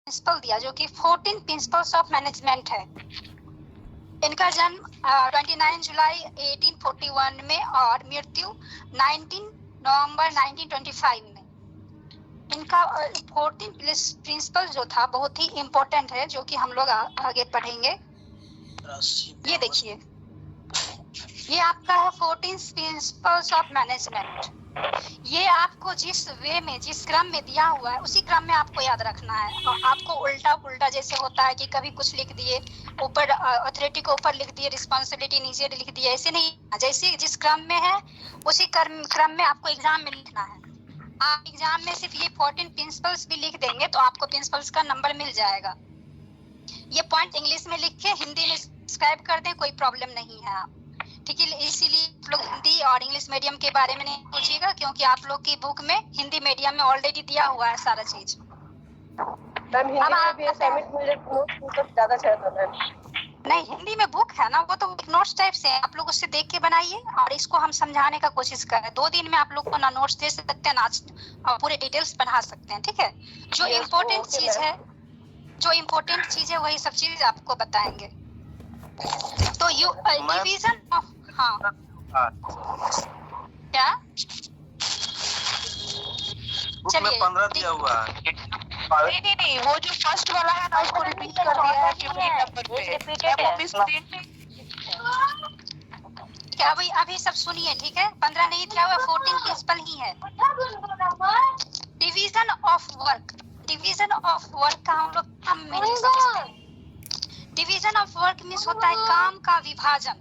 Principal दिया जो कि 14 प्रिंसिपल्स ऑफ मैनेजमेंट है। इनका जन्म 29 जुलाई 1841 में और मृत्यु 19 नवंबर 1925 में। इनका 14 प्रिंसिपल जो था बहुत ही इम्पोर्टेंट है, जो कि हम लोग आगे पढ़ेंगे। ये देखिए, ये आपका है 14 प्रिंसिपल्स ऑफ मैनेजमेंट। ये आपको जिस वे में, जिस क्रम में दिया हुआ है उसी क्रम में आपको याद रखना है। और आपको उल्टा पुल्टा जैसे होता है कि कभी कुछ लिख दिए ऊपर, अथॉरिटी को ऊपर लिख दिए, रिस्पॉन्सिबिलिटी नीचे लिख दिए, ऐसे नहीं। जैसे जिस क्रम में है उसी क्रम में आपको एग्जाम में लिखना है। आप एग्जाम में सिर्फ ये 14 प्रिंसिपल्स भी लिख देंगे तो आपको प्रिंसिपल्स का नंबर मिल जाएगा। ये पॉइंट इंग्लिश में लिख के हिंदी में सब्सक्राइब कर दें, कोई प्रॉब्लम नहीं है। आप ठीक है, इसीलिए आप लोग हिंदी और इंग्लिश मीडियम के बारे में नहीं सोचिएगा, क्योंकि आप लोग की बुक में हिंदी मीडियम में ऑलरेडी दिया हुआ है सारा चीज। नहीं, हिंदी में बुक है ना, वो तो नोट्स टाइप से है, आप लोग उससे देख के बनाइए और इसको हम समझाने का कोशिश करें। 2 दिन में आप लोग को ना नोट्स दे सकते हैं ना पूरे डिटेल्स पढ़ा सकते हैं। ठीक है, जो इम्पोर्टेंट चीज है वही सब चीज आपको बताएंगे। तो डिवीजन ऑफ, हाँ क्या, चलिए 15 दिया हुआ है। नहीं, वो जो फर्स्ट वाला है ना उसको रिपीट कर दिया है कि वही नंबर पे क्या भाई। अभी सब सुनिए, ठीक है। 15 नहीं दिया हुआ, 14 प्रिंसिपल ही है। Division of work, division of work का हम लोग काम में नहीं समझते हैं। डिवीजन ऑफ वर्क मीन्स होता है काम का विभाजन।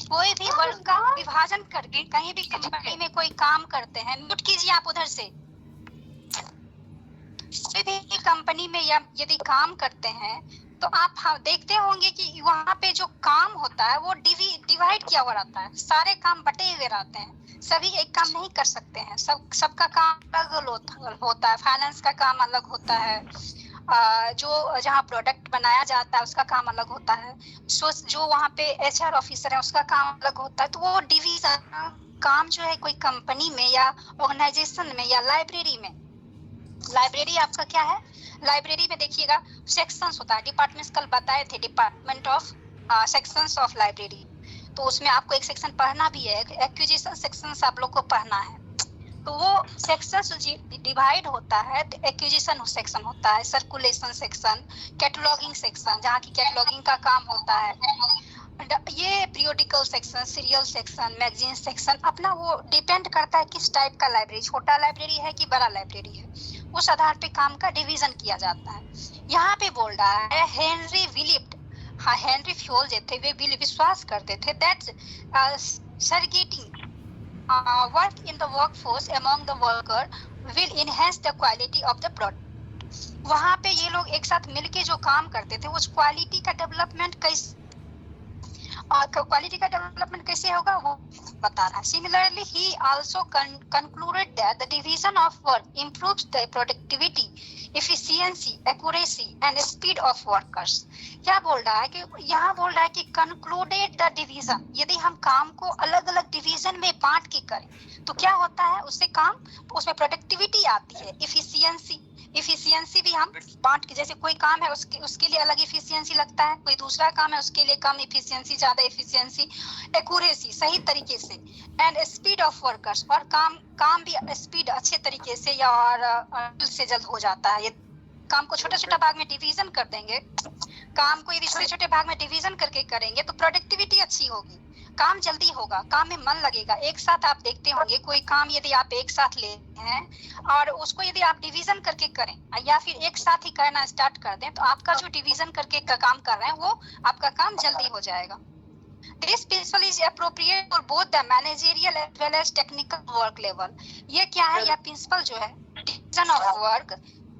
कोई भी वर्क का विभाजन करके कहीं भी कंपनी में कोई काम करते हैं, म्यूट कीजिए आप उधर से। कोई भी कंपनी में या यदि काम करते हैं तो आप देखते होंगे कि वहाँ पे जो काम होता है वो डिवाइड किया हुआ रहता है, सारे काम बटे हुए रहते हैं। सभी एक काम नहीं कर सकते हैं, सबका काम अलग होता है। फाइनेंस का काम अलग होता है, जो जहाँ प्रोडक्ट बनाया जाता है उसका काम अलग होता है, जो वहाँ पे HR ऑफिसर है उसका काम अलग होता है। तो वो डिवीजन काम जो है कोई कंपनी में या ऑर्गेनाइजेशन में या लाइब्रेरी में, लाइब्रेरी आपका क्या है, लाइब्रेरी में देखिएगा सेक्शंस होता है। डिपार्टमेंट्स कल बताए थे, department of sections of library. तो उसमें आपको एक सेक्शन पढ़ना भी है, एक्विजिशन सेक्शंस आप लोग को पढ़ना है। तो वो सेक्शंस डिवाइड होता है, तो एक्विजिशन सेक्शन होता है, सर्कुलेशन सेक्शन, कैटलॉगिंग सेक्शन जहाँ की कैटलॉगिंग का काम होता है, ये periodical section, serial section, magazine section. अपना वो डिपेंड करता है किस टाइप का लाइब्रेरी, छोटा लाइब्रेरी है कि बड़ा लाइब्रेरी है, उस आधार पे काम का डिवीजन किया जाता है। यहाँ पे बोल रहा है हेनरी विलिप्ड, हाँ हेनरी फ्योल जो थे वे विश्वास करते थे that segregating work in the workforce among the worker will enhance the quality of the product। वहाँ पे ये लोग एक साथ मिलके जो काम करते थे उस क्वालिटी का डेवलपमेंट कैसे होगा वो बता रहा है। Similarly, he also concluded that the division of work improves the productivity, efficiency, accuracy and speed of workers। क्या बोल रहा है कि यहाँ बोल रहा है कि concluded the division, यदि हम काम को अलग अलग डिवीजन में बांट के करें तो क्या होता है, उससे काम, उसमें प्रोडक्टिविटी आती है, इफिशियंसी भी हम बांट के, जैसे कोई काम है उसके लिए अलग इफिशियंसी लगता है, कोई दूसरा काम है उसके लिए कम इफिशियंसी, ज्यादा इफिशियंसी, एक्यूरेसी सही तरीके से, एंड स्पीड ऑफ वर्कर्स, और काम भी स्पीड अच्छे तरीके से या और जल्द से जल्द हो जाता है। ये काम को छोटे छोटे भाग में डिवीजन कर देंगे, काम को यदि छोटे छोटे भाग में डिवीजन करके करेंगे तो प्रोडक्टिविटी अच्छी होगी, काम जल्दी होगा, काम में मन लगेगा। एक साथ आप देखते होंगे कोई काम यदि आप एक साथ ले हैं और उसको यदि आप डिवीजन करके करें या फिर एक साथ ही करना स्टार्ट कर दें तो आपका जो डिवीजन करके काम कर रहे हैं वो आपका काम जल्दी हो जाएगा। This principle is appropriate for both the managerial as well as technical work level। ये क्या है, यह प्रिंसिपल जो है डिवीजन ऑफ वर्क,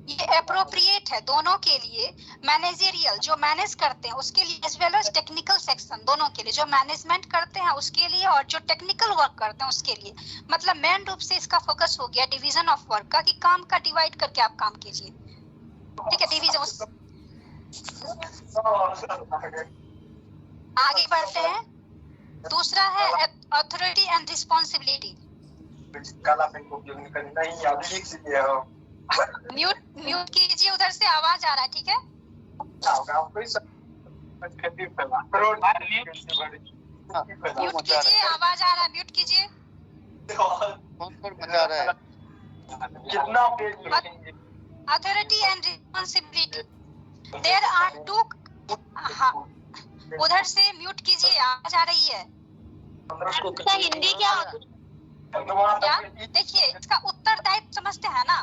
ये अप्रोप्रिएट है दोनों के लिए, मैनेजरियल जो मैनेज करते हैं उसके लिए as well as technical section दोनों के लिए, जो मैनेजमेंट करते हैं उसके लिए और जो टेक्निकल वर्क करते हैं उसके लिए। मतलब मेन रूप से इसका फोकस हो गया डिवीजन ऑफ वर्क का, कि काम का डिवाइड करके आप काम कीजिए। ठीक है, डिवीजन। आगे बढ़ते हैं, दूसरा है अथॉरिटी एंड रिस्पॉन्सिबिलिटी। म्यूट कीजिए, उधर से आवाज आ रहा है, ठीक है? म्यूट कीजिए, आवाज आ रहा है, म्यूट कीजिए। मजा आ रहा है। कितना पेज लिखेंगे? Authority and responsibility, there are two. उधर से म्यूट कीजिए, आवाज आ रही है। इसका हिंदी क्या होता है? क्या? देखिए, इसका उत्तरदायित्व समझते हैं ना?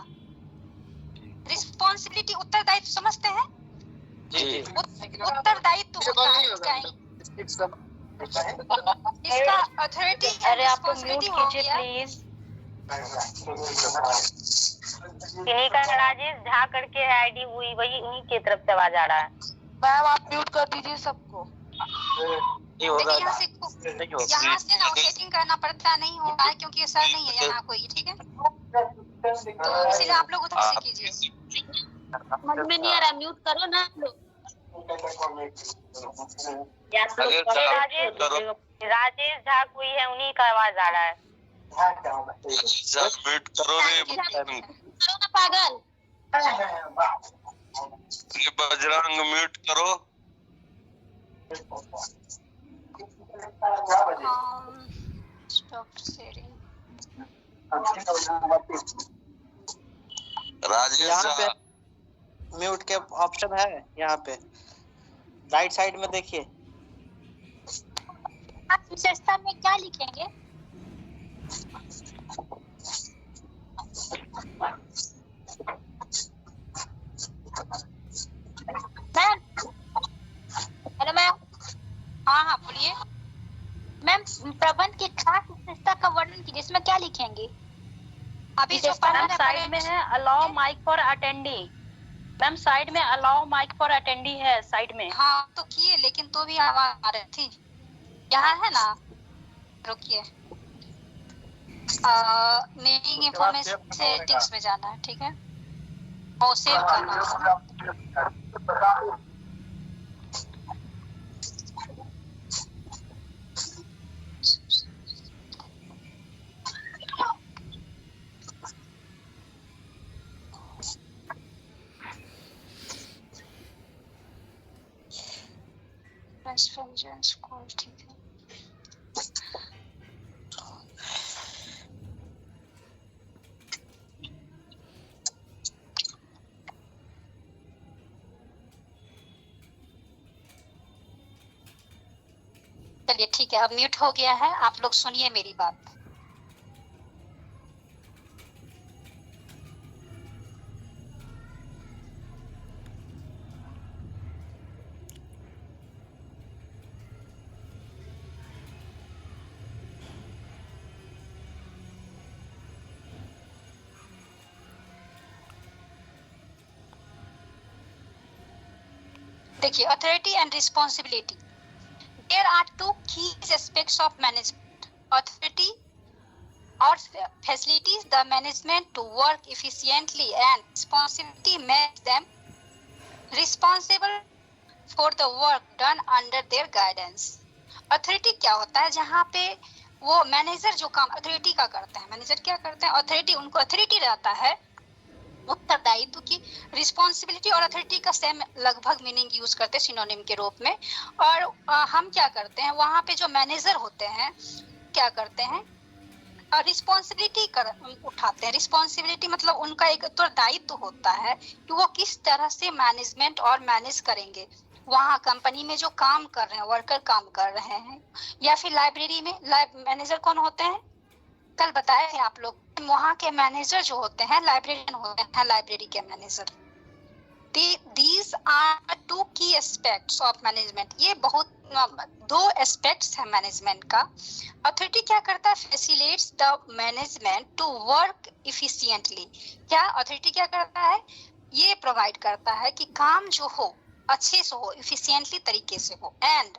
रिस्पॉन्सिबिलिटी उत्तरदायित्व समझते हैं? जी। उत्तरदायित्व होता है इसका अथॉरिटी एंड अरे आप लोग म्यूट रिस्पॉन्सिबिलिटी हो कीजिए गया। प्लीज। यही का राजेश झा करके आईडी हुई, वही उन्हीं की तरफ से आवाज आ रहा है। मैम आप म्यूट कर दीजिए सबको। नहीं होगा, देखिए, नहीं होगा। यहाँ से ना सेटिंग करना पड़ता, नहीं हो रहा है क्योंकि ये सर नहीं है यहाँ कोई, ठीक है? तो इसीलिए आप लोग उधर से कीजिए। समझ में नहीं आ रहा, म्यूट करो ना आप लोग। राजेश झा कोई है, उन्हीं का आवाज आ रहा है। म्यूट करो रे, करो ना पागल। बजरंग म्यूट करो। Stop sharing. राजेश यहाँ पे झा म्यूट के ऑप्शन है, यहाँ पे राइट साइड में देखिए। आप विशेषता में क्या लिखेंगे? Ma'am, hello ma'am. हाँ, बोलिए। मैम, प्रबंध की खास विशेषता का वर्णन कीजिए, इसमें क्या लिखेंगे? अभी जो पढ़ा साइड में है allow mic for attendee. Ma'am side में अलाउ माइक फॉर अटेंडी है, साइड में। हाँ तो किए, लेकिन तो भी आवाज आ रही थी। यहाँ है ना, रुकिए। नेमिंग इंफॉर्मेशन सेटिंग्स में जाना है, ठीक है? और सेव करना है। ठीक है। चलिए ठीक है, अब म्यूट हो गया है। आप लोग सुनिए मेरी बात। देखिए, authority and responsibility, there are two key aspects of management: authority or facilities the management to work efficiently, and responsibility makes them responsible for the work done under their guidance. Authority क्या होता है? जहाँ पे वो manager जो काम authority का करते हैं, मैनेजर क्या करते हैं? अथॉरिटी, उनको अथॉरिटी रहता है उत्तरदायित्व की। रिस्पॉन्सिबिलिटी और अथॉरिटी का सेम लगभग मीनिंग यूज करते हैं सिनोनिम के रूप में। और हम क्या करते हैं, वहाँ पे जो मैनेजर होते हैं क्या करते हैं? रिस्पॉन्सिबिलिटी उठाते हैं। रिस्पॉन्सिबिलिटी मतलब उनका एक उत्तरदायित्व होता है कि वो किस तरह से मैनेजमेंट और मैनेज करेंगे। वहाँ कंपनी में जो काम कर रहे हैं, वर्कर काम कर रहे हैं, या फिर लाइब्रेरी में मैनेजर कौन होते हैं? कल बताए हैं आप लोग। वहाँ के मैनेजर जो होते हैं लाइब्रेरियन होते हैं, लाइब्रेरी के manager. These are two key aspects of management. ये बहुत दो एस्पेक्ट्स है मैनेजमेंट का। अथॉरिटी क्या करता है? Facilitates the management to work efficiently. क्या अथॉरिटी क्या करता है? ये प्रोवाइड करता है कि काम जो हो अच्छे से हो, इफिशिएंटली तरीके से हो। And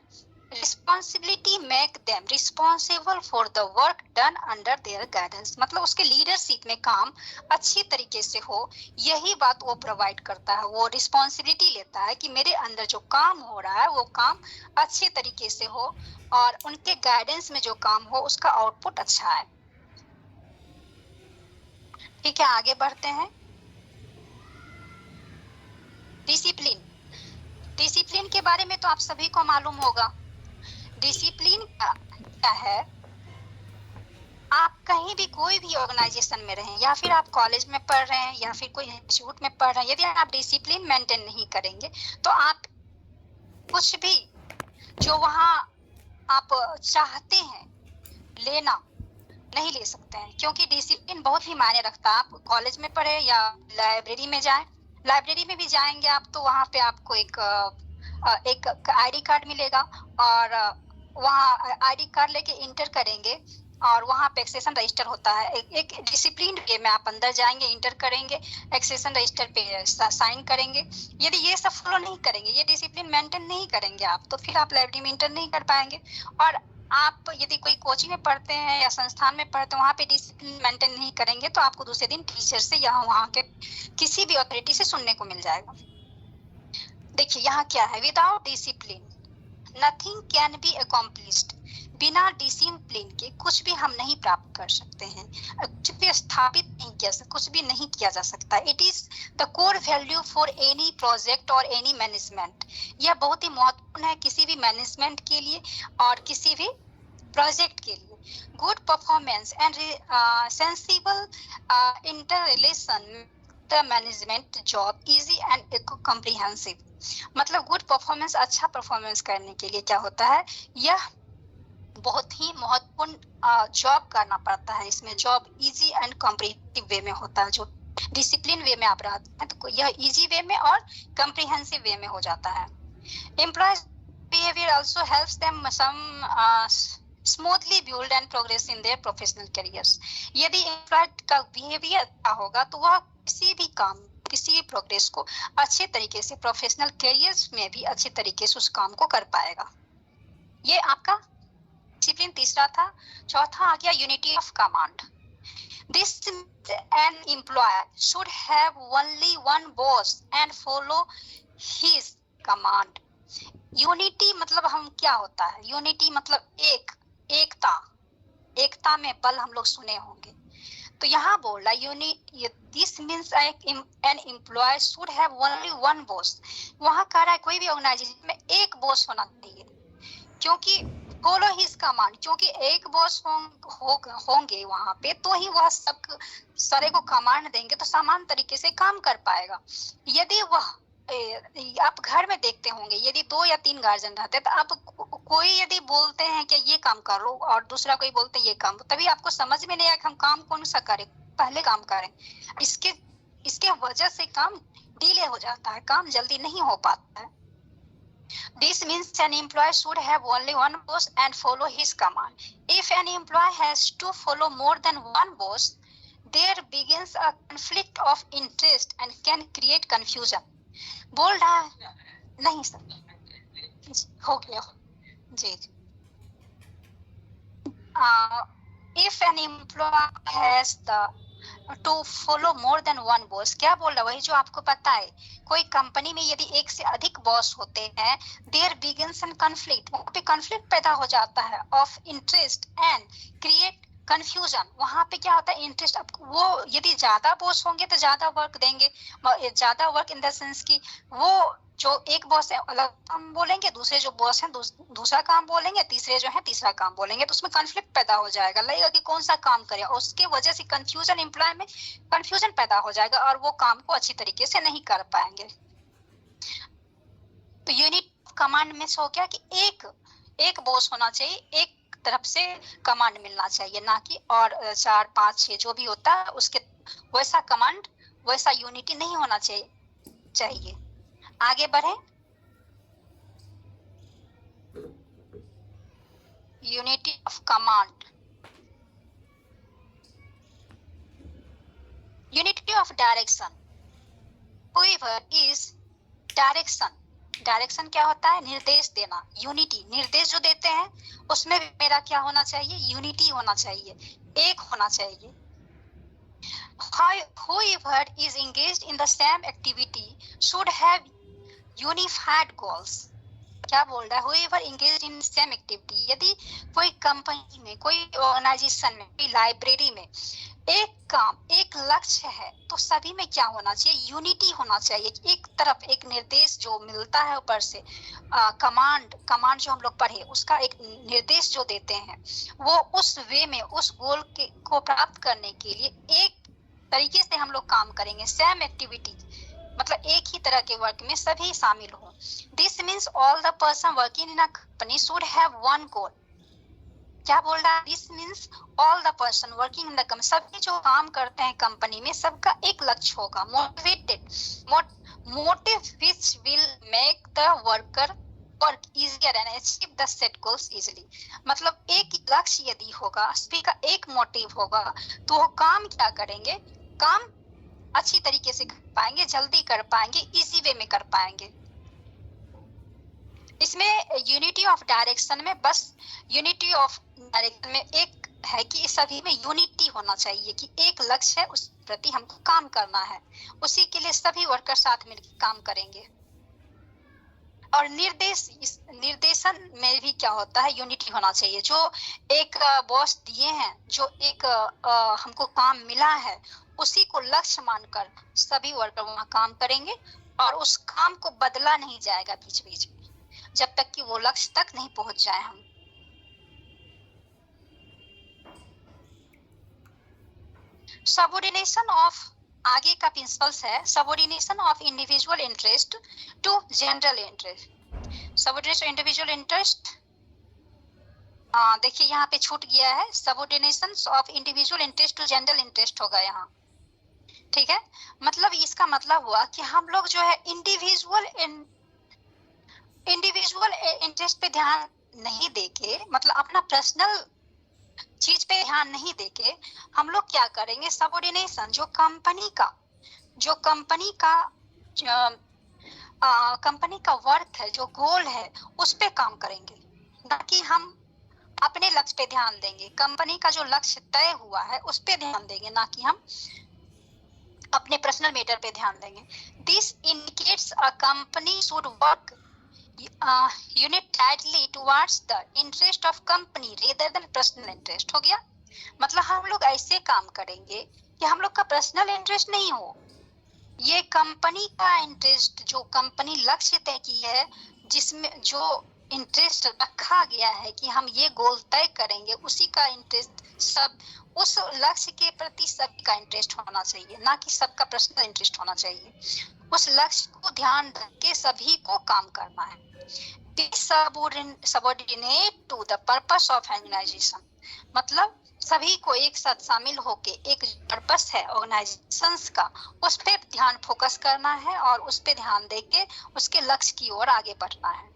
responsibility make them responsible for the work done under their guidance, मतलब उसके लीडरशिप में काम अच्छी तरीके से हो, यही बात वो प्रोवाइड करता है। वो रिस्पॉन्सिबिलिटी लेता है कि मेरे अंदर जो काम हो रहा है वो काम अच्छे तरीके से हो, और उनके गाइडेंस में जो काम हो उसका आउटपुट अच्छा है। ठीक है, आगे बढ़ते हैं। डिसिप्लिन, डिसिप्लिन के बारे में तो आप सभी को मालूम होगा। डिसिप्लिन क्या है? आप कहीं भी कोई भी ऑर्गेनाइजेशन में रहें, या फिर आप कॉलेज में पढ़ रहे हैं, या फिर कोई इंस्टीट्यूट में पढ़ रहे हैं, यदि आप डिसिप्लिन मेंटेन नहीं करेंगे तो आप कुछ भी जो वहाँ आप चाहते हैं लेना नहीं ले सकते हैं, क्योंकि डिसिप्लिन बहुत ही मायने रखता है। आप कॉलेज में पढ़े या लाइब्रेरी में जाएं, लाइब्रेरी में भी जाएंगे आप तो वहाँ पे आपको एक आईडी कार्ड मिलेगा, और वहाँ आईडी कार्ड लेके इंटर करेंगे और वहाँ पे एक सेशन रजिस्टर होता है। एक डिसिप्लिन वे में आप अंदर जाएंगे, इंटर करेंगे, एक सेशन रजिस्टर पे साइन करेंगे। यदि ये सब फॉलो नहीं करेंगे, ये डिसिप्लिन मेंटेन नहीं करेंगे आप, तो फिर आप लाइब्रेरी में इंटर नहीं कर पाएंगे। और आप यदि कोई कोचिंग में पढ़ते हैं या संस्थान में पढ़ते हैं, वहाँ पे डिसिप्लिन मेंटेन नहीं करेंगे तो आपको दूसरे दिन टीचर से या वहाँ के किसी भी अथॉरिटी से सुनने को मिल जाएगा। देखिए यहाँ क्या है, without discipline nothing can be accomplished. बिना डिसिप्लिन के कुछ भी हम नहीं प्राप्त कर सकते हैं, कुछ भी स्थापित नहीं किया, कुछ भी नहीं किया जा सकता। It is the core value for any project और एनी मैनेजमेंट। यह बहुत ही महत्वपूर्ण है किसी भी मैनेजमेंट के लिए और किसी भी प्रोजेक्ट के लिए। Good performance and sensible inter relation the management job easy and comprehensive. मतलब गुड परफॉर्मेंस, अच्छा परफॉर्मेंस करने के लिए क्या होता है, यह बहुत ही महत्वपूर्ण जॉब करना पड़ता है। इसमें जॉब इजी एंड कॉम्प्रिहेंसिव वे में होता है। जो डिसिप्लिन वे में आप रहते हैं तो यह इजी वे में और कॉम्प्रिहेंसिव वे में हो जाता है। Employees behaviour also helps them some smoothly build and progress in their professional careers. यदि एम्प्लॉय का बिहेवियर अच्छा होगा तो वह किसी भी काम, किसी भी प्रोग्रेस को अच्छे तरीके से, प्रोफेशनल करियर्स में भी अच्छे तरीके से उस काम को कर पाएगा। ये आपका डिसिप्लिन तीसरा था। चौथा आ गया unity of command. This an employee should have only one boss and follow his command. Unity मतलब हम क्या होता है, यूनिटी मतलब एकता, एकता में बल हम लोग सुने होंगे। तो यहाँ बोल रहा this means an employee should have only one boss. वहाँ कह रहा है कोई भी ऑर्गेनाइजेशन में एक बॉस होना चाहिए, क्योंकि फॉलो हिज कमांड, क्योंकि एक बॉस होंगे वहां पे तो ही वह सब सारे को कमांड देंगे तो समान तरीके से काम कर पाएगा। यदि वह आप घर में देखते होंगे, यदि 2 या 3 गार्जियन रहते तो आप कोई यदि बोलते हैं कि ये काम करो और दूसरा कोई बोलते ये काम, तभी आपको समझ में नहीं आया कि हम काम कौन सा करें, पहले काम करें। इसके वजह से काम डिले हो जाता है, काम जल्दी नहीं हो पाता है। This means an employee should have only one boss and follow his command. If an employee has to follow more than one boss, there begins a conflict of interest and can create confusion. बोल रहा है नहीं sir, हो गया जी। If an employee has to follow more than one boss, क्या बोल रहा है, वही जो आपको पता है। कोई कंपनी में यदि एक से अधिक बॉस होते हैं, देयर बिगिंस एन कॉन्फ्लिक्ट, वहाँ पे कॉन्फ्लिक्ट पैदा हो जाता है of interest and create confusion. वहाँ पे क्या होता है, इंटरेस्ट, वो यदि ज्यादा बॉस होंगे तो ज्यादा वर्क देंगे, ज्यादा वर्क इन द सेंस की वो जो एक बॉस है अलग काम बोलेंगे, दूसरे जो बॉस हैं दूसरा काम बोलेंगे, तीसरे जो है तीसरा काम बोलेंगे, तो उसमें कॉन्फ्लिक्ट पैदा हो जाएगा, लगेगा कि कौन सा काम करें, और उसके वजह से कंफ्यूजन, एम्प्लॉय में कंफ्यूजन पैदा हो जाएगा और वो काम को अच्छी तरीके से नहीं कर पाएंगे। तो यूनिट कमांड में हो गया कि एक बॉस होना चाहिए, एक तरफ से कमांड मिलना चाहिए, ना कि और 4, 5, 6 जो भी होता है उसके वैसा कमांड, वैसा यूनिटी नहीं होना चाहिए। आगे बढ़े, unity of command, unity of direction. Whoever is direction, direction क्या होता है, निर्देश देना। यूनिटी, निर्देश जो देते हैं उसमें भी मेरा क्या होना चाहिए, यूनिटी होना चाहिए, एक होना चाहिए। Whoever is engaged in the same activity should have unified goals. क्या बोल रहा है, whoever engaged in same activity, यदि कोई कंपनी में, कोई ऑर्गेनाइजेशन में, कोई लाइब्रेरी में एक काम, एक लक्ष्य है, तो सभी में क्या होना चाहिए, यूनिटी होना चाहिए। एक तरफ एक निर्देश जो मिलता है ऊपर से, कमांड जो हम लोग पढ़े, उसका एक निर्देश जो देते हैं, वो उस वे में उस गोल को प्राप्त करने के लिए एक तरीके से हम लोग काम करेंगे। सेम एक्टिविटी मतलब एक ही तरह के वर्क में सभी शामिल हो। This means all the person working in a company should have one goal. क्या बोल रहा है, this means all the person working in the company, सभी जो काम करते हैं कंपनी में, सबका एक लक्ष्य होगा। Motive which will make the worker work easier and achieve the set goals easily. मतलब एक लक्ष्य यदि होगा, सभी का एक मोटिव होगा, तो वो काम क्या करेंगे, काम अच्छी तरीके से कर पाएंगे, जल्दी कर पाएंगे, इजी वे में कर पाएंगे। इसमें यूनिटी ऑफ डायरेक्शन में, बस यूनिटी ऑफ डायरेक्शन में एक है कि सभी में यूनिटी होना चाहिए कि एक लक्ष्य है, उस प्रति हमको काम करना है, उसी के लिए सभी वर्कर साथ मिलकर काम करेंगे। और निर्देशन में भी क्या होता है, यूनिटी होना चाहिए। जो एक बॉस दिए हैं, जो एक हमको काम मिला है, उसी को लक्ष्य मानकर सभी वर्कर वहां काम करेंगे और उस काम को बदला नहीं जाएगा बीच बीच में, जब तक कि वो लक्ष्य तक नहीं पहुंच जाए हम। सबऑर्डिनेशन ऑफ, आगे का प्रिंसिपल्स है, subordination of individual interest to general interest. Subordination individual interest, देखिए यहाँ पे छूट गया है, subordination of individual interest to general interest होगा यहाँ, ठीक है। मतलब इसका मतलब हुआ कि हम लोग जो है इंडिविजुअल इंटरेस्ट पे ध्यान नहीं देके, मतलब अपना पर्सनल चीज पे ध्यान नहीं देके, हम लोग क्या करेंगे, सबऑर्डिनेशन जो कंपनी का वर्क है, जो गोल है, उस पे काम करेंगे, ना कि हम अपने लक्ष्य पे ध्यान देंगे। कंपनी का जो लक्ष्य तय हुआ है उस पे ध्यान देंगे, ना कि हम अपने पर्सनल मैटर पे ध्यान देंगे। This indicates a company should work unitarily towards the interest of company rather than personal interest। हो गया, मतलब हम लोग ऐसे काम करेंगे कि हम लोग का पर्सनल इंटरेस्ट नहीं हो, ये कंपनी का इंटरेस्ट, जो कंपनी लक्ष्य तय की है, जिसमें जो इंटरेस्ट रखा गया है कि हम ये गोल तय करेंगे, उसी का इंटरेस्ट, सब उस लक्ष्य के प्रति सभी का इंटरेस्ट होना चाहिए, ना कि सबका पर्सनल इंटरेस्ट होना चाहिए। उस लक्ष्य को ध्यान रख के सभी को काम करना है। Subordinate to the purpose of organisation, मतलब सभी को एक साथ शामिल होके एक पर्पस है ऑर्गेनाइजेशंस का, उस पे ध्यान फोकस करना है और उस पे ध्यान देके उसके लक्ष्य की ओर आगे बढ़ना है।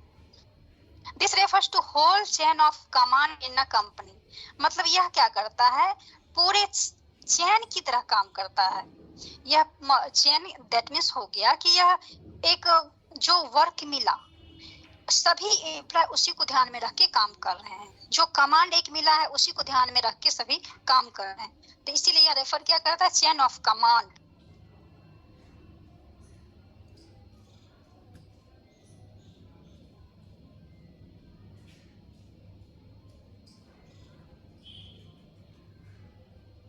This refers to whole chain of command in a company, मतलब यह क्या करता है, पूरे चेन की तरह काम करता है। यह चेन दैट मीन्स हो गया कि यह एक जो वर्क मिला, सभी एम्प्लॉय उसी को ध्यान में रख के काम कर रहे हैं, जो कमांड एक मिला है उसी को ध्यान में रख के सभी काम कर रहे हैं, तो इसीलिए यह रेफर क्या करता है, चेन ऑफ कमांड।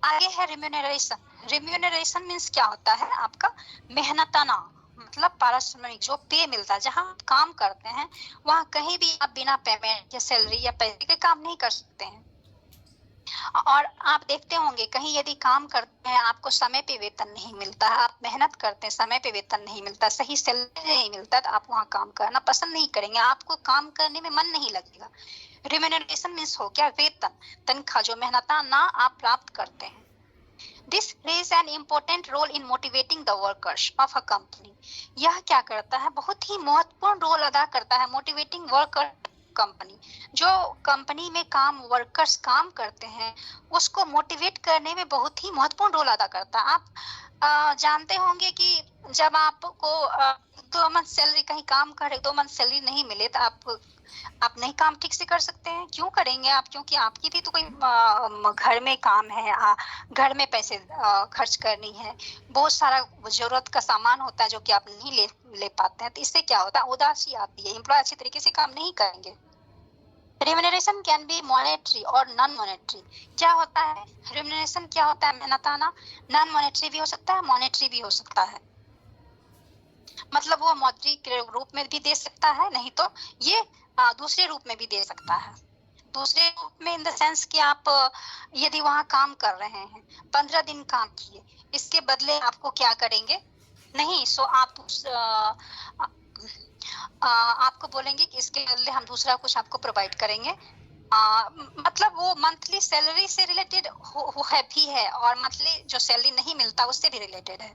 आगे है रिम्यूनरेशन। रिम्यूनरेशन मीन्स क्या होता है, आपका मेहनताना, मतलब पारिश्रमिक, जो पे मिलता है, जहाँ आप काम करते हैं वहाँ कहीं भी आप बिना पेमेंट या सैलरी या पैसे के काम नहीं कर सकते हैं। और आप देखते होंगे कहीं यदि काम करते हैं, आपको समय पे वेतन नहीं मिलता है, आप मेहनत करते हैं, समय पे वेतन नहीं मिलता, सही सैलरी नहीं मिलता, तो आप वहाँ काम करना पसंद नहीं करेंगे, आपको काम करने में मन नहीं लगेगा। रिम्यूनरेशन मीन्स हो क्या, वेतन, तनख्वाह, जो मेहनताना आप प्राप्त करते हैं। This plays an important role in motivating the workers of a company। यह क्या करता है, बहुत ही महत्वपूर्ण रोल अदा करता है मोटिवेटिंग वर्कर कंपनी, जो कंपनी में वर्कर्स काम करते हैं उसको मोटिवेट करने में बहुत ही महत्वपूर्ण रोल अदा करता है। आप जानते होंगे कि जब आपको 2 मंथ सैलरी, कहीं काम करे 2 मंथ सैलरी नहीं मिले, तो आप आप नहीं काम ठीक से कर सकते हैं, क्यों करेंगे आप? क्योंकि आपकी भी तो कोई घर में काम है, घर में पैसे खर्च करनी है, बहुत सारा जरूरत का सामान होता है जो कि आप नहीं ले पाते हैं। तो इससे क्या होता है, उदासी आती है, एम्प्लॉय अच्छी तरीके से काम नहीं करेंगे। रेम्यूनरेशन कैन बी मॉनेटरी और नॉन मॉनेटरी। क्या होता है रेम्यूनरेशन, क्या होता है मेहनताना? नॉन मॉनेटरी भी हो सकता है, मॉनेटरी भी हो सकता है। मतलब वो मौद्रिक रूप में भी दे सकता है, नहीं तो ये दूसरे रूप में भी दे सकता है। दूसरे रूप में इन द सेंस कि आप यदि वहां काम कर रहे हैं, 15 दिन काम किए, इसके बदले आपको क्या करेंगे? नहीं, सो आप आपको बोलेंगे कि इसके बदले हम दूसरा कुछ आपको प्रोवाइड करेंगे। मतलब वो मंथली सैलरी से रिलेटेड भी है और मंथली जो सैलरी नहीं मिलता उससे भी रिलेटेड है।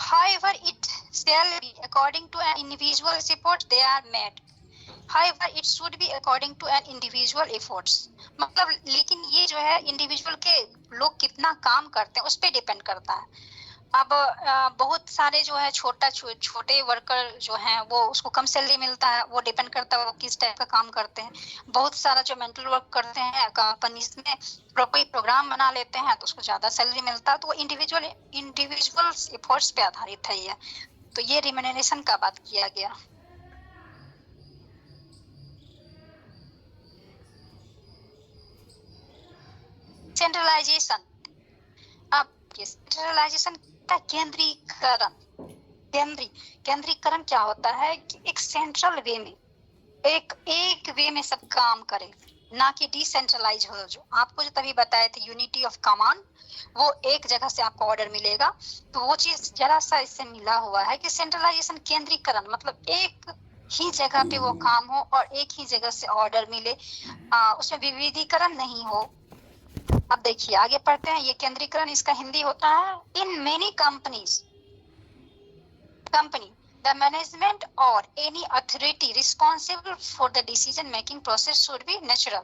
However, it shall be according to an individual's efforts they are made. However, it should be according to an individual efforts. मतलब लेकिन ये जो है इंडिविजुअल के लोग कितना काम करते हैं उस पे डिपेंड करता है। अब बहुत सारे जो है छोटे वर्कर जो हैं वो उसको कम सैलरी मिलता है, वो डिपेंड करता है वो किस टाइप का काम करते हैं। बहुत सारा जो मेंटल वर्क करते हैं कंपनीज में, कोई प्रोग्राम बना लेते हैं तो उसको ज्यादा सैलरी मिलता है। तो वो इंडिविजुअल एफर्ट्स पे आधारित है ये। तो ये रिम्यूनरेशन का बात किया गया। सेंट्रलाइजेशन, अब सेंट्रलाइजेशन का केंद्रीकरण क्या होता है कि एक सेंट्रल वे में एक वे में सब काम करे, ना कि डिसेंट्रलाइज हो। जो आपको जो तभी बताए थे यूनिटी ऑफ कमांड, वो एक जगह से आपको ऑर्डर मिलेगा, तो वो चीज जरा सा इससे मिला हुआ है कि सेंट्रलाइजेशन केंद्रीकरण मतलब एक ही जगह पे वो काम हो और एक ही जगह से ऑर्डर मिले, उसमें विविधीकरण नहीं हो। अब देखिए आगे पढ़ते हैं, ये केंद्रीकरण इसका हिंदी होता है in many company the management और any authority responsible for the decision making process should be natural.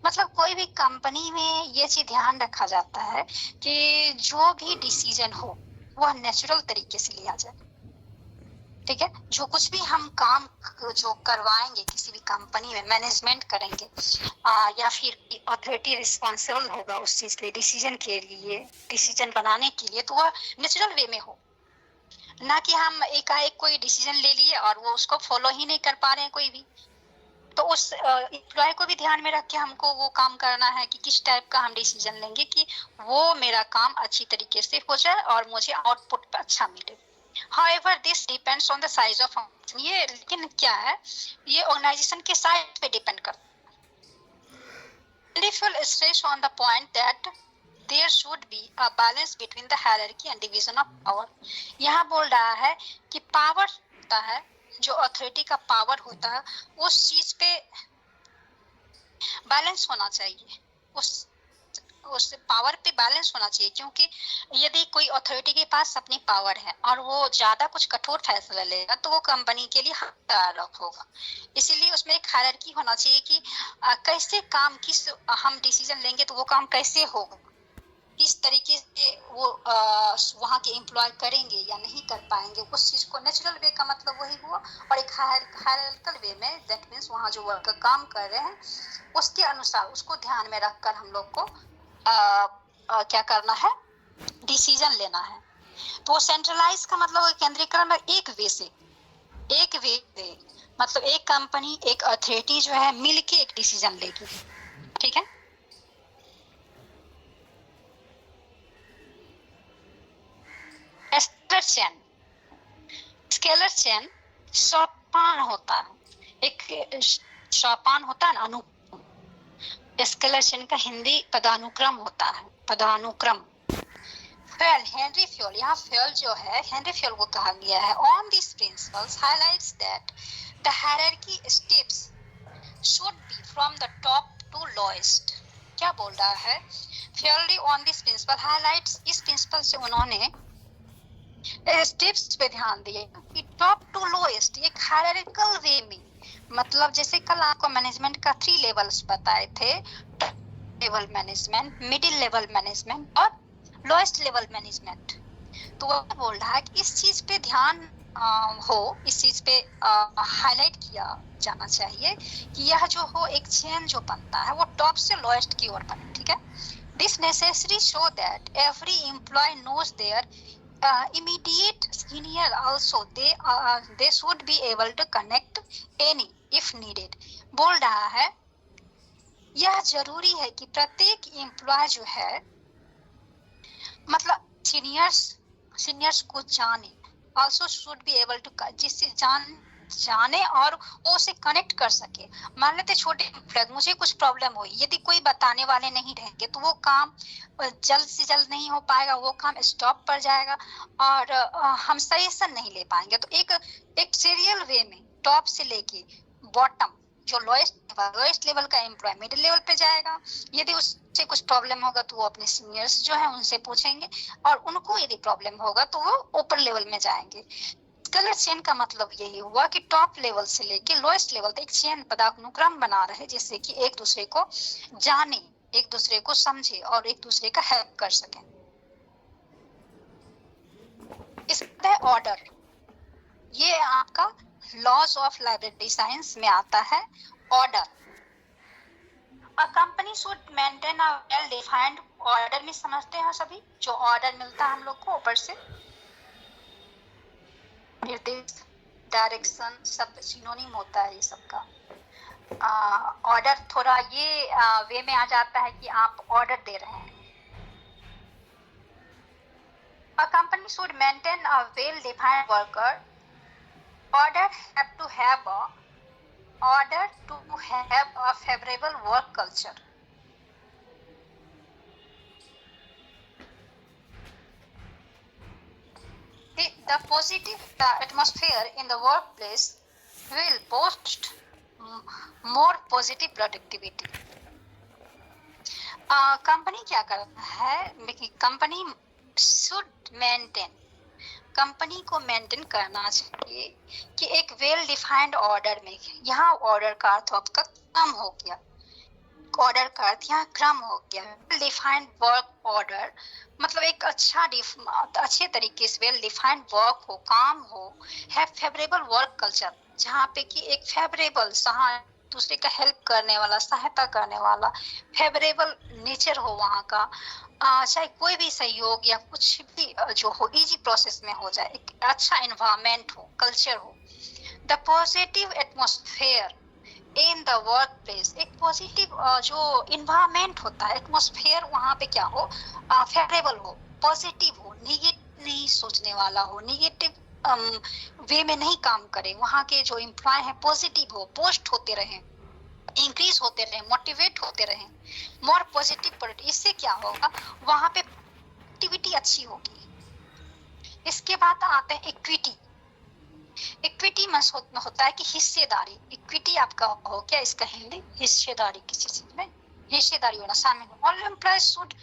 मतलब कोई भी कंपनी में ये चीज ध्यान रखा जाता है कि जो भी डिसीजन हो वह नेचुरल तरीके से लिया जाए। ठीक है, जो कुछ भी हम काम जो करवाएंगे किसी भी कंपनी में, मैनेजमेंट करेंगे या फिर अथॉरिटी रिस्पॉन्सिबल होगा उस चीज के डिसीजन के लिए, डिसीजन बनाने के लिए, तो वह नेचुरल वे में हो, ना कि हम एकाएक कोई डिसीजन ले लिए और वो उसको फॉलो ही नहीं कर पा रहे हैं कोई भी। तो उस एम्प्लॉय को भी ध्यान में रख के हमको वो काम करना है कि किस टाइप का हम डिसीजन लेंगे कि वो मेरा काम अच्छी तरीके से हो जाए और मुझे आउटपुट पे अच्छा मिले। However, this depends on the size of organization. ये लेकिन क्या है, ये ऑर्गेनाइजेशन के साइज पे डिपेंड करता है। If you stress on the point that there should be a balance between the hierarchy and division of power. यहाँ बोल रहा है कि पावर होता है, जो अथॉरिटी का पावर होता है, उस चीज पे बैलेंस होना चाहिए, उस पावर पे बैलेंस होना चाहिए। क्योंकि यदि कोई अथॉरिटी के पास अपनी पावर है और वो ज्यादा कुछ कठोर फैसला लेगा तो वो कंपनी के लिए हानिकारक होगा। इसीलिए उसमें एक हायरार्की होना चाहिए कि कैसे काम, किस हम डिसीजन लेंगे तो वो काम कैसे होगा, किस तरीके से वो वहाँ के एम्प्लॉय करेंगे या नहीं कर पाएंगे। उस चीज को नेचुरल वे का मतलब वही हुआ, और एक हायरार्किकल वे में दैट मींस वहाँ जो वर्कर काम कर रहे हैं उसके अनुसार उसको ध्यान में रखकर हम लोग को क्या करना है, डिसीजन लेना है। तो सेंट्रलाइज का मतलब केंद्रीकरण में एक वे मतलब एक कंपनी, एक अथॉरिटी जो है मिलके एक डिसीजन लेगी। ठीक है, स्केलर चेन सोपान होता है, एक सोपान होता है, अनुक्रम। स्केलर चेन का हिंदी पदानुक्रम होता है, पदानुक्रम। फेल, हेनरी फ्योल, यहाँ फेल जो है हेनरी फ्योल को कहा गया है। On this principles highlights that the hierarchy steps should be from the top to lowest. क्या बोल रहा है Fayol? On this principle highlights, इस प्रिंसिपल से उन्होंने स्टेप्स पे ध्यान दिया कि टॉप टू लोएस्ट, एक हायरार्किकल वे में, मतलब जैसे कल आपको मैनेजमेंट का 3 लेवल्स बताए थे, level management, middle level management और लोएस्ट लेवल मैनेजमेंट। तो वो बोल रहा है कि इस चीज पे ध्यान हो, इस चीज पे हाईलाइट किया जाना चाहिए कि यह जो हो एक चेन जो बनता है वो टॉप से लोएस्ट की ओर बने, ठीक है। This necessary show that every employee knows their immediate senior also they should be able to connect any if needed। बोल रहा है यह जरूरी है कि प्रत्येक एम्प्लॉय जो है मतलब सीनियर्स को जाने, also should be able to जिससे जाने और वो उसे कनेक्ट कर सके। मान लेते छोटे मुझे कुछ प्रॉब्लम हुई, यदि कोई बताने वाले नहीं रहेंगे तो वो काम जल्द से जल्द नहीं हो पाएगा, वो काम स्टॉप पर जाएगा और हम सजेशन नहीं ले पाएंगे। तो एक सीरियल वे में टॉप से लेके बॉटम जो लोएस्ट लेवल का एम्प्लॉय मिडिल लेवल पे जाएगा। यदि उससे कुछ प्रॉब्लम होगा तो वो अपने सीनियर्स जो है उनसे पूछेंगे और उनको यदि प्रॉब्लम होगा तो वो ऊपर लेवल में जाएंगे। कलर चेन का मतलब यही हुआ कि टॉप लेवल से लेके लोएस्ट लेवल तक एक चेन पदानुक्रम बना रहे जिससे कि एक दूसरे को जाने, एक दूसरे को समझे और एक दूसरे का हेल्प कर सके। इसका ऑर्डर, ये आपका लॉज ऑफ लाइब्रेरी साइंस में आता है। Order, a company should maintain a well defined order में समझते हैं सभी, जो ऑर्डर मिलता है हम लोग को ऊपर से, निर्देश, डायरेक्शन, सब सिनोनिम होता है ये सबका। ऑर्डर थोड़ा ये वे में आ जाता है कि आप ऑर्डर दे रहे हैं। A company should maintain a well-defined worker order to have a favorable work culture. The positive atmosphere in the workplace will boost more positive productivity. Company क्या करता है कि कंपनी शुड मेंटेन, कंपनी को maintain करना चाहिए कि एक well defined order में, यहाँ ऑर्डर का अर्थ आपका क्रम हो गया, ऑर्डर का अर्थ यहाँ क्रम हो गया। वेल डिफाइंड वर्क ऑर्डर मतलब एक अच्छे तरीके से वेल डिफाइंड वर्क हो, काम हो, है फेवरेबल वर्क कल्चर, जहाँ पे कि एक फेवरेबल दूसरे का हेल्प करने वाला, सहायता करने वाला फेवरेबल नेचर हो वहाँ का, चाहे कोई भी सहयोग या कुछ भी जो हो इजी प्रोसेस में हो जाए, एक अच्छा एनवायरनमेंट हो, कल्चर हो। The positive atmosphere in the work place, एक पॉजिटिव जो इन्वायरमेंट होता है, एटमॉस्फेयर वहाँ पे क्या हो, फेवरेबल हो, पॉजिटिव हो, निगेटिव नहीं सोचने वाला हो, निगेटिव वे में नहीं काम करे। वहाँ के जो एम्प्लॉय हैं पॉजिटिव हो, पोस्ट होते रहे, इंक्रीज होते रहे, मोटिवेट होते रहे, मोर पॉजिटिव। इससे क्या होगा, वहाँ पे एक्टिविटी अच्छी होगी। इसके बाद आते हैं इक्विटी। इक्विटी में होता है कि हिस्सेदारी, इक्विटी आपका हो क्या, इसका हिंदी हिस्सेदारी, किसी चीज में हिस्सेदारी होना शामिल हो। All employees should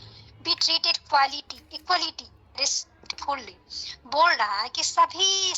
be treated equality respectfully. बोल रहा है कि सभी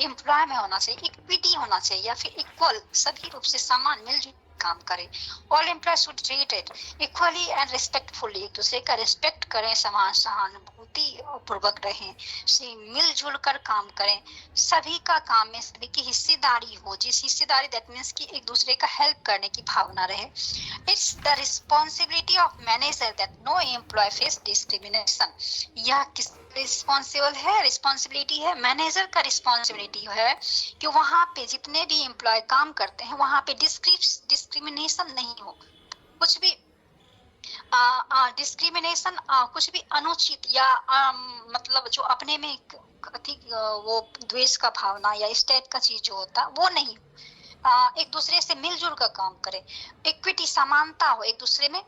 एम्प्लॉय में होना चाहिए, इक्विटी होना चाहिए या फिर इक्वल, सभी रूप से समान मिलजुल काम करें। All employ should treated equally and respectfully, एक दूसरे का रिस्पेक्ट करें, सहानुभूति पूर्वक रहें, मिलजुल कर काम करें, सभी का काम में सभी की हिस्सेदारी हो, जिस हिस्सेदारी दैट मीन्स कि एक दूसरे का हेल्प करने की भावना रहे। It's the responsibility of manager that no employee face discrimination. यह किस रिस्पॉन्सिबल है, रिस्पॉन्सिबिलिटी है मैनेजर का, रिस्पॉन्सिबिलिटी है कि वहाँ पे जितने भी एम्प्लॉय काम करते हैं वहाँ पे डिस्क्रिमिनेशन नहीं हो, कुछ भी डिस्क्रिमिनेशन, कुछ भी अनुचित या मतलब जो अपने में वो द्वेष का भावना या इस टाइप का चीज जो होता वो नहीं, एक दूसरे से मिलजुल कर काम करे, इक्विटी समानता हो, एक दूसरे में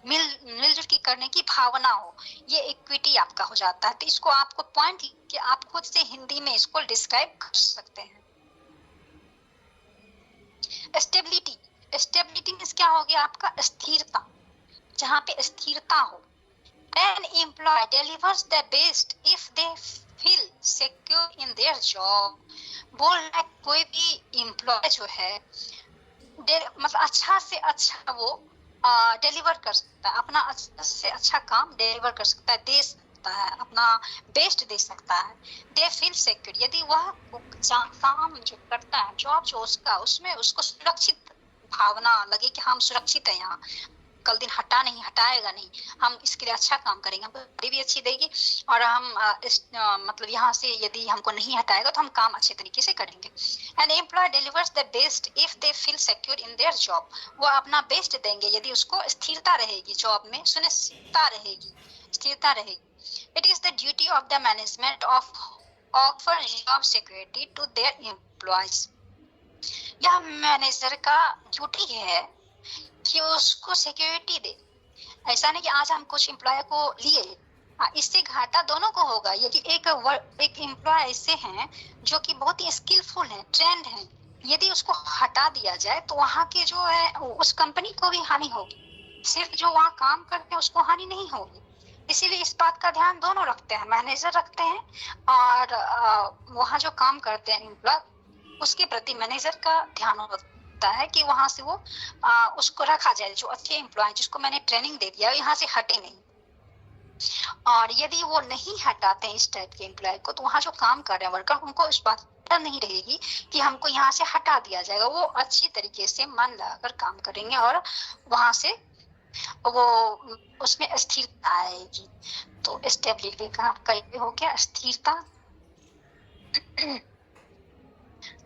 मिलजुल की करने की भावना हो, ये इक्विटी आपका हो जाता है। तो इसको आपको पॉइंट कि आप खुद से हिंदी में इसको डिस्क्राइब कर सकते हैं। स्टेबिलिटी, स्टेबिलिटी मींस क्या हो गया आपका, स्थिरता, जहाँ पे स्थिरता हो। An employee delivers the best if they feel secure in their job। बोल रहा है कोई भी एम्प्लॉय जो है मतलब अच्छा से अच्छा वो डिलीवर कर सकता है, अपना अच्छा से अच्छा काम डिलीवर कर सकता है, दे सकता है, अपना बेस्ट दे सकता है। दे फील सिक्योर, यदि वह काम जो करता है, जॉब जो उसका, उसमें उसको सुरक्षित भावना लगे कि हम सुरक्षित है, यहाँ कल दिन हटाएगा नहीं, हम इसके लिए अच्छा काम करेंगे, हमको भी अच्छी देगी और हम मतलब यहाँ से यदि हमको नहीं हटाएगा तो हम काम अच्छे तरीके से करेंगे। An employee delivers the best if they feel secure in their job. वो अपना बेस्ट देंगे यदि उसको स्थिरता रहेगी, जॉब में सुनिश्चितता रहेगी, स्थिरता रहेगी। It is the duty of the management of offer job security to their employees. यह मैनेजर का ड्यूटी है कि उसको सिक्योरिटी दे। ऐसा नहीं कि आज हम कुछ एम्प्लॉय को लिए, इससे घाटा दोनों को होगा। यदि एक एम्प्लॉय ऐसे हैं जो कि बहुत ही स्किलफुल है, ट्रेंड है, यदि उसको हटा दिया जाए तो वहाँ के जो है उस कंपनी को भी हानि होगी, सिर्फ जो वहाँ काम करते हैं उसको हानि नहीं होगी। इसीलिए इस बात का ध्यान दोनों रखते हैं, मैनेजर रखते हैं और वहाँ जो काम करते हैं एम्प्लॉय, उसके प्रति मैनेजर का ध्यान होता है कि वहां से वो उसको रखा जाए, जो अच्छे एम्प्लॉय जिसको मैंने ट्रेनिंग दे दिया यहाँ से हटे नहीं। और यदि वो नहीं हटाते इस टाइप के एम्प्लॉय को, तो वहाँ जो काम कर रहे हैं वर्कर, उनको इस बात नहीं रहेगी कि हमको यहाँ से हटा दिया जाएगा। वो अच्छी तरीके से मन लगाकर काम करेंगे और वहां से वो उसमें स्थिरता आएगी। तो स्टेबिलिटी का आपका हो गया स्थिरता।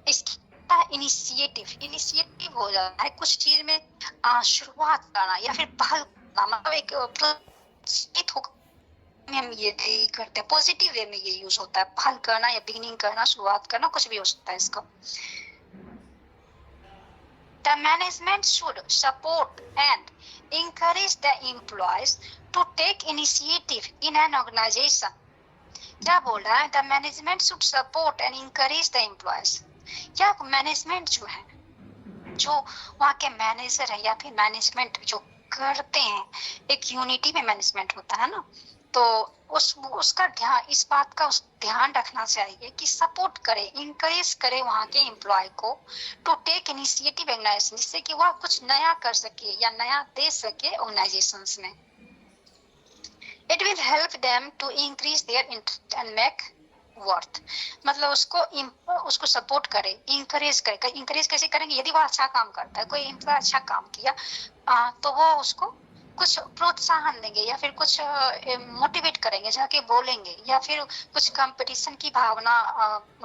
इसका इनिशिएटिव हो जाता है कुछ चीज में शुरुआत करना या फिर पहल करना, मतलब एक प्रोत्साहित होकर हम ये करते हैं, पॉजिटिव वे में ये यूज होता है, पहल करना या बिगिनिंग करना, शुरुआत करना, कुछ भी हो सकता है इसका। The management should support and encourage the employees to take initiative in an organization. क्या बोल रहा है? The management should support and encourage the employees. क्या मैनेजमेंट जो है, जो वहाँ के मैनेजर है या फिर मैनेजमेंट जो करते हैं, एक यूनिटी में मैनेजमेंट होता है ना, तो उसका ध्यान, इस बात का ध्यान रखना चाहिए कि सपोर्ट करे, इंकरेज करे वहाँ के एम्प्लॉय को टू टेक इनिशिएटिव ऑर्गेनाइजेशन, जिससे कि वह कुछ नया कर सके या नया दे सके ऑर्गेनाइजेशंस में। It will help them to increase their interest and make worth. मतलब उसको सपोर्ट करे, इंकरेज करे। इंकरेज कैसे करेंगे? यदि वह अच्छा काम करता है, कोई एम्प्लॉय अच्छा काम किया तो वो उसको कुछ प्रोत्साहन देंगे या फिर कुछ मोटिवेट करेंगे, जाके बोलेंगे, या फिर कुछ कंपटीशन की भावना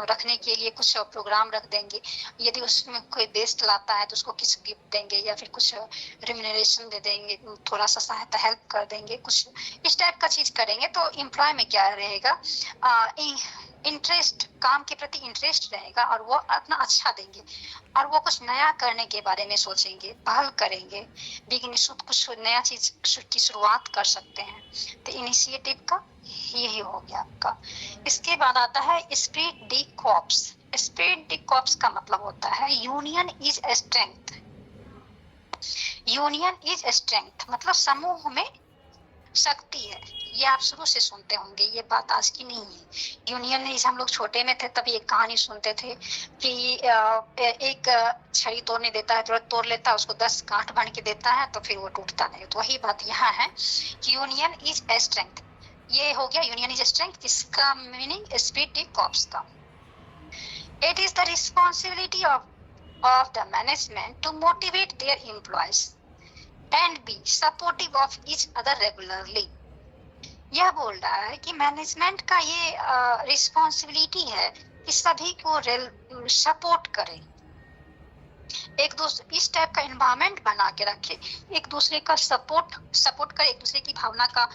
रखने के लिए कुछ प्रोग्राम रख देंगे। यदि उसमें कोई बेस्ट लाता है तो उसको किस गिफ्ट देंगे या फिर कुछ रिम्यूनरेशन दे देंगे, थोड़ा सा सहायता हेल्प कर देंगे, कुछ इस टाइप का चीज करेंगे तो एम्प्लॉय में क्या रहेगा, इंटरेस्ट, काम के प्रति इंटरेस्ट रहेगा और वो अपना अच्छा देंगे और वो कुछ नया करने के बारे में सोचेंगे, पहल करेंगे, बिगिनिंग कुछ नया चीज की शुरुआत कर सकते हैं। तो इनिशिएटिव का यही हो गया आपका। इसके बाद आता है spirit D corps. Spirit D corps का मतलब होता है union is strength. Union is strength मतलब समूह में शक्ति है। ये आप शुरू से सुनते होंगे, ये बात आज की नहीं है। यूनियन इज, हम लोग छोटे में थे तभी एक कहानी सुनते थे कि एक छड़ी तोड़ने देता है, तुरंत तोड़ लेता है, उसको 10 गांठ बन के देता है तो फिर वो टूटता नहीं। तो वही बात यहाँ है कि यूनियन इज स्ट्रेंथ। ये हो गया यूनियन इज स्ट्रेंथ। इसका मीनिंग स्पिरिट कॉर्प्स का। It is the responsibility of the management to motivate their employees and be supportive of each other regularly। यह बोल रहा है कि मैनेजमेंट का ये रिस्पॉन्सिबिलिटी है कि सभी को सपोर्ट करे, एक दूसरे इस टाइप का एनवायरनमेंट बना के रखे, एक दूसरे का सपोर्ट करे, एक दूसरे की भावना का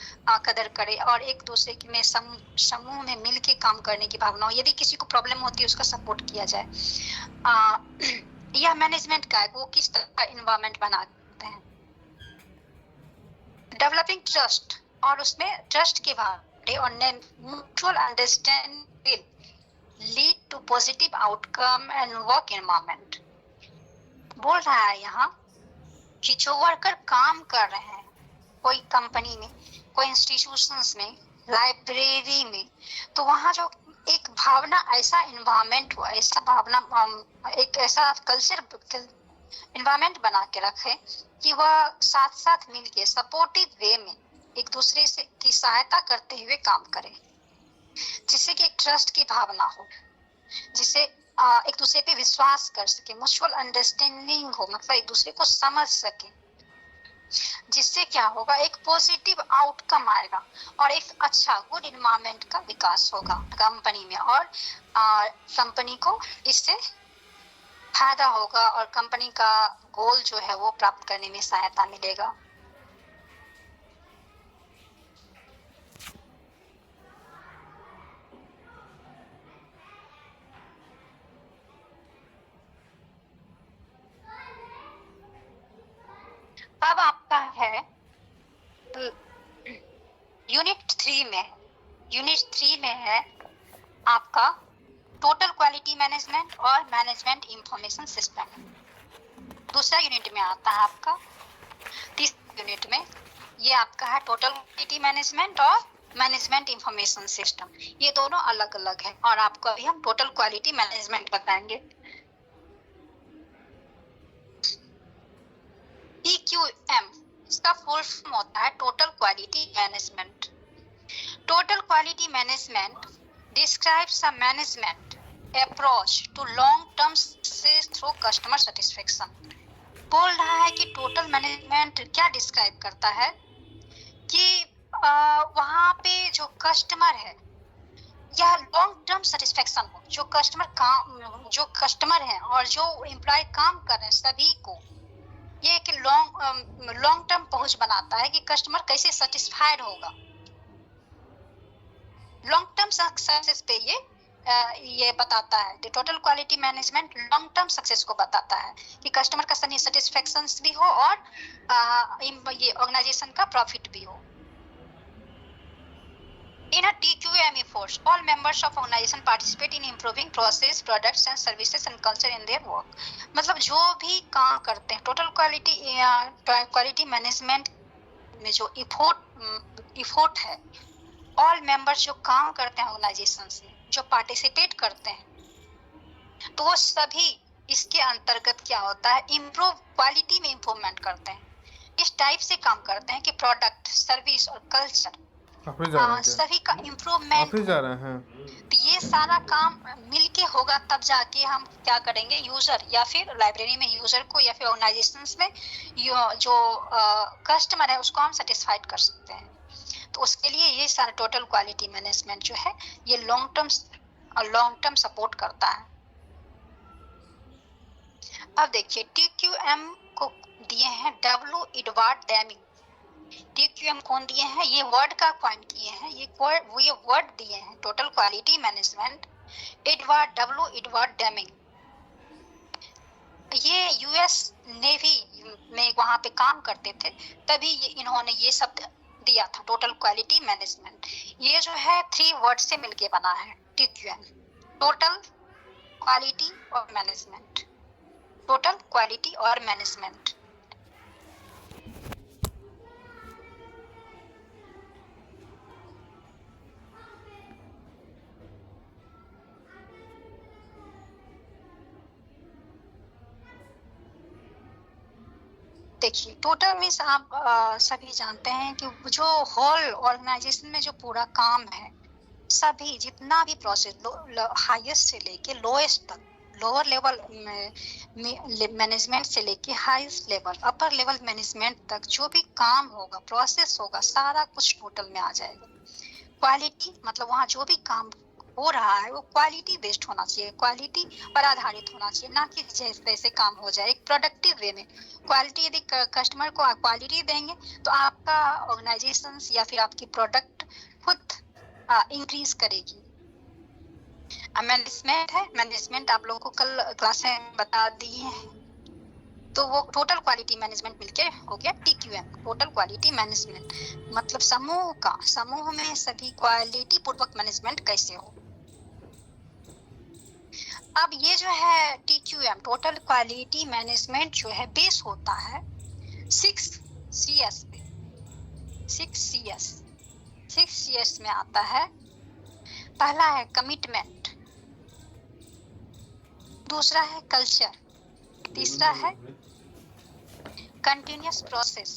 कदर करे और एक दूसरे में समूह में मिल के काम करने की भावना हो। यदि किसी को प्रॉब्लम होती है उसका सपोर्ट किया जाए। यह मैनेजमेंट का है, वो किस तरह का एनवायरनमेंट बनाते हैं। डेवलपिंग ट्रस्ट, और उसमें ट्रस्ट के भावना और mutual understanding will lead to positive outcome and work environment. बोल रहा है यहाँ कि जो वर्कर काम कर रहे हैं कोई कंपनी में, कोई इंस्टीट्यूशंस में, लाइब्रेरी में, तो वहाँ जो एक भावना, ऐसा एनवायरनमेंट हो, ऐसा भावना, एक ऐसा कल्चर एनवायरनमेंट बना के रखे कि वह साथ साथ मिलके सपोर्टिव वे में एक दूसरे से की सहायता करते हुए काम करे, जिससे कि एक ट्रस्ट की भावना हो, जिससे एक दूसरे पे विश्वास कर सके, म्यूचुअल अंडरस्टैंडिंग हो, मतलब एक दूसरे को समझ सके, जिससे क्या होगा, एक पॉजिटिव आउटकम आएगा और एक अच्छा गुड इन्वायरमेंट का विकास होगा कंपनी में, और कंपनी को इससे फायदा होगा और कंपनी का गोल जो है वो प्राप्त करने में सहायता मिलेगा। अब आपका है यूनिट 3 में है आपका टोटल क्वालिटी मैनेजमेंट और मैनेजमेंट इंफॉर्मेशन सिस्टम। दूसरा यूनिट में आता है आपका, तीसरा यूनिट में ये आपका है टोटल क्वालिटी मैनेजमेंट और मैनेजमेंट इंफॉर्मेशन सिस्टम। ये दोनों अलग अलग है और आपको अभी हम टोटल क्वालिटी मैनेजमेंट बताएंगे। TQM इसका फुल फॉर्म होता है total quality management. Total quality management describes a management approach to long term success through customer satisfaction। बोल रहा है कि टोटल मैनेजमेंट क्या डिस्क्राइब करता है कि वहाँ पे जो कस्टमर है या लॉन्ग टर्म सेटिस्फेक्शन हो, जो कस्टमर है और जो एम्प्लॉय काम कर रहे हैं सभी को, ये कि लॉन्ग टर्म पहुंच बनाता है कि कस्टमर कैसे सेटिस्फाइड होगा। लॉन्ग टर्म सक्सेस पे ये बताता है। Total quality management long term success को बताता है कि कस्टमर का सेटिस्फेक्शन भी हो और ये ऑर्गेनाइजेशन का प्रॉफिट भी हो। In a TQM efforts, all members of organization participate in improving process, products and services and culture in their work। मतलब जो भी काम करते हैं टोटल क्वालिटी मैनेजमेंट में जो इफोर्ट है, ऑल मेंबर्स जो काम करते हैं ऑर्गेनाइजेशन से, जो पार्टिसिपेट करते हैं, तो वो सभी इसके अंतर्गत क्या होता है, क्वालिटी में इम्प्रूवमेंट करते हैं। इस टाइप से काम करते हैं कि प्रोडक्ट, सर्विस और कल्चर सभी का इम्प्रूवमेंट जा रहे हैं। तो ये सारा काम मिलके होगा, तब जाके हम क्या करेंगे, यूजर या फिर लाइब्रेरी में यूजर को या फिर ऑर्गेनाइजेशंस में जो कस्टमर है उसको हम सेटिस्फाइड कर सकते हैं। तो उसके लिए ये सारा टोटल क्वालिटी मैनेजमेंट जो है ये लॉन्ग टर्म सपोर्ट करता है। अब देखिए TQM को दिए हैं W एडवर्ड डेमिंग। TQM कौन दिए हैं, ये वर्ड का कॉइन किए हैं, ये वर्ड दिए हैं total quality management W Edward Deming. ये US नेवी में वहां पे काम करते थे, तभी इन्होंने ये शब्द दिया था टोटल क्वालिटी मैनेजमेंट। ये जो है 3 वर्ड से मिलके बना है TQM, टोटल क्वालिटी और मैनेजमेंट, टोटल क्वालिटी और मैनेजमेंट। देखिए टोटल मीन्स आप सभी जानते हैं कि जो होल ऑर्गेनाइजेशन में जो पूरा काम है, सभी जितना भी प्रोसेस हाईएस्ट से लेके लोएस्ट तक, लोअर लेवल मैनेजमेंट से लेके highest level upper level management तक जो भी काम होगा, प्रोसेस होगा, सारा कुछ टोटल में आ जाएगा। क्वालिटी मतलब वहाँ जो भी काम हो रहा है वो क्वालिटी बेस्ड होना चाहिए, क्वालिटी पर आधारित होना चाहिए, ना कि जैसे काम हो जाए एक प्रोडक्टिव वे में। क्वालिटी यदि कस्टमर को आप क्वालिटी देंगे तो आपका ऑर्गेनाइजेशन या फिर आपकी प्रोडक्ट खुद इंक्रीज करेगी। मैनेजमेंट है, मैनेजमेंट आप लोगों को कल क्लास में बता दी है, तो वो टोटल क्वालिटी मैनेजमेंट मिलके हो गया TQM, टोटल क्वालिटी मैनेजमेंट। मतलब समूह में सभी क्वालिटी पूर्वक मैनेजमेंट कैसे हो। अब ये जो है TQM टोटल क्वालिटी मैनेजमेंट जो है बेस होता है 6 CS पे। 6 CS में आता है, पहला है कमिटमेंट, दूसरा है कल्चर, तीसरा है कंटिन्यूअस प्रोसेस,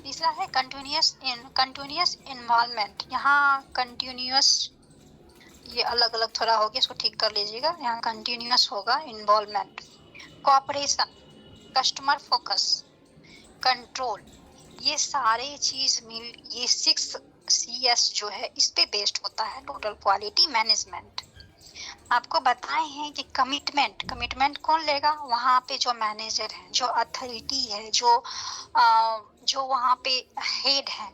तीसरा है कंटिन्यूअस इन्वॉल्वमेंट। यहाँ कंटिन्यूअस ये अलग अलग थोड़ा हो गया, इसको ठीक कर लीजिएगा। यहाँ कंटिन्यूअस होगा involvement, cooperation, customer focus, control, ये सारे चीज मिल, ये 6 CS जो है इस पे बेस्ड होता है टोटल क्वालिटी मैनेजमेंट। आपको बताए हैं कि कमिटमेंट कौन लेगा? वहाँ पे जो मैनेजर है, जो अथॉरिटी है, जो वहाँ पे हेड है,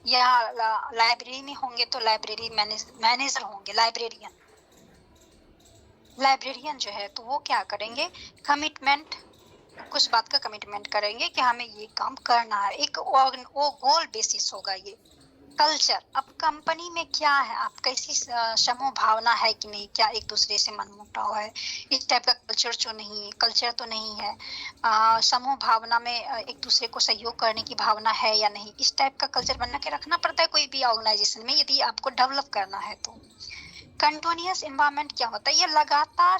या लाइब्रेरी में होंगे तो लाइब्रेरी मैनेजर होंगे, लाइब्रेरियन जो है, तो वो क्या करेंगे? कमिटमेंट, कुछ बात का कमिटमेंट करेंगे कि हमें ये काम करना है, एक वो गोल बेसिस होगा। ये कल्चर, अब कंपनी में क्या है, आप कैसी समूह भावना है कि नहीं, क्या एक दूसरे से मनमुटाव है, इस टाइप का कल्चर तो नहीं है। समूह भावना में एक दूसरे को सहयोग करने की भावना है या नहीं, इस टाइप का कल्चर बना के रखना पड़ता है कोई भी ऑर्गेनाइजेशन में, यदि आपको डेवलप करना है तो। कंटिन्यूअस इन्वायरमेंट क्या होता है? ये लगातार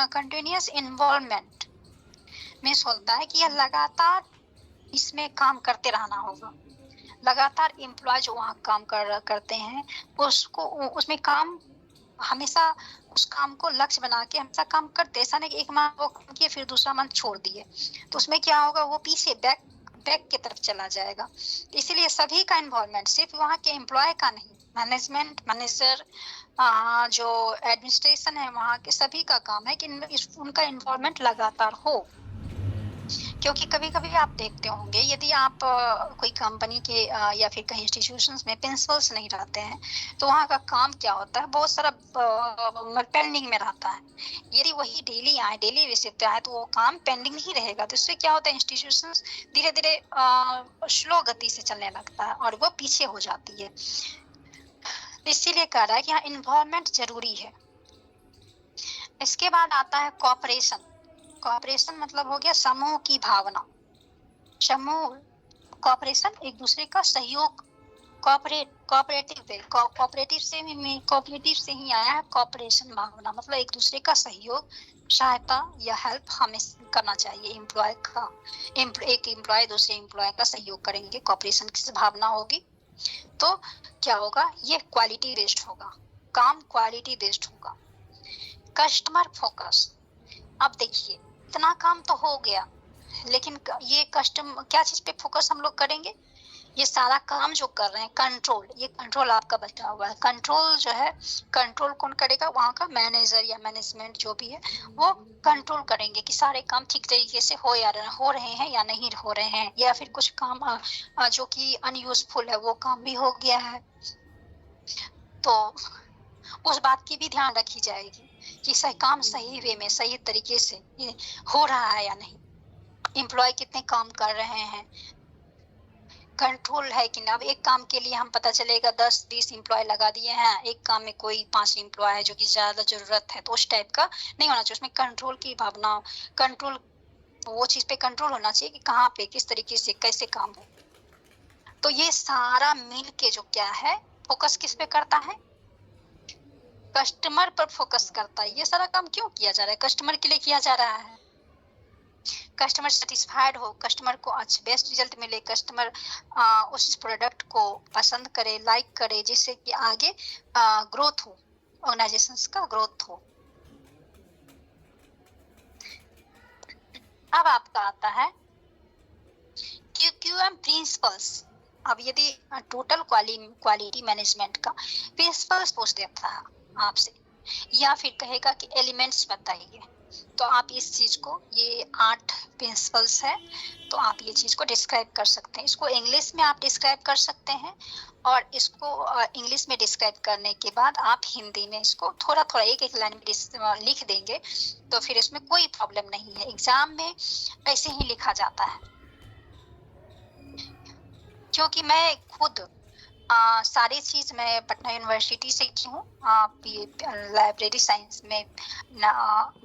कंटिन्यूअस इन्वॉल्वमेंट मीन्स होता है कि यह लगातार इसमें काम करते रहना होगा। लगातार एम्प्लॉय जो वहाँ काम करते हैं उसको, उसमें काम हमेशा, उस काम को लक्ष्य बना के हमेशा काम करते, ऐसा नहीं कि एक मंथ वो काम किए फिर दूसरा मंथ छोड़ दिए, तो उसमें क्या होगा, वो पीछे बैक की तरफ चला जाएगा। इसीलिए सभी का इन्वॉल्वमेंट, सिर्फ वहाँ के एम्प्लॉय का नहीं, मैनेजर, जो एडमिनिस्ट्रेशन है वहाँ के सभी का काम है कि उनका इन्वॉल्वमेंट लगातार हो। क्योंकि कभी कभी आप देखते होंगे, यदि आप कोई कंपनी के या फिर कहीं इंस्टीट्यूशंस में प्रिंसिपल्स नहीं रहते हैं, तो वहाँ का काम क्या होता है, बहुत सारा पेंडिंग में रहता है। यदि वही डेली बेसिस पे आए तो वो काम पेंडिंग ही रहेगा, तो इससे क्या होता है, इंस्टीट्यूशंस धीरे धीरे स्लो गति से चलने लगता है और वो पीछे हो जाती है। इसीलिए कह रहा है कि यहाँ इन्वॉल्वमेंट जरूरी है। इसके बाद आता है कोऑपरेशन। कोऑपरेशन मतलब हो गया समूह की भावना, समूह, कोऑपरेशन एक दूसरे का सहयोग, कोऑपरेटिव से ही आया है कोऑपरेशन भावना, मतलब एक दूसरे का सहयोग, सहायता या हेल्प हमें करना चाहिए। एक एम्प्लॉय दूसरे एम्प्लॉय का सहयोग करेंगे, कोऑपरेशन की भावना होगी, तो क्या होगा, ये क्वालिटी बेस्ड होगा, काम क्वालिटी बेस्ड होगा। कस्टमर फोकस, अब देखिए इतना काम तो हो गया, लेकिन ये क्या चीज पे फोकस हम लोग करेंगे, ये सारा काम जो कर रहे हैं, कंट्रोल, ये कंट्रोल आपका बचा हुआ है। कंट्रोल जो है, कंट्रोल कौन करेगा, वहाँ का मैनेजर या मैनेजमेंट जो भी है वो कंट्रोल करेंगे कि सारे काम ठीक तरीके से हो रहे हैं या नहीं हो रहे हैं, या फिर कुछ काम जो कि अनयूजफुल है वो काम भी हो गया है, तो उस बात की भी ध्यान रखी जाएगी कि काम सही वे में, सही तरीके से हो रहा है या नहीं, एम्प्लॉय कितने काम कर रहे हैं, कंट्रोल है कि ना। अब एक काम के लिए हम पता चलेगा 10-20 एम्प्लॉय लगा दिए हैं, एक काम में कोई 5 एम्प्लॉय है जो कि ज्यादा जरूरत है, तो उस टाइप का नहीं होना चाहिए। उसमें कंट्रोल की भावना, कंट्रोल, वो चीज पे कंट्रोल होना चाहिए कि कहाँ पे किस तरीके से कैसे काम हो। तो ये सारा मिल के जो क्या है, फोकस किस पे करता है, कस्टमर पर फोकस करता है। ये सारा काम क्यों किया जा रहा है, कस्टमर के लिए किया जा रहा है। कस्टमर सेटिस्फाइड हो, कस्टमर को अच्छा बेस्ट रिजल्ट मिले, कस्टमर उस प्रोडक्ट को पसंद करे, लाइक करे, जिससे कि आगे ग्रोथ हो, ऑर्गेनाइजेशंस का ग्रोथ हो। अब आपका आता है QQM प्रिंसिपल्स। अब यदि टोटल क्वालिटी मैनेजमेंट का प्रिंसिपल्स पूछ देता है आपसे, या फिर कहेगा कि एलिमेंट्स बताइए, तो आप इस चीज को, ये 8 प्रिंसिपल्स है, तो आप ये चीज को डिस्क्राइब कर सकते हैं। इसको इंग्लिश में आप डिस्क्राइब कर सकते हैं, और इसको इंग्लिश में डिस्क्राइब करने के बाद आप हिंदी में इसको थोड़ा थोड़ा एक लाइन में लिख देंगे, तो फिर इसमें कोई प्रॉब्लम नहीं है। एग्जाम में ऐसे ही लिखा जाता है, क्योंकि मैं खुद सारी चीज मैं पटना यूनिवर्सिटी से की हूँ, लाइब्रेरी साइंस में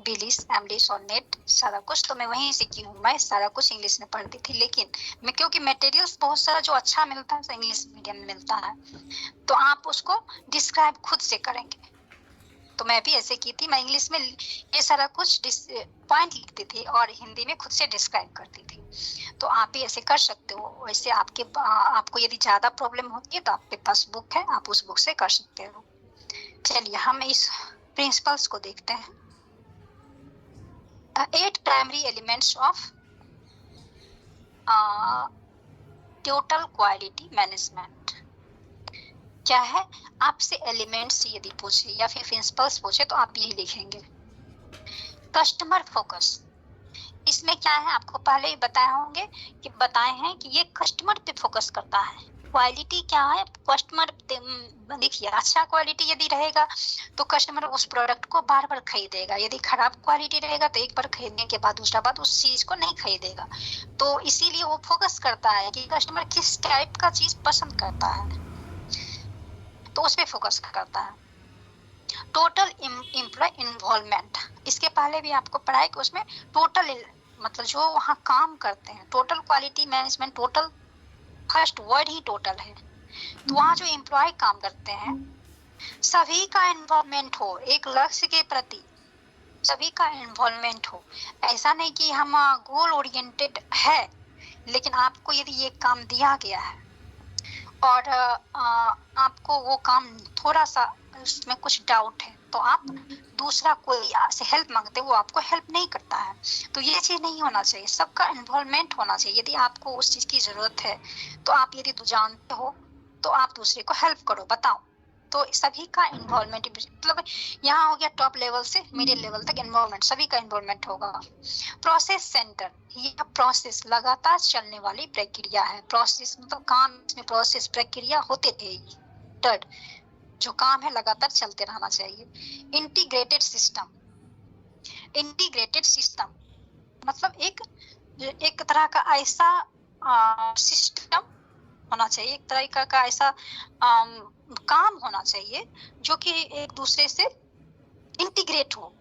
बिलिस, एमलिस और नेट सारा कुछ तो मैं वहीं से की हूँ। मैं सारा कुछ इंग्लिश में पढ़ती थी, लेकिन मैं, क्योंकि मटेरियल्स बहुत सारा जो अच्छा मिलता है इंग्लिश मीडियम में मिलता है, तो आप उसको डिस्क्राइब खुद से करेंगे। तो मैं भी ऐसे की थी, मैं इंग्लिश में ये सारा कुछ पॉइंट लिखती थी और हिंदी में खुद से डिस्क्राइब करती थी। तो आप भी ऐसे कर सकते हो। वैसे आपको यदि ज्यादा प्रॉब्लम होती है तो आपके पास बुक है, आप उस बुक से कर सकते हो। चलिए हम इस प्रिंसिपल्स को देखते हैं। 8 primary elements of total quality management क्या है? आपसे एलिमेंट्स यदि पूछे या फिर प्रिंसिपल्स पूछे तो आप यही लिखेंगे। कस्टमर फोकस, इसमें क्या है आपको पहले ही बताए हैं कि ये कस्टमर पे फोकस करता है। क्वालिटी क्या है? कस्टमर देखिए, अच्छा क्वालिटी यदि रहेगा तो कस्टमर उस प्रोडक्ट को बार बार खरीदेगा। यदि खराब क्वालिटी रहेगा तो एक बार खरीदने के बाद दूसरा बार उस चीज को नहीं खरीदेगा। तो इसीलिए वो फोकस करता है कि कस्टमर किस टाइप का चीज पसंद करता है, तो उस पे फोकस करता है। टोटल एम्प्लॉय इन्वॉल्वमेंट, इसके पहले भी आपको पढ़ाई कि उसमें टोटल मतलब जो वहाँ काम करते हैं, total quality management, total first word ही टोटल है। तो वहाँ जो एम्प्लॉय काम करते हैं सभी का इन्वॉल्वमेंट हो, एक लक्ष्य के प्रति सभी का इन्वॉल्वमेंट हो। ऐसा नहीं कि हम गोल ओरिएंटेड है लेकिन आपको यदि ये काम दिया गया है और आपको वो काम थोड़ा सा उसमें कुछ डाउट है तो आप दूसरा कोई से हेल्प मांगते वो आपको हेल्प नहीं करता है, तो ये चीज नहीं होना चाहिए। सबका इन्वॉल्वमेंट होना चाहिए। यदि आपको उस चीज की जरूरत है तो आप यदि जानते हो तो आप दूसरे को हेल्प करो, बताओ। तो सभी का इन्वॉल्वमेंट, मतलब यहाँ हो गया टॉप लेवल से मिडिल लेवल तक इन्वॉल्वमेंट, सभी का इन्वॉल्वमेंट होगा। प्रोसेस सेंटर, यह प्रोसेस लगातार चलने वाली प्रक्रिया है। प्रोसेस मतलब काम, इसमें प्रोसेस प्रक्रिया होते रहेगी। थर्ड, जो काम है लगातार चलते रहना चाहिए। इंटीग्रेटेड सिस्टम, इंटीग्रेटेड सिस्टम मतलब एक तरह का ऐसा सिस्टम होना चाहिए, एक तरह का ऐसा काम होना चाहिए जो कि एक दूसरे से इंटीग्रेट हो।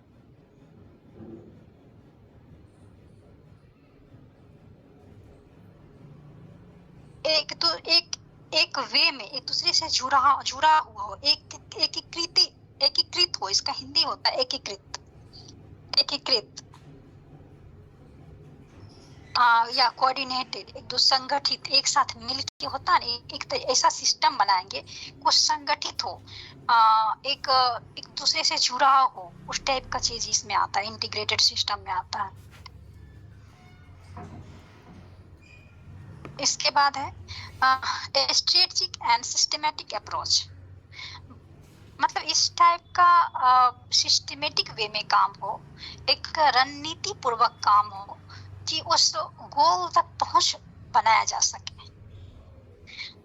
एक वे में एक दूसरे से जुड़ा हुआ हो, एकीकृत हो। इसका हिंदी होता है एकीकृत, या कोऑर्डिनेटेड, एक दो संगठित, एक साथ मिलके होता है। एक ऐसा सिस्टम बनाएंगे कुछ संगठित हो, एक दूसरे से जुड़ा हो, उस टाइप का चीज इसमें आता है, इंटीग्रेटेड सिस्टम में आता है। इसके बाद है स्ट्रेटेजिक एंड सिस्टमैटिक अप्रोच, मतलब इस टाइप का सिस्टमेटिक वे में काम हो, एक रणनीति पूर्वक काम हो कि उस गोल तक पहुंच बनाया जा सके।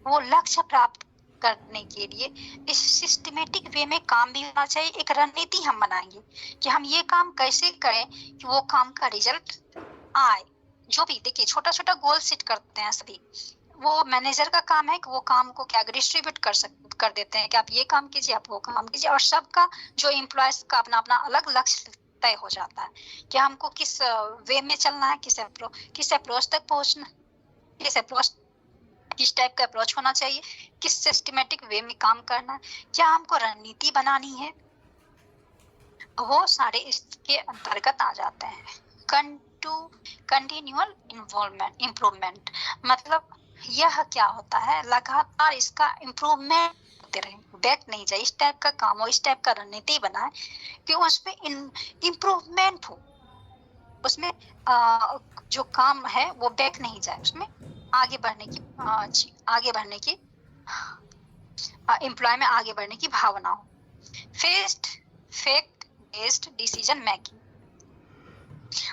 वो लक्ष्य प्राप्त करने के लिए इस सिस्टमेटिक वे में काम भी होना चाहिए। एक रणनीति हम बनाएंगे कि हम ये काम कैसे करें कि वो काम का रिजल्ट आए। जो भी देखिए छोटा छोटा गोल सेट करते हैं सभी, वो मैनेजर का काम है कि वो काम को क्या डिस्ट्रीब्यूट कर देते हैं कि आप ये काम कीजिए, आप वो काम कीजिए, और सबका जो एम्प्लॉयज का अपना अपना अलग लक्ष्य तय हो जाता है कि हमको किस वे में चलना है, किस अप्रोच तक पहुंचना, किस टाइप का अप्रोच होना चाहिए, किस सिस्टमेटिक वे में काम करना है, क्या हमको रणनीति बनानी है, वो सारे इसके अंतर्गत आ जाते हैं। कंटिन्यूअल इम्प्रूवमेंट मतलब यह क्या होता है, लगातार इसका इम्प्रूवमेंट होते रहे, बैक नहीं जाए। इस टाइप का काम हो, इस टाइप का रणनीति बनाए कि उसमें इम्प्रूवमेंट हो, उसमें जो काम है वो बैक नहीं जाए, उसमें आगे बढ़ने की एम्प्लॉय में आगे बढ़ने की भावना हो। फैक्ट बेस्ड डिसीजन मेकिंग,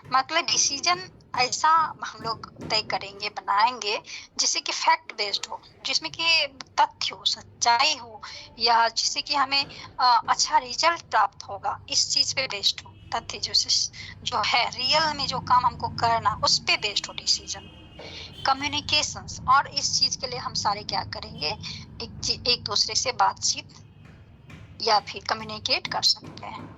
मतलब डिसीजन ऐसा हम लोग तय करेंगे, बनाएंगे जिससे कि फैक्ट बेस्ड हो, जिसमें कि तथ्य हो, सच्चाई हो, या जिससे कि हमें अच्छा रिजल्ट प्राप्त होगा, इस चीज पे बेस्ड हो। तथ्य जो है रियल में जो काम हमको करना उस पे बेस्ड हो डिसीजन। कम्युनिकेशंस, और इस चीज के लिए हम सारे क्या करेंगे, एक दूसरे से बातचीत या फिर कम्युनिकेट कर सकते हैं।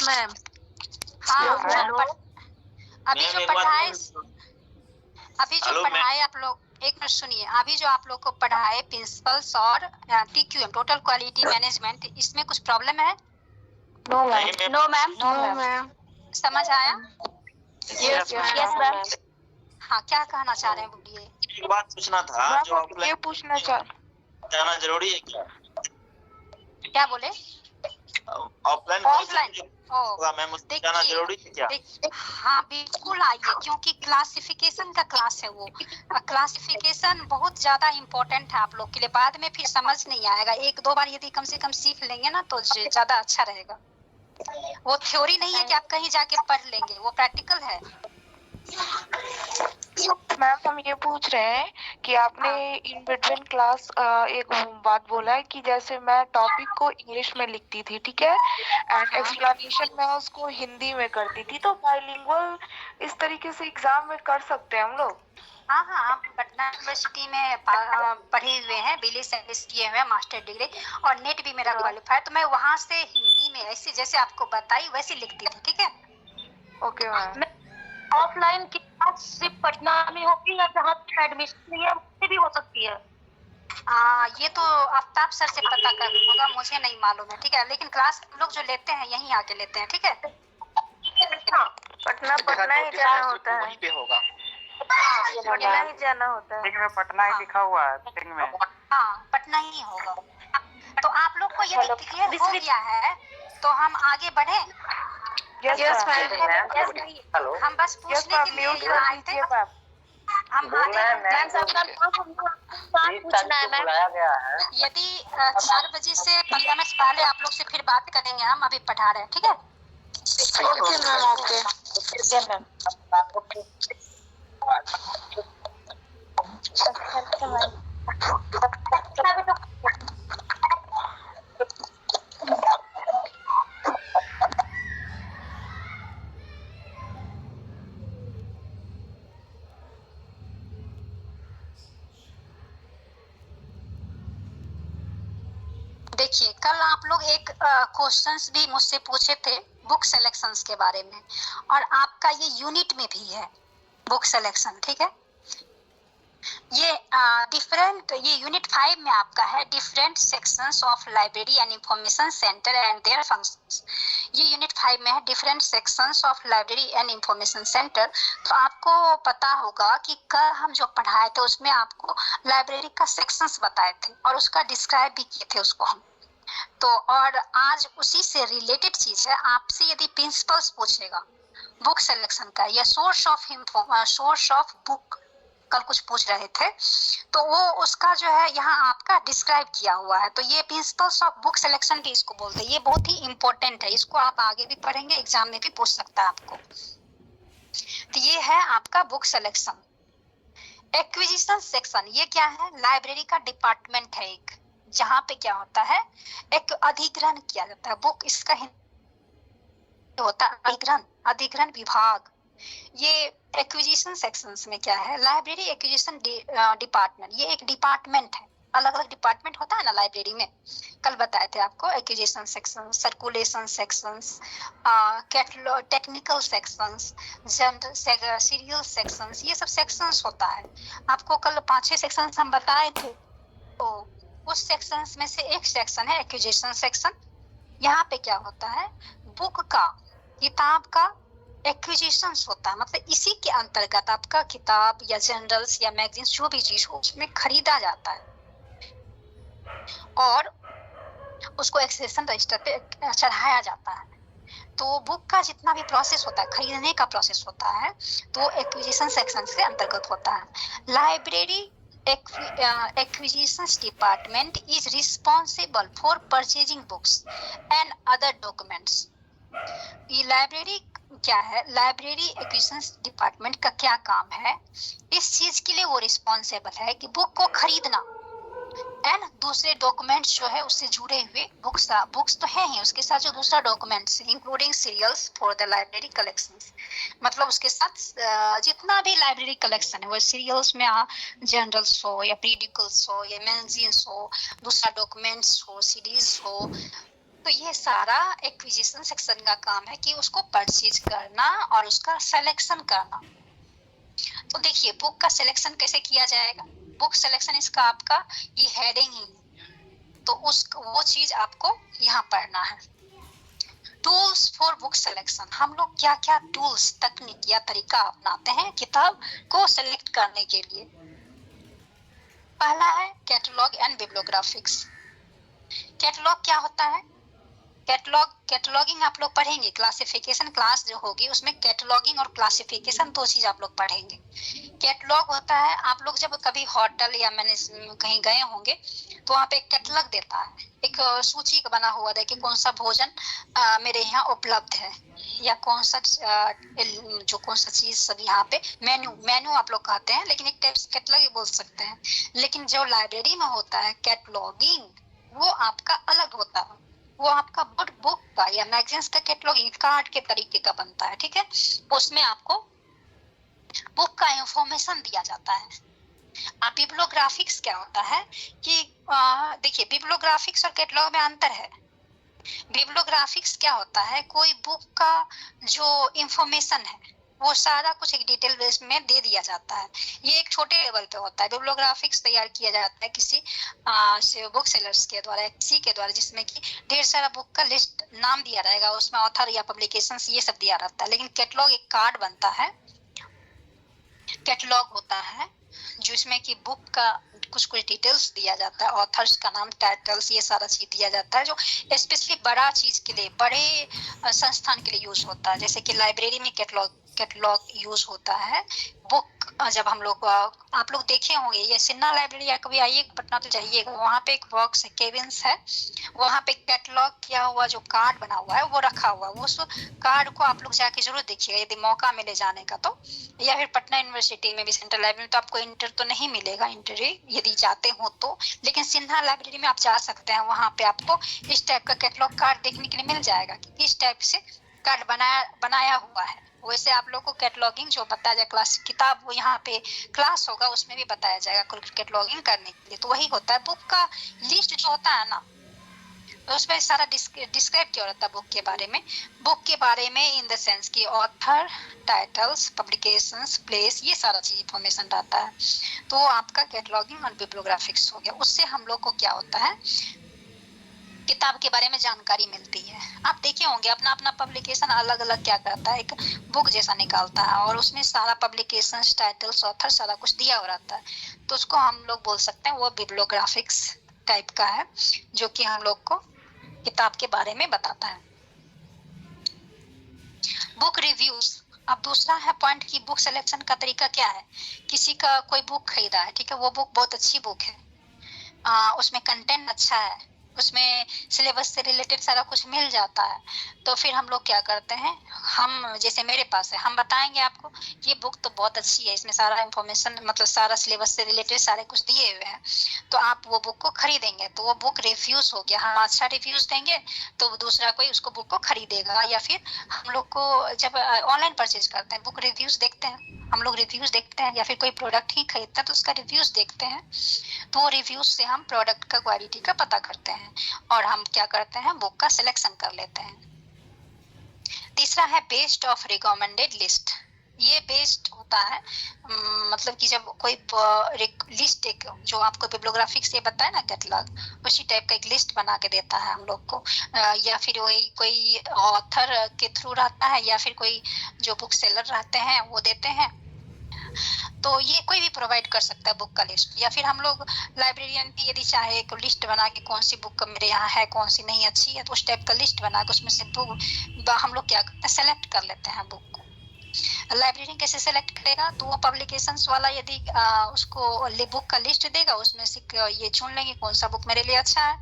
मैम। हाँ हेलो। अभी जो मैम, एक बात पढ़ाए बोलूं? अभी जो हेलो, मैम। पढ़ाए आप लोग एक मिनट सुनिए। अभी जो आप लोग को पढ़ाए प्रिंसिपल्स और TQM टोटल क्वालिटी मैनेजमेंट, इसमें कुछ प्रॉब्लम है? नो नहीं, मैम। मैम। No ma'am. समझ आया? Yes ma'am. हाँ, क्या कहना चाह रहे हैं बोलिए। एक बात पूछना था, मैम जो हम ऑफलाइन ये पूछना चाह जाना जरूरी है क्या? क्या बोले? ऑफलाइन ऑफलाइन होगा मैम, उसमें जाना जरूरी है क्या? हाँ बिल्कुल आइए, क्योंकि क्लासिफिकेशन का क्लास है वो। क्लासिफिकेशन बहुत ज्यादा इम्पोर्टेंट है आप लोग के लिए। बाद में फिर समझ नहीं आएगा, एक दो बार यदि कम से कम सीख लेंगे ना तो ज्यादा अच्छा रहेगा। वो थ्योरी नहीं है कि आप कहीं जाके पढ़ लेंगे, वो प्रैक्टिकल है। मैम हम ये पूछ रहे हैं कि आपने इन बिटवीन क्लास एक बात बोला है कि जैसे मैं टॉपिक को इंग्लिश में लिखती थी, ठीक है, एंड एक्सप्लेनेशन मैं उसको हिंदी में करती थी, तो बाइलिंगुअल इस तरीके से एग्जाम में कर सकते हैं हम लोग? हाँ हाँ, हम पटना यूनिवर्सिटी में पढ़े हुए हैं, BLA सर्विस किए हुए हैं, मास्टर डिग्री, और नेट भी मेरा क्वालिफाई। तो मैं वहाँ से हिंदी में ऐसे जैसे आपको बताई वैसे लिखती थी, ठीक है। Okay ma'am. ऑफलाइन की क्लास सिर्फ पटना में होगी या जहाँ पे एडमिशन लिया वहाँ भी हो सकती है? ये तो आफ्ताब सर से पता करना होगा, मुझे नहीं मालूम है, ठीक है। लेकिन क्लास हम लोग जो लेते हैं यहीं आके लेते हैं, ठीक है। पटना ही जाना होता है। वहीं पे होगा। पटना ही जाना होता है। में पटना ही लिखा हुआ है थिंग में। हाँ, पटना ही होगा। तो आप लोग को यदि क्लियर हो गया है तो हम आगे बढ़े। Yes ma'am. हेलो। हम बस यस पूछने मैम, के लिए म्यूट यहाँ कर आए थे। दीजिए मैम। हम आगे मैम सबका नाम पूछना है मैम। बुलाया गया है। यदि 4 बजे से 15 मिनट पहले आप लोग से फिर बात करेंगे, हम अभी पढ़ा रहे हैं, ठीक है। Okay ma'am, okay. मैम। देखिए, कल आप लोग एक क्वेश्चंस भी मुझसे पूछे थे बुक सिलेक्शंस के बारे में, और आपका ये यूनिट में भी है बुक सिलेक्शन, ठीक है। ये ये यूनिट 5 में आपका है different sections of library and information centre and their functions. ये यूनिट 5 में है different sections of library and information centre. तो आपको पता होगा कि कल हम जो पढ़ाए थे उसमें आपको लाइब्रेरी का सेक्शंस बताए थे और उसका डिस्क्राइब भी किए थे उसको हम। तो और आज उसी से रिलेटेड चीज है, आपसे यदि प्रिंसिपल्स पूछेगा बुक सिलेक्शन का या सोर्स ऑफ बुक, कल कुछ पूछ रहे थे, तो वो उसका जो है यहाँ आपका डिस्क्राइब किया हुआ है। तो ये प्रिंसिपल्स ऑफ बुक सिलेक्शन भी इसको बोलते हैं। ये बहुत ही इंपॉर्टेंट है, इसको आप आगे भी पढ़ेंगे, एग्जाम में भी पूछ सकता है आपको। तो ये है आपका बुक सिलेक्शन। एक्विजिशन सेक्शन, ये क्या है? लाइब्रेरी का डिपार्टमेंट है एक, जहाँ पे क्या होता है, एक अधिग्रहण किया जाता है बुक। इसका होता है अधिग्रहण विभाग। ये एक्विजिशन सेक्शंस में क्या है, लाइब्रेरी एक्विजिशन डिपार्टमेंट, ये एक डिपार्टमेंट है। अलग अलग डिपार्टमेंट होता है ना लाइब्रेरी में, कल बताए थे आपको। Acquisition section, circulation sections, catalogue, technical sections, general serial sections, ये सब सेक्शंस होता है। आपको कल 5-6 सेक्शंस हम बताए थे। तो उस सेक्शंस में से एक सेक्शन है एक्विजिशन सेक्शन। यहाँ पे क्या होता है, बुक का, किताब का एक्विजिशन होता है, मतलब इसी के अंतर्गत आपका किताब या जर्नल्स या मैगजीन्स जो भी चीज हो उसमें खरीदा जाता है और उसको एक्सेशन रजिस्टर पे चढ़ाया जाता है। तो बुक का जितना भी प्रोसेस होता है, खरीदने का प्रोसेस होता है, तो एक्विजिशन सेक्शन से अंतर्गत होता है। Library acquisitions department is responsible for purchasing books and other documents। ये लाइब्रेरी क्या है, लाइब्रेरी एक्विजिशंस डिपार्टमेंट का क्या काम है, इस चीज के लिए वो रिस्पॉन्सिबल है कि बुक को खरीदना एंड दूसरे डॉक्यूमेंट्स जो है उससे जुड़े हुए बुक्स तो है ही, उसके साथ जो दूसरा documents including serials for the library collections, मतलब उसके साथ जितना भी लाइब्रेरी कलेक्शन है वो सीरियल्स में जर्नल्स हो या पीरियडिकल्स हो या मैगजीन्स हो, दूसरा डॉक्यूमेंट्स हो, सीडीज हो, तो ये सारा एक्विजिशन सेक्शन का काम है कि उसको परचेज करना और उसका सिलेक्शन करना। तो देखिए बुक का सिलेक्शन कैसे किया जाएगा। बुक सिलेक्शन इसका आपका ये हेडिंग ही, तो वो चीज आपको यहाँ पढ़ना है। टूल्स फॉर बुक सिलेक्शन, हम लोग क्या क्या टूल्स तकनीक या तरीका अपनाते हैं किताब को सिलेक्ट करने के लिए। पहला है कैटलॉग एंड बिब्लियोग्राफिक्स। कैटलॉग क्या होता है? कैटलॉगिंग आप लोग पढ़ेंगे, क्लासिफिकेशन क्लास जो होगी उसमें कैटलॉगिंग और क्लासिफिकेशन दो चीज आप लोग पढ़ेंगे। कैटलॉग होता है, आप लोग जब कभी होटल या मैंने कहीं गए होंगे तो वहाँ पे एक कैटलॉग देता है, एक सूची का बना हुआ है कि कौन सा भोजन मेरे यहाँ उपलब्ध है या कौन सा चीज सब यहाँ पे मेन्यू आप लोग कहते हैं, लेकिन एक टाइप से कैटलॉग ही बोल सकते हैं। लेकिन जो लाइब्रेरी में होता है कैटलॉगिंग वो आपका अलग होता है, वो आपका बुक का या मैगजीन्स का कैटलॉगिंग कार्ड के तरीके का बनता है, ठीक है। उसमें आपको बुक का इंफॉर्मेशन दिया जाता है। अब बिब्लियोग्राफिक्स क्या होता है कि देखिए बिब्लियोग्राफिक्स और कैटलॉग में अंतर है। बिब्लियोग्राफिक्स क्या होता है, कोई बुक का जो इंफॉर्मेशन है वो सारा कुछ एक डिटेल बेस में दे दिया जाता है। ये एक छोटे लेवल पे होता है। बिब्लियोग्राफिक्स तैयार किया जाता है किसी बुक सेलर्स के द्वारा, किसी के द्वारा, जिसमें कि ढेर सारा बुक का लिस्ट नाम दिया रहेगा, उसमें ऑथर या पब्लिकेशंस ये सब दिया रहता है। लेकिन कैटलॉग एक कार्ड बनता है, कैटलॉग होता है जिसमें कि बुक का कुछ डिटेल्स दिया जाता है, ऑथर्स का नाम, टाइटल्स, ये सारा चीज दिया जाता है जो स्पेशली बड़ा चीज के लिए, बड़े संस्थान के लिए यूज होता है। जैसे कि लाइब्रेरी में कैटलॉग यूज होता है। बुक जब हम लोग आप लोग देखे होंगे, ये सिन्हा लाइब्रेरी या कभी आइए पटना तो जाइएगा, वहाँ पे एक बॉक्स है, केबिन्स है, वहाँ पे कैटलॉग किया हुआ जो कार्ड बना हुआ है वो रखा हुआ है। वो उस कार्ड को आप लोग जाके जरूर देखिएगा यदि मौका मिले जाने का तो, या फिर पटना यूनिवर्सिटी में भी सेंट्रल लाइब्रेरी में तो आपको इंटर तो नहीं मिलेगा, इंटरी यदि जाते हो तो, लेकिन सिन्हा लाइब्रेरी में आप जा सकते हैं। वहाँ पे आपको इस टाइप का कैटलॉग कार्ड देखने के लिए मिल जाएगा कि इस टाइप से कार्ड बनाया हुआ है। वैसे आप लोग को कैटलॉगिंग जो बताया जाए क्लास किताब, वो यहाँ पे क्लास होगा उसमें भी बताया जाएगा कैटलॉगिंग करने के लिए। तो वही होता है, बुक का लिस्ट जो होता है ना, उसमें सारा डिस्क्राइब किया रहता है बुक के बारे में इन द सेंस की ऑथर, टाइटल्स, पब्लिकेशंस, प्लेस, ये सारा चीज इंफॉर्मेशन रहता है। तो आपका कैटलॉगिंग और बिब्लियोग्राफिक्स हो गया। उससे हम लोग को क्या होता है, किताब के बारे में जानकारी मिलती है। आप देखे होंगे अपना अपना पब्लिकेशन अलग अलग क्या करता है, एक बुक जैसा निकालता है और उसमें सारा पब्लिकेशन, टाइटल्स, ऑथर सारा कुछ दिया हुआ रहता है। तो उसको हम लोग बोल सकते हैं वो बिब्लियोग्राफिक्स टाइप का है, जो कि हम लोग को किताब के बारे में बताता है। Book reviews. अब दूसरा है पॉइंट की बुक सिलेक्शन का तरीका क्या है। किसी का कोई बुक खरीदा है, ठीक है, वो बुक बहुत अच्छी बुक है, उसमें कंटेंट अच्छा है, उसमें सिलेबस से रिलेटेड सारा कुछ मिल जाता है। तो फिर हम लोग क्या करते हैं, हम जैसे मेरे पास है, हम बताएंगे आपको ये बुक तो बहुत अच्छी है, इसमें सारा इंफॉर्मेशन मतलब सारा सिलेबस से रिलेटेड सारे कुछ दिए हुए हैं, तो आप वो बुक को खरीदेंगे। तो वो बुक रिव्यूज हो गया, हम अच्छा रिव्यूज देंगे तो दूसरा कोई उसको बुक को खरीदेगा। या फिर हम लोग को जब ऑनलाइन परचेज करते हैं बुक रिव्यूज देखते हैं, हम लोग रिव्यूज देखते हैं, या फिर कोई प्रोडक्ट ही खरीदते हैं तो उसका रिव्यूज देखते हैं। तो वो रिव्यूज से हम प्रोडक्ट का क्वालिटी का पता करते हैं और हम क्या करते हैं, बुक का सिलेक्शन कर लेते हैं। तीसरा है बेस्ड ऑफ रिकमेंडेड लिस्ट। ये बेस्ड होता है मतलब कि जब कोई लिस्ट, एक जो आपको बिब्लियोग्राफिक्स से बताया ना कैटलॉग, उसी टाइप का एक लिस्ट बना के देता है हम लोग को, या फिर वही कोई ऑथर के थ्रू रहता है, या फिर कोई जो बुक सेलर रहते हैं वो देते हैं। तो ये कोई भी प्रोवाइड कर सकता है बुक का लिस्ट, या फिर हम लोग लाइब्रेरियन भी यदि चाहे एक लिस्ट बना के कौन सी बुक मेरे यहाँ है, कौन सी नहीं अच्छी है, तो उस टाइप का लिस्ट बना के उसमें से बुक हम लोग क्या करते हैं, सेलेक्ट कर लेते हैं बुक को। लाइब्रेरियन कैसे सेलेक्ट करेगा, तो वो पब्लिकेशंस वाला यदि उसको बुक का लिस्ट देगा, उसमें से ये चुन लेंगे कौन सा बुक मेरे लिए अच्छा है।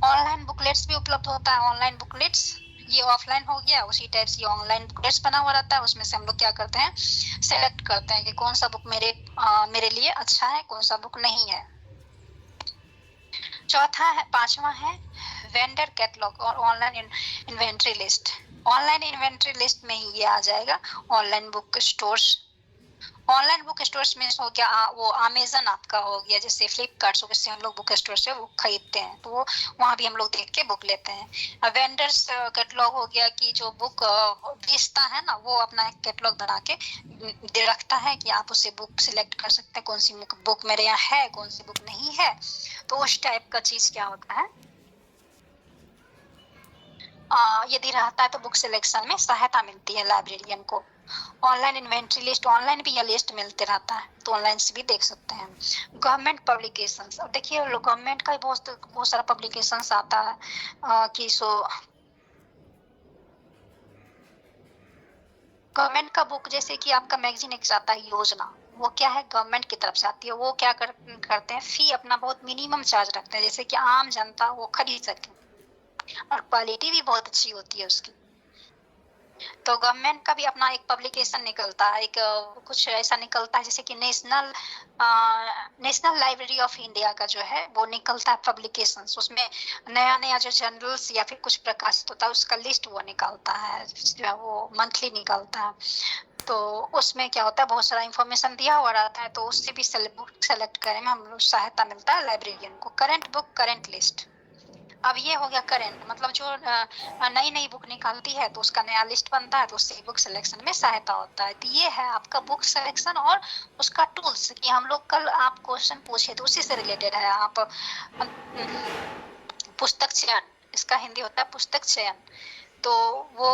ऑनलाइन बुकलेट्स भी उपलब्ध होता है, ऑनलाइन बुकलेट्स, ये ऑफलाइन हो गया, उसी टाइप से ऑनलाइन बुकलेट्स बना हुआ रहता है, उसमें से हम लोग क्या करते हैं, सेलेक्ट करते हैं कि कौन सा बुक मेरे लिए अच्छा है, कौन सा बुक नहीं है। पांचवा है वेंडर कैटलॉग और online inventory list. Online inventory list में ही ये आ जाएगा online book stores, online book stores में हो गया वो अमेजन आपका हो गया, जैसे फ्लिपकार्ट, जिससे हम लोग बुक स्टोर से वो खरीदते हैं, तो वो वहाँ भी हम लोग देख के बुक लेते हैं। वेंडर्स कैटलॉग हो गया कि जो बुक बेचता है ना, वो अपना एक कैटलॉग बना के दे रखता है कि आप उससे बुक सिलेक्ट कर सकते हैं, कौन सी बुक मेरे यहाँ है, कौन सी बुक नहीं है। तो उस टाइप का चीज क्या होता है, यदि रहता है तो बुक सिलेक्शन में सहायता मिलती है लाइब्रेरियन को। ऑनलाइन इन्वेंट्री लिस्ट, ऑनलाइन भी यह लिस्ट मिलते रहता है, तो ऑनलाइन से भी देख सकते हैं। गवर्नमेंट पब्लिकेशंस, अब देखिए गवर्नमेंट का बहुत सारा पब्लिकेशंस आता है कि गवर्नमेंट का बुक, जैसे कि आपका मैगजीन एक आता है योजना, वो क्या है गवर्नमेंट की तरफ से आती है। वो क्या करते हैं, फी अपना बहुत मिनिमम चार्ज रखते हैं, जैसे कि आम जनता वो खरीद सके, और क्वालिटी भी बहुत अच्छी होती है उसकी। तो गवर्नमेंट का भी अपना एक पब्लिकेशन निकलता है, एक कुछ ऐसा निकलता है जैसे कि नेशनल लाइब्रेरी ऑफ इंडिया का जो है वो निकलता है पब्लिकेशन। उसमें नया नया जो जर्नल्स या फिर कुछ प्रकाशित होता है उसका लिस्ट वो निकालता है, जो है वो मंथली निकलता है। तो उसमें क्या होता है, बहुत सारा इंफॉर्मेशन दिया हुआ रहता है, तो उससे भी बुक सेलेक्ट करने में हम लोग सहायता मिलता है लाइब्रेरियन को। करंट बुक, करंट लिस्ट, अब ये हो गया करंट, मतलब जो नई नई बुक निकालती है तो उसका नया लिस्ट बनता है, तो उससे बुक सिलेक्शन में सहायता होता है। तो ये है आपका बुक सिलेक्शन और उसका टूल्स, कि हम लोग कल आप क्वेश्चन पूछे तो उसी से रिलेटेड है। आप पुस्तक चयन, इसका हिंदी होता है पुस्तक चयन, तो वो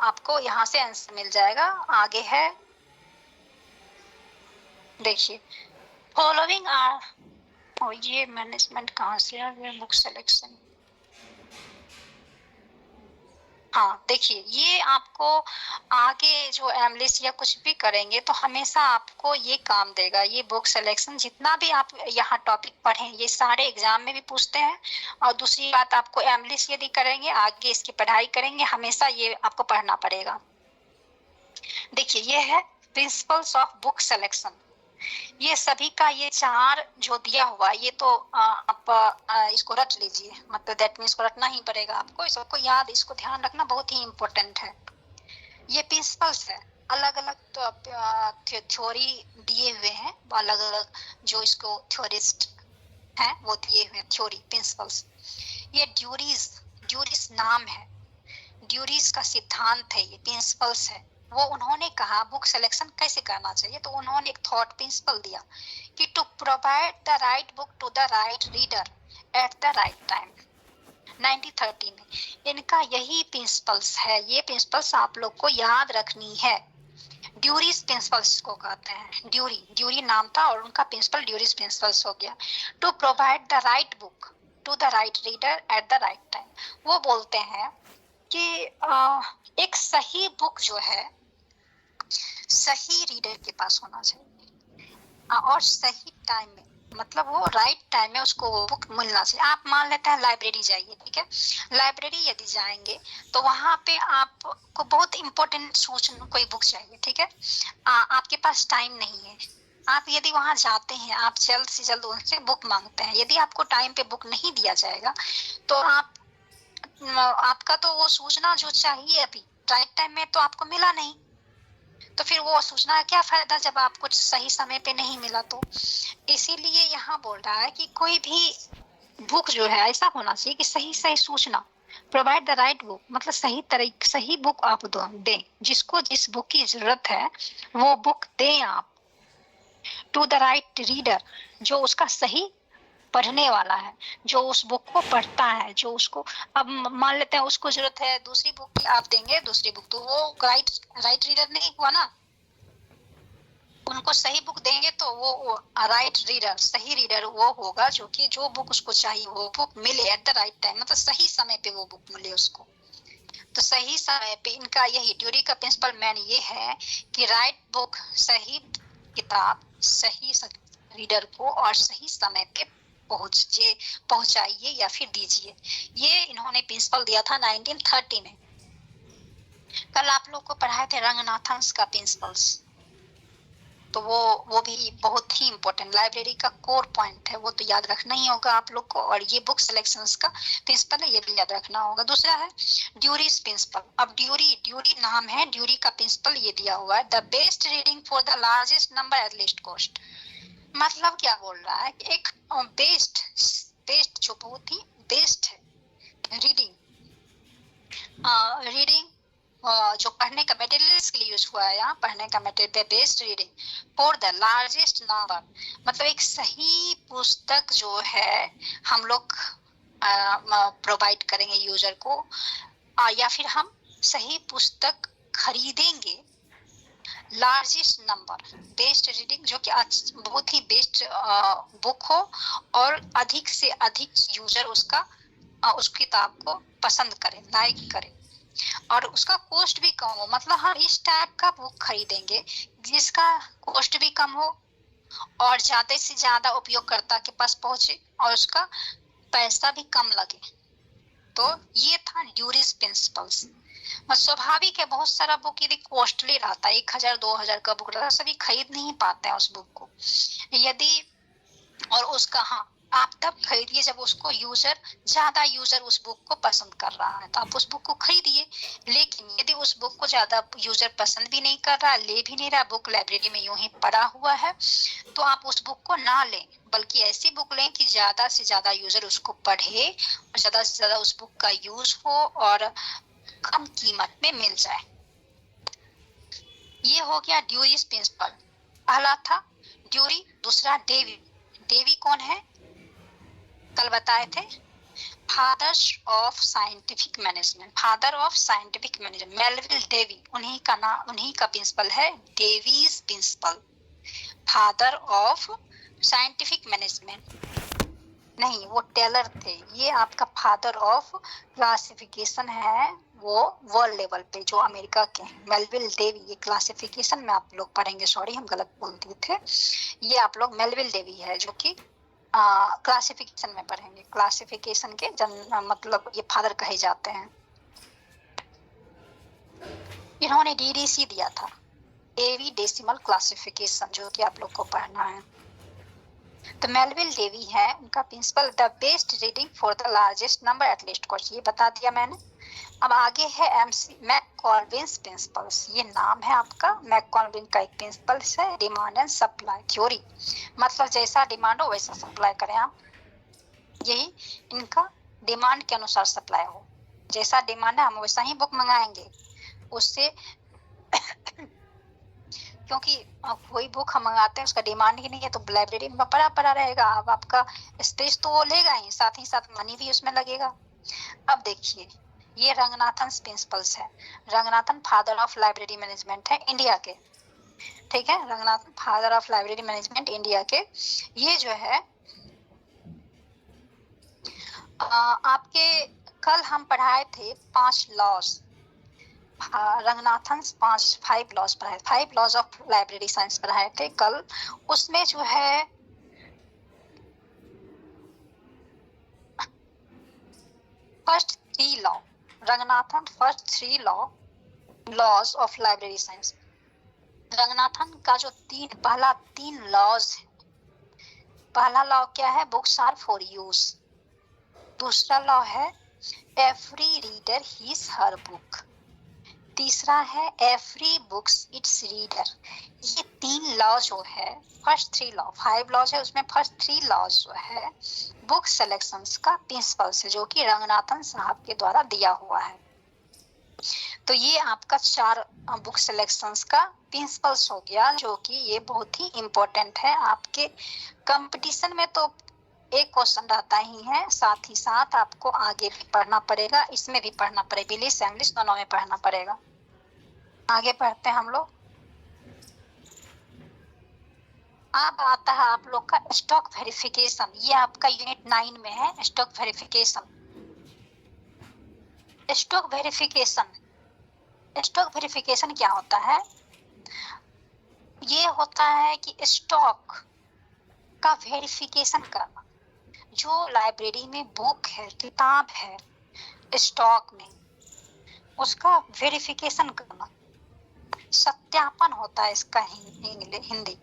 आपको यहाँ से आंसर मिल जाएगा। आगे है देखिए, फॉलोइंग आर, और ये मैनेजमेंट कहाँ से आ गया, बुक सिलेक्शन, हाँ देखिए, ये आपको आगे जो एमलिस या कुछ भी करेंगे तो हमेशा आपको ये काम देगा। ये बुक सिलेक्शन जितना भी आप यहाँ टॉपिक पढ़ें, ये सारे एग्जाम में भी पूछते हैं। और दूसरी बात, आपको एमलिस यदि करेंगे, आगे इसकी पढ़ाई करेंगे, हमेशा ये आपको पढ़ना पड़ेगा। देखिए, ये है प्रिंसिपल्स ऑफ बुक सिलेक्शन। ये सभी का ये चार जो दिया हुआ, ये तो आप इसको रट लीजिए, मतलब दैट मीन्स को रटना ही पड़ेगा आपको, इसको याद, इसको ध्यान रखना बहुत ही इम्पोर्टेंट है। ये प्रिंसिपल्स है, अलग अलग थ्योरी दिए हुए हैं, अलग अलग जो इसको थ्योरिस्ट हैं वो दिए हुए हैं थ्योरी प्रिंसिपल्स। ये ड्यूरीज नाम है, ड्यूरीज का सिद्धांत है, ये प्रिंसिपल्स है। वो उन्होंने कहा बुक सिलेक्शन कैसे करना चाहिए, तो उन्होंने एक थॉट प्रिंसिपल दिया कि to provide the right book to the right reader at the right time. 1930 में इनका यही प्रिंसिपल्स है। ये प्रिंसिपल्स आप लोग को याद रखनी है। ड्यूरीज प्रिंसिपल्स को कहते हैं, ड्यूरी नाम था और उनका प्रिंसिपल ड्यूरीज प्रिंसिपल्स हो गया। To provide the right book to the right reader at the right time. वो बोलते हैं कि एक सही बुक जो है सही रीडर के पास होना चाहिए और सही टाइम में, मतलब वो राइट टाइम में उसको वो बुक मिलना चाहिए। आप मान लेते हैं लाइब्रेरी जाइए, ठीक है, लाइब्रेरी यदि जाएंगे तो वहां पे आपको बहुत इंपॉर्टेंट सूचना कोई बुक चाहिए, ठीक है, आपके पास टाइम नहीं है, आप यदि वहां जाते हैं, आप जल्द से जल्द उनसे बुक मांगते हैं, यदि आपको टाइम पे बुक नहीं दिया जाएगा तो आपका तो वो सूचना जो चाहिए अभी राइट टाइम में तो आपको मिला नहीं, तो फिर वो सूचना का क्या फायदा जब आपको सही समय पे नहीं मिला। तो इसीलिए यहाँ बोल रहा है कि कोई भी बुक जो है ऐसा होना चाहिए कि सही सूचना, प्रोवाइड द राइट बुक, मतलब सही बुक आप दें, जिसको जिस बुक की जरूरत है वो बुक दें आप। टू द राइट रीडर, जो उसका सही पढ़ने वाला है, जो उस बुक को पढ़ता है, जो उसको, अब मान लेते हैं उसको जरूरत है दूसरी बुक की, आप देंगे दूसरी बुक, तो वो राइट रीडर नहीं हुआ ना। उनको सही बुक देंगे तो वो राइट रीडर, सही रीडर वो होगा जो कि जो बुक उसको चाहिए वो बुक मिले एट द राइट टाइम, मतलब सही समय पे वो बुक मिले उसको। तो सही समय पे इनका यही ड्यूरी का प्रिंसिपल मैन ये है कि राइट बुक, सही किताब सही रीडर को और सही समय पे पहुंचाइए या फिर दीजिए। ये इन्होंने प्रिंसिपल दिया था 1930 में। कल आप लोग को पढ़ाए थे रंगनाथन्स का प्रिंसिपल्स, तो वो भी बहुत ही इम्पोर्टेंट लाइब्रेरी का कोर पॉइंट है, वो तो याद रखना ही होगा आप लोग को। और ये बुक सिलेक्शंस का प्रिंसिपल है, ये भी याद रखना होगा। दूसरा है ड्यूरीज प्रिंसिपल। अब ड्यूरी नाम है, ड्यूरी का प्रिंसिपल ये दिया हुआ है, the best reading for the largest number at least cost. मतलब क्या बोल रहा है, एक बेस्ट जो बहुत ही बेस्ट है रीडिंग जो पढ़ने का मटेरियल्स के लिए यूज हुआ है, यहाँ पढ़ने का material based reading for the largest number, मतलब एक सही पुस्तक जो है हम लोग प्रोवाइड करेंगे यूजर को, या फिर हम सही पुस्तक खरीदेंगे लार्जेस्ट नंबर बेस्ट रीडिंग, जो कि बहुत ही बेस्ट बुक हो और अधिक से अधिक यूजर उस किताब को पसंद करें, लाइक करें और उसका कॉस्ट भी कम हो। मतलब हम इस टाइप का बुक खरीदेंगे जिसका कॉस्ट भी कम हो और ज्यादा से ज्यादा उपयोगकर्ता के पास पहुंचे और उसका पैसा भी कम लगे। तो ये था ड्यूरीज प्रिंसिपल्स। स्वाभाविक है बहुत सारा बुक यदि कॉस्टली रहता है, 1000-2000 का बुक रहता है, सभी खरीद नहीं पाते हैं उस बुक को। यदि और उसका आप तब खरीदिए जब उसको ज्यादा यूजर उस बुक को पसंद कर रहा है, तो आप उस बुक को खरीदिए। लेकिन यदि उस बुक को ज्यादा यूजर पसंद भी नहीं कर रहा, ले भी नहीं रहा, बुक लाइब्रेरी में यूं ही पड़ा हुआ है, तो आप उस बुक को ना लें, बल्कि ऐसी बुक लें कि ज्यादा से ज्यादा यूजर उसको पढ़े और ज्यादा से ज्यादा उस बुक का यूज हो और कम कीमत में मिल जाए। ये हो गया ड्यूरीज प्रिंसिपल। पहला था ड्यूरी, दूसरा डेवी। डेवी कौन है, कल बताए थे, father of scientific management Melvil Dewey, उन्हीं का प्रिंसिपल है Dewey's principal. Father of scientific management नहीं, वो टेलर थे। ये आपका फादर ऑफ क्लासिफिकेशन है, वो वर्ल्ड लेवल पे जो अमेरिका के हैं, मेलविल डेवी। ये क्लासिफिकेशन में आप लोग पढ़ेंगे, सॉरी हम गलत बोल दिए थे, ये आप लोग मेलविल डेवी है जो कि क्लासिफिकेशन में पढ़ेंगे। क्लासिफिकेशन के मतलब ये फादर कहे जाते हैं। इन्होंने डीडीसी दिया था, एवी डेसिमल क्लासिफिकेशन, जो कि आप लोग को पढ़ना है। तो मेलविल डेवी है उनका principle, the best reading for the largest number at least cost, ये बता दिया मैंने। अब आगे है मैककॉल्विन्स प्रिंसिपल्स। ये नाम है आपका, मैककॉल्विन का एक प्रिंसिपल है, डिमांड एंड सप्लाई थ्योरी। मतलब जैसा डिमांड हो वैसा सप्लाई करें आप, यही इनका डिमांड के अनुसार सप्लाई हो। जैसा डिमांड है हम वैसा ही बुक मंगाएंगे उससे क्योंकि कोई बुक हम मंगाते हैं उसका डिमांड ही नहीं है तो लाइब्रेरी में पड़ा रहेगा। अब आपका स्पेस तो वो लेगा ही, साथ मनी भी उसमें लगेगा। अब देखिए ये रंगनाथन प्रिंसिपल्स है। Ranganathan father of library management है इंडिया के, ठीक है, Ranganathan father of library management India के। ये जो है आपके कल हम पढ़ाए थे 5 लॉज, रंगनाथन 5 लॉज पढ़ाए, 5 लॉज ऑफ लाइब्रेरी साइंस पढ़ाए थे कल। उसमें जो है first 3 law, Ranganathan first 3 laws of library science. Ranganathan का जो पहला 3 लॉज है, पहला लॉ क्या है, बुक्स आर फॉर यूज। दूसरा लॉ है every reader his her book. तीसरा है एवरी बुक्स इट्स रीडर। ये 3 लॉ जो है, फर्स्ट 3 लॉ, 5 लॉज है, उसमें फर्स्ट 3 लॉज जो है बुक सिलेक्शंस का प्रिंसिपल से, जो कि रंगनाथन साहब के द्वारा दिया हुआ है। तो ये आपका 4 बुक सिलेक्शंस का प्रिंसिपल्स हो गया, जो कि ये बहुत ही इम्पोर्टेंट है। आपके कंपटीशन में तो एक क्वेश्चन रहता ही है, साथ ही साथ आपको आगे भी पढ़ना पड़ेगा, इसमें भी पढ़ना पड़ेगा, इंग्लिश इंग्लिश दोनों में पढ़ना पड़ेगा। आगे पढ़ते हैं हम लोग। अब आता है आप लोग का स्टॉक वेरिफिकेशन। ये आपका यूनिट 9 में है, स्टॉक वेरिफिकेशन। स्टॉक वेरिफिकेशन क्या होता है, ये होता है कि स्टॉक का वेरिफिकेशन करना। जो लाइब्रेरी में बुक है, किताब है स्टॉक में, उसका वेरिफिकेशन करना, सत्यापन होता है इसका हिंदी।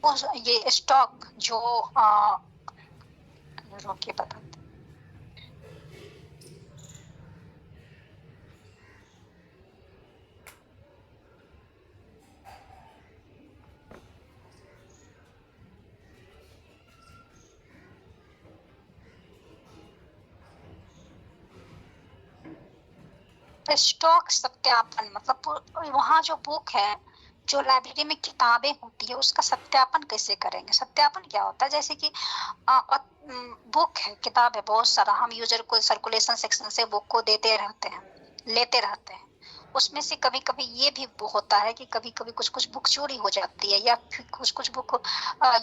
ये स्टॉक जो रोके बताते स्टॉक सत्यापन मतलब वहाँ जो बुक है, जो लाइब्रेरी में किताबें होती है, उसका सत्यापन कैसे करेंगे। सत्यापन क्या होता है, जैसे कि बुक है, किताब है बहुत सारा, हम यूजर को सर्कुलेशन सेक्शन से बुक को देते रहते हैं, लेते रहते हैं। उसमें से कभी कभी ये भी होता है कि कभी कभी कुछ कुछ बुक चोरी हो जाती है, या फिर कुछ कुछ बुक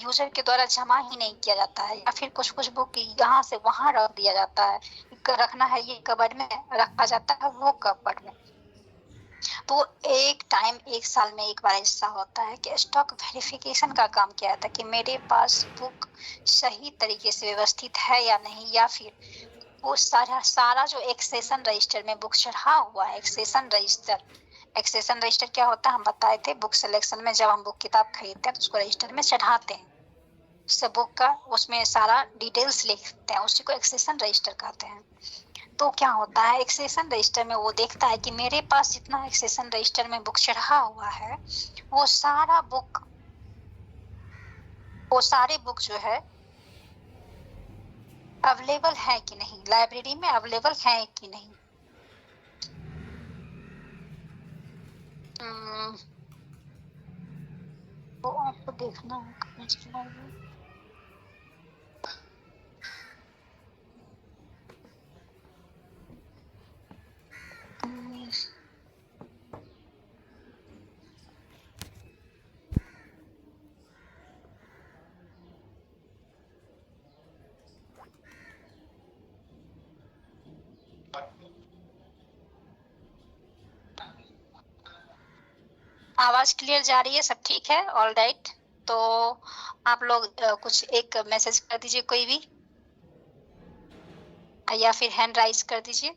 यूजर के द्वारा जमा ही नहीं किया जाता है, या फिर कुछ कुछ बुक यहाँ से वहां रख दिया जाता है। रखना है ये कबर्ड में रखा जाता है, वो कबर्ड में। तो एक साल में एक बार ऐसा होता है कि स्टॉक वेरिफिकेशन का काम किया जाता है कि मेरे पास बुक सही तरीके से व्यवस्थित है या नहीं, या फिर वो सारा जो एक्सेशन रजिस्टर में बुक चढ़ा हुआ है। एक्सेशन रजिस्टर क्या होता है हम बताए थे, बुक सिलेक्शन में जब हम बुक किताब खरीदते हैं तो उसको रजिस्टर में चढ़ाते हैं, उससे बुक का उसमें सारा डिटेल्स लिखते हैं, उसी को एक्सेशन रजिस्टर कहते हैं। तो क्या होता है, एक्सेशन रजिस्टर में वो देखता है कि मेरे पास जितना एक्सेशन रजिस्टर में बुक चढ़ा हुआ है वो सारे बुक जो है अवेलेबल है कि नहीं, लाइब्रेरी में अवेलेबल है कि नहीं। वो आपको देखना है। आवाज क्लियर जा रही है, सब ठीक है, ऑल राइट। तो आप लोग कुछ एक मैसेज कर दीजिए कोई भी, या फिर हैंड राइज कर दीजिए।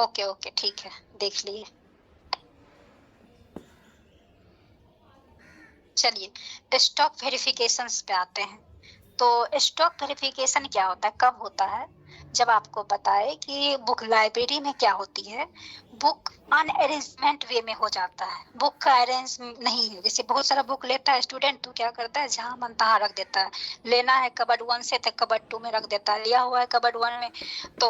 ओके ठीक है, देख लिए। चलिए स्टॉक वेरिफिकेशन पे आते हैं। तो स्टॉक वेरिफिकेशन क्या होता है, कब होता है, जब आपको बताए कि बुक लाइब्रेरी में क्या होती है, बुक अनअरेंजमेंट वे में हो जाता है, बुक का अरेंज नहीं है। जैसे बहुत सारा बुक लेता है स्टूडेंट, तो क्या करता है जहां मन तहां रख देता है। लेना है कबर्ड 1 से तो कबर्ड 2 में रख देता है, लिया हुआ है कबर्ड 1 में तो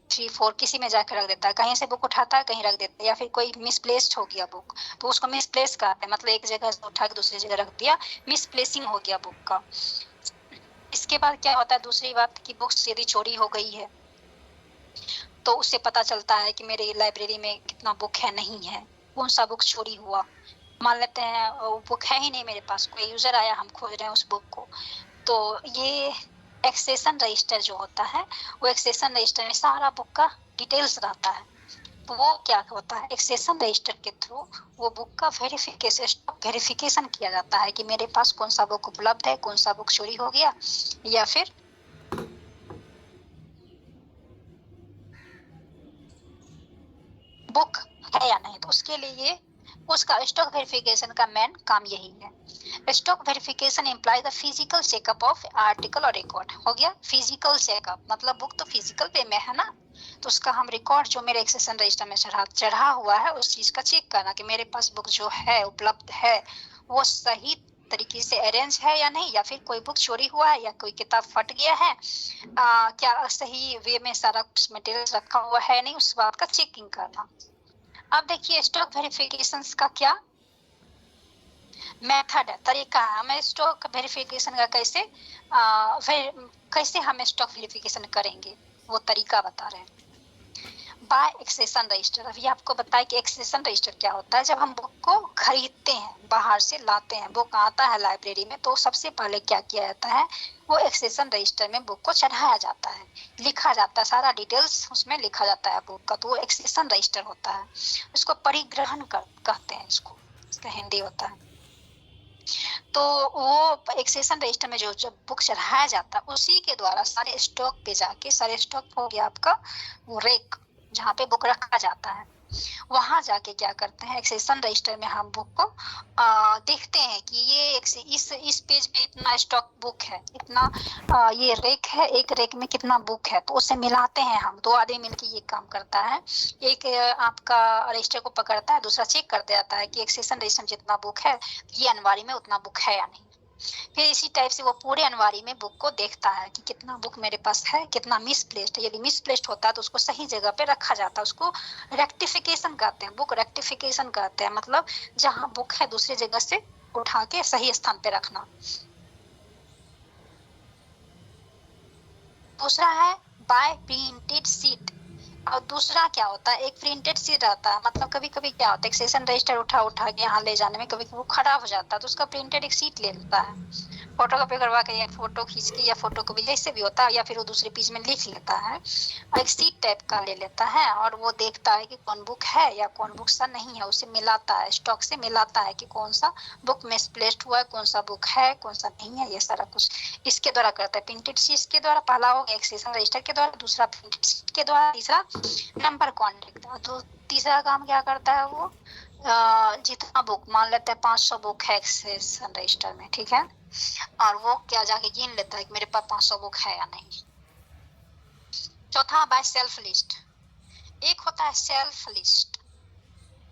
3, 4 किसी में जाकर रख देता है, कहीं से बुक उठाता है कहीं रख देता है, या फिर कोई मिसप्लेस्ड हो गया बुक तो उसको मिसप्लेस कहते हैं, मतलब एक जगह से उठा के दूसरी जगह रख दिया, मिसप्लेसिंग हो गया बुक का। इसके बाद क्या होता है, दूसरी बात कि बुक्स यदि चोरी हो गई है तो उससे पता चलता है कि मेरे लाइब्रेरी में कितना बुक है, नहीं है, कौन सा बुक चोरी हुआ। मान लेते हैं वो बुक है ही नहीं मेरे पास, कोई यूजर आया, हम खोज रहे हैं उस बुक को, तो ये एक्सेशन रजिस्टर जो होता है, वो एक्सेशन रजिस्टर में सारा बुक का डिटेल्स रहता है। तो वो क्या होता है, एक्सेशन रजिस्टर के थ्रू वो बुक का वेरिफिकेशन किया जाता है कि मेरे पास कौन सा बुक उपलब्ध है, कौन सा बुक चोरी हो गया, या फिर बुक है या नहीं। तो उसके लिए उसका स्टॉक वेरिफिकेशन का मेन काम यही है। Stock verification imply the physical checkup of article और रिकॉर्ड। हो गया फिजिकल चेकअप, मतलब बुक तो फिजिकल पे में है ना, तो उसका हम रिकॉर्ड जो मेरे एक्सेशन रजिस्टर में चढ़ा हुआ है उस चीज का चेक करना कि मेरे पास बुक जो है उपलब्ध है वो सही तरीके से अरेंज है या नहीं, या फिर कोई बुक चोरी हुआ है, या कोई किताब फट गया है, क्या सही वे में सारा मटेरियल रखा हुआ है नहीं, उस बात का चेकिंग करना। अब देखिए स्टॉक वेरिफिकेशन का क्या मेथड है, तरीका है। हमें स्टॉक वेरिफिकेशन का कैसे हम स्टॉक वेरिफिकेशन करेंगे वो तरीका बता रहे हैं। By accession register. अभी आपको बताया कि एक्सेशन रजिस्टर क्या होता है। जब हम बुक को खरीदते हैं, बाहर से लाते हैं, बुक आता है लाइब्रेरी में, तो सबसे पहले क्या किया जाता है, वो एक्सेशन रजिस्टर में बुक को चढ़ाया जाता है, लिखा जाता है, सारा डिटेल्स उसमें लिखा जाता है बुक का, तो वो एक्सेशन रजिस्टर होता है। उसको परिग्रहण कहते हैं, इसका हिंदी होता है। तो वो एक्सेशन रजिस्टर में जो जब बुक चढ़ाया जाता है उसी के द्वारा सारे स्टॉक पे जाके, सारे स्टॉक हो गया आपका वो रेक जहाँ पे बुक रखा जाता है, वहां जाके क्या करते हैं, एक सेशन रजिस्टर में हम बुक को देखते हैं कि ये इस पेज में इतना स्टॉक बुक है, इतना ये रेक है, एक रेक में कितना बुक है, तो उसे मिलाते हैं हम। 2 आदमी मिलकर ये काम करता है। एक आपका रजिस्टर को पकड़ता है, दूसरा चेक कर देता है कि एक सेशन रजिस्टर में जितना बुक है ये अनवारी में उतना बुक है या नहीं। फिर इसी टाइप से वो पूरे अनवारी में बुक को देखता है कि कितना बुक मेरे पास है, कितना मिसप्लेस्ड है। यदि मिसप्लेस्ड होता है तो उसको सही जगह पे रखा जाता है, उसको रेक्टिफिकेशन कहते हैं, बुक रेक्टिफिकेशन कहते हैं। मतलब जहाँ बुक है दूसरी जगह से उठा के सही स्थान पे रखना। दूसरा है बाय प्रिंटेड सीट। और दूसरा क्या होता है, एक प्रिंटेड सीट रहता है। मतलब कभी कभी क्या होता है, एक सेशन रजिस्टर उठा के यहाँ ले जाने में कभी कभी वो खराब हो जाता है, तो उसका प्रिंटेड एक सीट ले लेता है, फोटो कॉपी करवा के या फोटो खींच के या फोटो कॉपी जैसे भी होता है, या फिर वो दूसरे पेज में लिख लेता है और एक सीट टाइप का ले लेता है। और वो देखता है कि कौन बुक है या कौन बुक सा नहीं है, उसे मिलाता है, स्टॉक से मिलाता है कि कौन सा बुक मिसप्लेस्ड हुआ है, कौन सा बुक है, कौन सा नहीं है, ये सारा कुछ इसके द्वारा करता है। प्रिंटेड सीट के द्वारा पहला हो गया, एक सेशन रजिस्टर के द्वारा, दूसरा प्रिंटेड सीट के द्वारा, तीसरा नंबर कॉन्टेक्ट। तो तीसरा काम क्या करता है वो, जितना बुक, मान लेते हैं 500 बुक है एक सेशन रजिस्टर में, ठीक है, और वो क्या जाके गिन लेता है कि मेरे पास 500 बुक है या नहीं। चौथा बाय सेल्फ लिस्ट। एक होता है सेल्फ लिस्ट,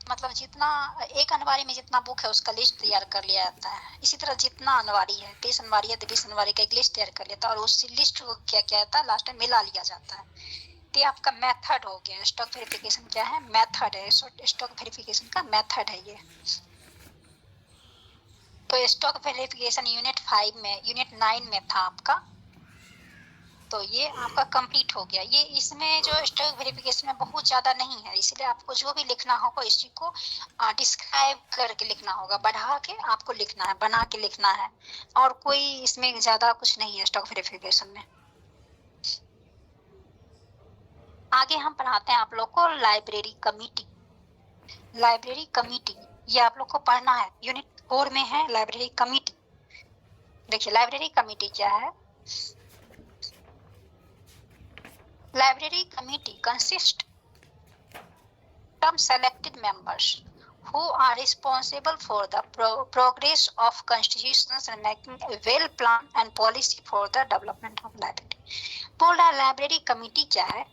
मतलब जितना एक अनवारी में जितना बुक है उसका लिस्ट तैयार कर लिया जाता है। इसी तरह जितना अनवारी है, 20 अनवारी है तो 20 अनवारी का एक लिस्ट तैयार कर लेता है, और उस लिस्ट को क्या किया जाता है, लास्ट में मिला लिया जाता है। ये आपका मेथड हो गया। स्टॉक वेरिफिकेशन क्या है, मेथड है। स्टॉक वेरिफिकेशन का मेथड है ये। तो स्टॉक वेरिफिकेशन यूनिट 9 में था आपका, तो ये आपका कंप्लीट हो गया। ये इसमें जो स्टॉक वेरिफिकेशन में बहुत ज्यादा नहीं है, इसलिए आपको जो भी लिखना होगा इसी को डिस्क्राइब करके लिखना होगा, बढ़ा के आपको लिखना है, बना के लिखना है, और कोई इसमें ज्यादा कुछ नहीं है स्टॉक वेरिफिकेशन में। आगे हम पढ़ाते हैं आप लोग को लाइब्रेरी कमिटी। लाइब्रेरी कमिटी ये आप लोग को पढ़ना है, यूनिट 4 में है लाइब्रेरी कमिटी। देखिए लाइब्रेरी कमिटी क्या है। Library committee consist some selected members who are responsible for the progress of constitutions and making a well plan and policy for the development of library। बोल रहा है library committee क्या है।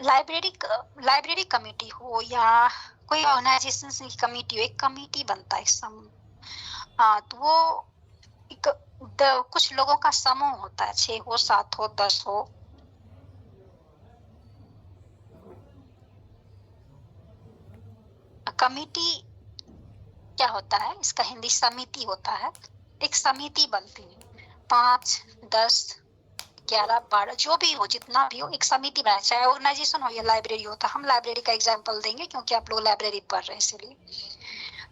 Library committee हो या कोई ऑर्गेनाइजेशन की committee हो, एक कमिटी बनता है, तो वो कुछ लोगों का समूह होता है, 6 हो, 7 हो, 10 हो। कमिटी क्या होता है, इसका हिंदी समिति होता है। एक समिति बनती है, 5, 10, 11, 12 जो भी हो, जितना भी हो, एक समिति बनाए, चाहे ऑर्गेनाइजेशन हो या लाइब्रेरी हो। तो हम लाइब्रेरी का एग्जांपल देंगे क्योंकि आप लोग लाइब्रेरी पढ़ रहे हैं इसलिए।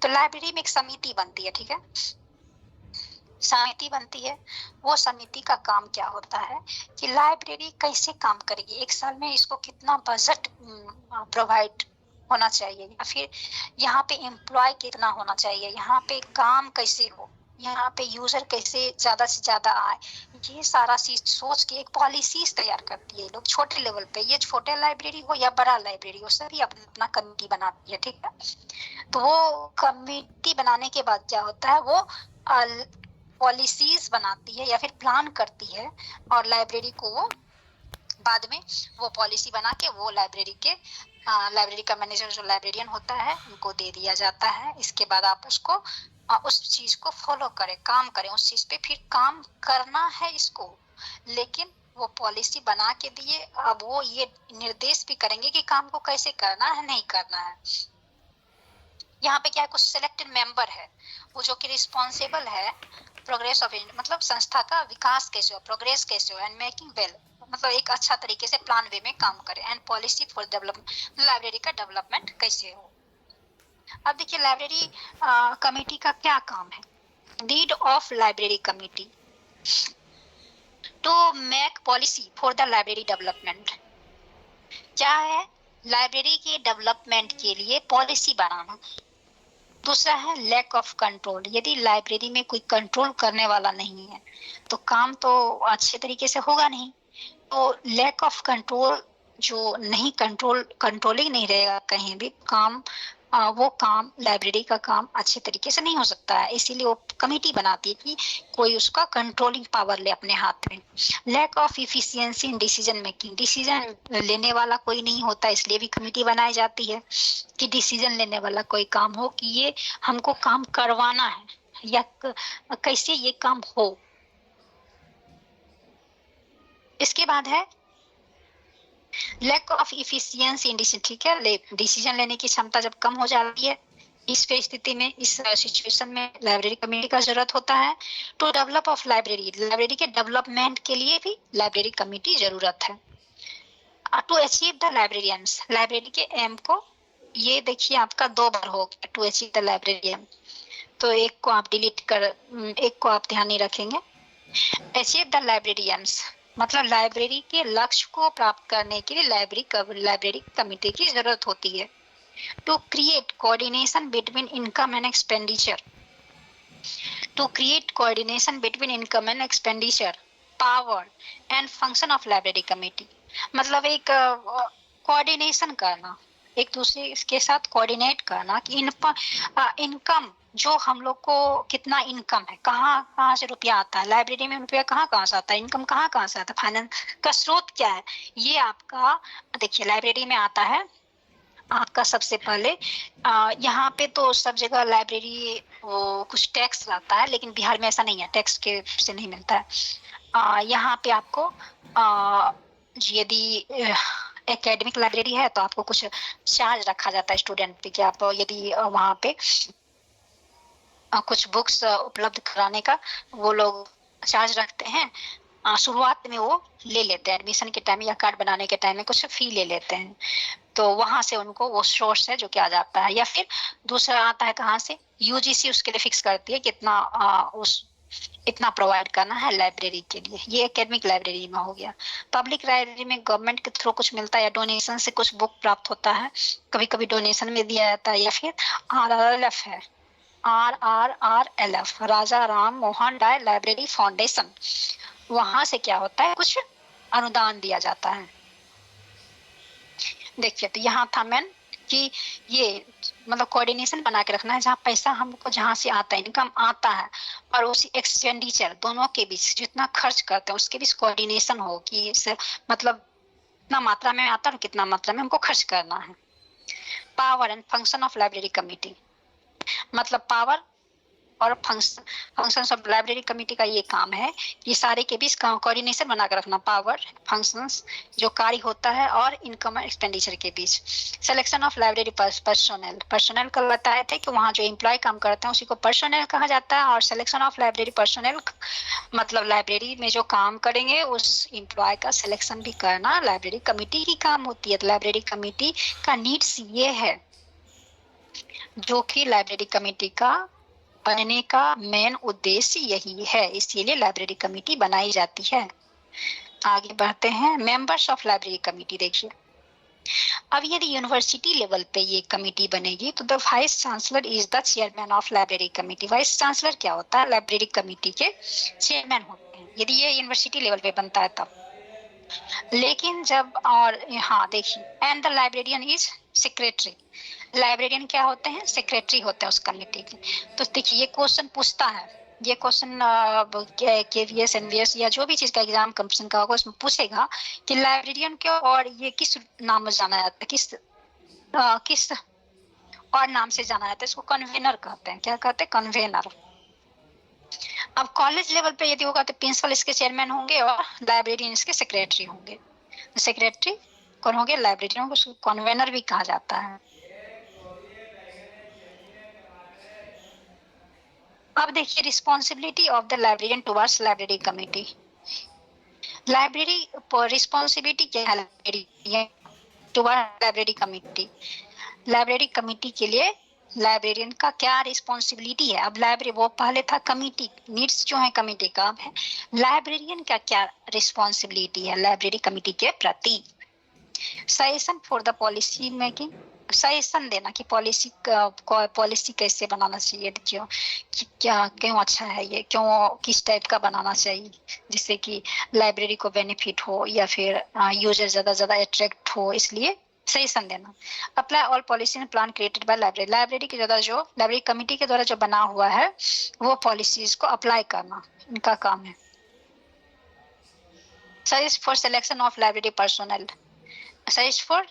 तो लाइब्रेरी में एक समिति बनती है, ठीक है, समिति बनती है। वो समिति का काम क्या होता है कि लाइब्रेरी कैसे काम करेगी, एक साल में इसको कितना बजट प्रोवाइड होना चाहिए, या फिर यहाँ पे एम्प्लॉय कितना होना चाहिए, यहाँ पे काम कैसे हो, यहाँ पे यूजर कैसे ज्यादा से ज्यादा आए, ये सारा चीज सोच के एक पॉलिसीज तैयार करती है लोग छोटे लेवल पे। ये छोटे लाइब्रेरी हो या बड़ा लाइब्रेरी हो, सभी अपना अपना कमेटी बनाती है, ठीक है। तो वो कमेटी बनाने के बाद क्या होता है, वो पॉलिसीज बनाती है या फिर प्लान करती है, और लाइब्रेरी को वो बाद में वो पॉलिसी बना के वो लाइब्रेरी का मैनेजर जो लाइब्रेरियन होता है उनको दे दिया जाता है। इसके बाद आप उसको उस चीज को फॉलो करें, काम करें उस चीज पे। फिर काम करना है इसको, लेकिन वो पॉलिसी बना के दिए, अब वो ये निर्देश भी करेंगे कि काम को कैसे करना है, नहीं करना है। यहाँ पे क्या कुछ सिलेक्टेड मेंबर है, वो जो कि रिस्पॉन्सिबल है प्रोग्रेस ऑफ, मतलब संस्था का विकास कैसे हो, प्रोग्रेस कैसे हो, एंड मेकिंग वेल, मतलब एक अच्छा तरीके से प्लान वे में काम करे, and policy for development, library का डेवलपमेंट कैसे हो। अब देखिए लाइब्रेरी कमेटी का क्या काम है। Lead of library committee to make policy for the library development. क्या है, लाइब्रेरी के डेवलपमेंट के लिए पॉलिसी बनाना। दूसरा है लैक ऑफ कंट्रोल, यदि लाइब्रेरी में कोई कंट्रोल करने वाला नहीं है तो काम तो अच्छे तरीके से होगा नहीं। तो लैक ऑफ कंट्रोल जो नहीं कंट्रोलिंग नहीं रहेगा कहीं भी काम, वो काम लाइब्रेरी का काम अच्छे तरीके से नहीं हो सकता है। इसीलिए वो कमेटी बनाती है कि कोई उसका कंट्रोलिंग पावर ले अपने हाथ में। Lack of efficiency in decision making, decision लेने वाला कोई नहीं होता, इसलिए भी कमेटी बनाई जाती है कि डिसीजन लेने वाला कोई काम हो कि ये हमको काम करवाना है या कैसे ये काम हो। इसके बाद है lack of efficiency in decision, ठीक है, डिसीजन लेने की क्षमता जब कम हो जाती है, इस स्थिति में, इस सिचुएशन में लाइब्रेरी कमेटी का जरूरत होता है। To develop of library, library के डेवलपमेंट के लिए भी लाइब्रेरी कमेटी जरूरत है। To achieve the librarians, library के एम को, ये देखिए आपका 2 बार हो गया, to achieve the library aim, तो एक को आप डिलीट कर, एक को आप ध्यान नहीं रखेंगे। अचीव द लाइब्रेरियंस मतलब लाइब्रेरी के लक्ष्य को प्राप्त करने के लिए लाइब्रेरी कमेटी की जरूरत होती है। To create coordination between income and expenditure, to create coordination between income and expenditure, power and function of library committee, मतलब एक कोऑर्डिनेशन करना, एक दूसरे के साथ कोऑर्डिनेट करना कि इनकम जो हम लोग को कितना इनकम है, कहाँ से रुपया आता है, लाइब्रेरी में रुपया कहाँ से आता है, इनकम कहाँ से आता है, फाइनेंस का स्रोत क्या है, ये आपका देखिए लाइब्रेरी में आता है आपका। सबसे पहले यहाँ पे तो सब जगह लाइब्रेरी कुछ टैक्स लाता है, लेकिन बिहार में ऐसा नहीं है, टैक्स के से नहीं मिलता है। यहाँ पे आपको यदि एकेडमिक लाइब्रेरी है तो आपको कुछ चार्ज रखा जाता है स्टूडेंट पे, कि आप यदि वहाँ पे कुछ बुक्स उपलब्ध कराने का वो लोग चार्ज रखते हैं। शुरुआत में वो ले लेते हैं, एडमिशन के टाइम या कार्ड बनाने के टाइम में कुछ फी ले लेते हैं, तो वहां से उनको वो सोर्स है जो कि आ जाता है। या फिर दूसरा आता है कहाँ से, यूजीसी उसके लिए फिक्स करती है कितना इतना प्रोवाइड करना है लाइब्रेरी के लिए। ये एकेडमिक लाइब्रेरी में हो गया। पब्लिक लाइब्रेरी में गवर्नमेंट के थ्रू कुछ मिलता है या डोनेशन से कुछ बुक प्राप्त होता है, कभी कभी डोनेशन में दिया जाता है। या फिर RRLF है, RRRLF, राजा राम मोहन राय लाइब्रेरी फाउंडेशन, वहां से क्या होता है कुछ अनुदान दिया जाता है। देखिए तो यहाँ था मैन कि ये मतलब कोऑर्डिनेशन बना के रखना है, जहाँ पैसा हमको जहाँ से आता है, इनकम आता है, और उसी एक्सपेंडिचर दोनों के बीच जितना खर्च करते हैं उसके बीच कोऑर्डिनेशन हो कि मतलब कितना मात्रा में आता है और कितना मात्रा में हमको खर्च करना है। Power and function of library committee, मतलब पावर और फंक्शंस ऑफ लाइब्रेरी कमेटी का ये काम है कि सारे के बीच कोऑर्डिनेशन बनाकर रखना, पावर फंक्शंस जो कार्य होता है और इनकम और एक्सपेंडिचर के बीच। सिलेक्शन ऑफ लाइब्रेरी पर्सोनेल कल बताए थे कि वहाँ जो एम्प्लॉय काम करते हैं उसी को पर्सोनेल कहा जाता है। और सिलेक्शन ऑफ लाइब्रेरी पर्सोनेल मतलब लाइब्रेरी में जो काम करेंगे उस एम्प्लॉय का सिलेक्शन भी करना लाइब्रेरी कमेटी की काम होती है। तो लाइब्रेरी कमेटी का नीड्स ये है, जो कि लाइब्रेरी कमेटी का बनने का मेन उद्देश्य यही है, इसीलिए लाइब्रेरी कमेटी बनाई जाती है। आगे बढ़ते हैं, मेंबर्स ऑफ लाइब्रेरी कमेटी। देखिए अब यदि यूनिवर्सिटी लेवल पे ये कमेटी बनेगी तो the vice chancellor is the chairman of library committee. Vice chancellor क्या होता है, लाइब्रेरी कमेटी के चेयरमैन होते हैं यदि ये यूनिवर्सिटी लेवल पे बनता है तब। लेकिन जब और हाँ देखिए, and the librarian is secretary, librarian क्या होते हैं, सेक्रेटरी होते हैं उस कमेटी के। तो देखिए ये क्वेश्चन पूछता है, ये क्वेश्चन KVS NVS या जो भी चीज का एग्जाम कंपटीशन का होगा उसमें पूछेगा कि लाइब्रेरियन क्यों और ये किस नाम से जाना जाता है, किस और नाम से जाना जाता है, इसको कन्वेनर कहते हैं। क्या कहते हैं, कन्वेनर। अब कॉलेज लेवल पे यदि होगा तो प्रिंसिपल इसके चेयरमैन होंगे और लाइब्रेरियन इसके सेक्रेटरी होंगे। सेक्रेटरी कौन होंगे, लाइब्रेरियन, उसको कन्वेनर भी कहा जाता है। अब देखिए responsibility of the librarian towards library committee. Library responsibility क्या है librarian towards library committee, library committee के लिए लाइब्रेरियन का क्या रिस्पॉन्सिबिलिटी है। अब लाइब्रेरी वो पहले था कमेटी, नीड्स जो है कमेटी का, अब है लाइब्रेरियन का क्या रिस्पॉन्सिबिलिटी है लाइब्रेरी कमेटी के प्रति। Suggestion for the policy making, suggestion देना कि पॉलिसी कैसे बनाना चाहिए, क्यों कि क्या क्यों अच्छा है ये, क्यों किस टाइप का बनाना चाहिए जिससे कि लाइब्रेरी को बेनिफिट हो या फिर यूजर ज्यादा अट्रैक्ट हो, इसलिए सजेशन देना। Apply all policy and plan created by library, library के द्वारा जो लाइब्रेरी कमेटी के द्वारा जो बना हुआ है वो पॉलिसीज को अप्लाई करना इनका काम है। Suggest for selection of library personnel, suggest for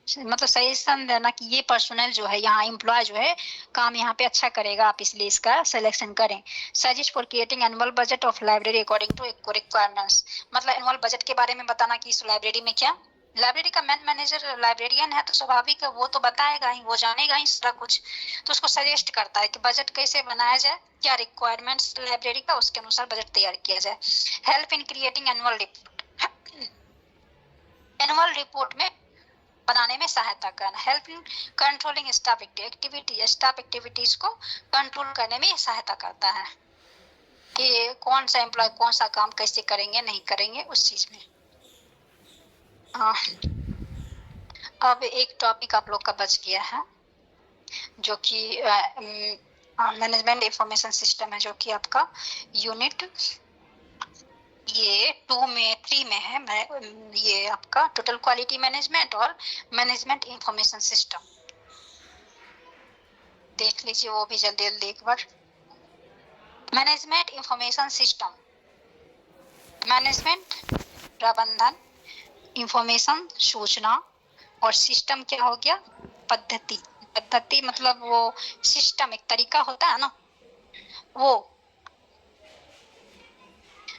मतलब सजेशन देना कि ये पर्सोनल जो है यहाँ एम्प्लॉय जो है काम यहाँ पे अच्छा करेगा, आप इसलिए इसका सिलेक्शन करें। Suggest for creating annual budget of library according to requirements, मतलब एनुअल बजट के बारे में बताना कि इस लाइब्रेरी में क्या, लाइब्रेरी का मैन मैनेजर लाइब्रेरियन है तो स्वाभाविक है वो तो बताएगा ही, वो जानेगा ही सारा कुछ, तो उसको सजेस्ट करता है कि बजट कैसे बनाया जाए, क्या रिक्वायरमेंट्स लाइब्रेरी का, उसके अनुसार बजट तैयार किया जाए। Help in creating annual report, annual report में बनाने में सहायता करना। Help in controlling staff activity, staff activities को कंट्रोल करने में सहायता करता है कि कौन सा एम्प्लॉय कौन सा काम कैसे करेंगे नहीं करेंगे उस चीज में। अब एक टॉपिक आप लोग का बच गया है जो कि मैनेजमेंट इंफॉर्मेशन सिस्टम है, जो कि आपका यूनिट ये 3 में है। ये आपका टोटल क्वालिटी मैनेजमेंट और मैनेजमेंट इंफॉर्मेशन सिस्टम देख लीजिए, वो भी जल्दी जल्दी एक बार। मैनेजमेंट इंफॉर्मेशन सिस्टम, मैनेजमेंट प्रबंधन, इंफॉर्मेशन सूचना, और सिस्टम क्या हो गया, पद्धति। पद्धति मतलब वो सिस्टम एक तरीका होता है ना, वो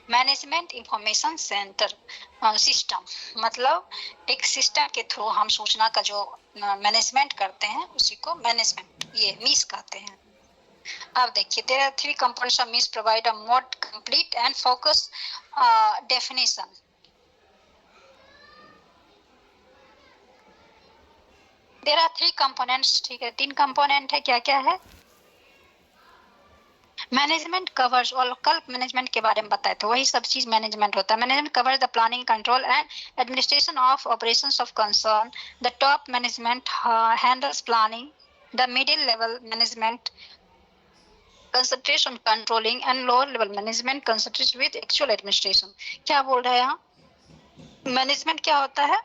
मैनेजमेंट इंफॉर्मेशन सेंटर सिस्टम मतलब एक सिस्टम के थ्रू हम सूचना का जो मैनेजमेंट करते हैं उसी को मैनेजमेंट ये मीस कहते हैं। अब देखिए there are 3 components of MIS provide a more complete and focus definition. There are 3 components, ठीक है 3 कंपोनेंट है, क्या क्या है। मैनेजमेंट कवर्स, और कल मैनेजमेंट के बारे में बताए थे वही सब चीज मैनेजमेंट होता है। Management covers the planning control and administration of operations of concern, the top management handles planning, the middle level management concentrates on controlling and lower level management concentrates with actual administration. क्या बोल रहे हैं यहाँ, management क्या होता है,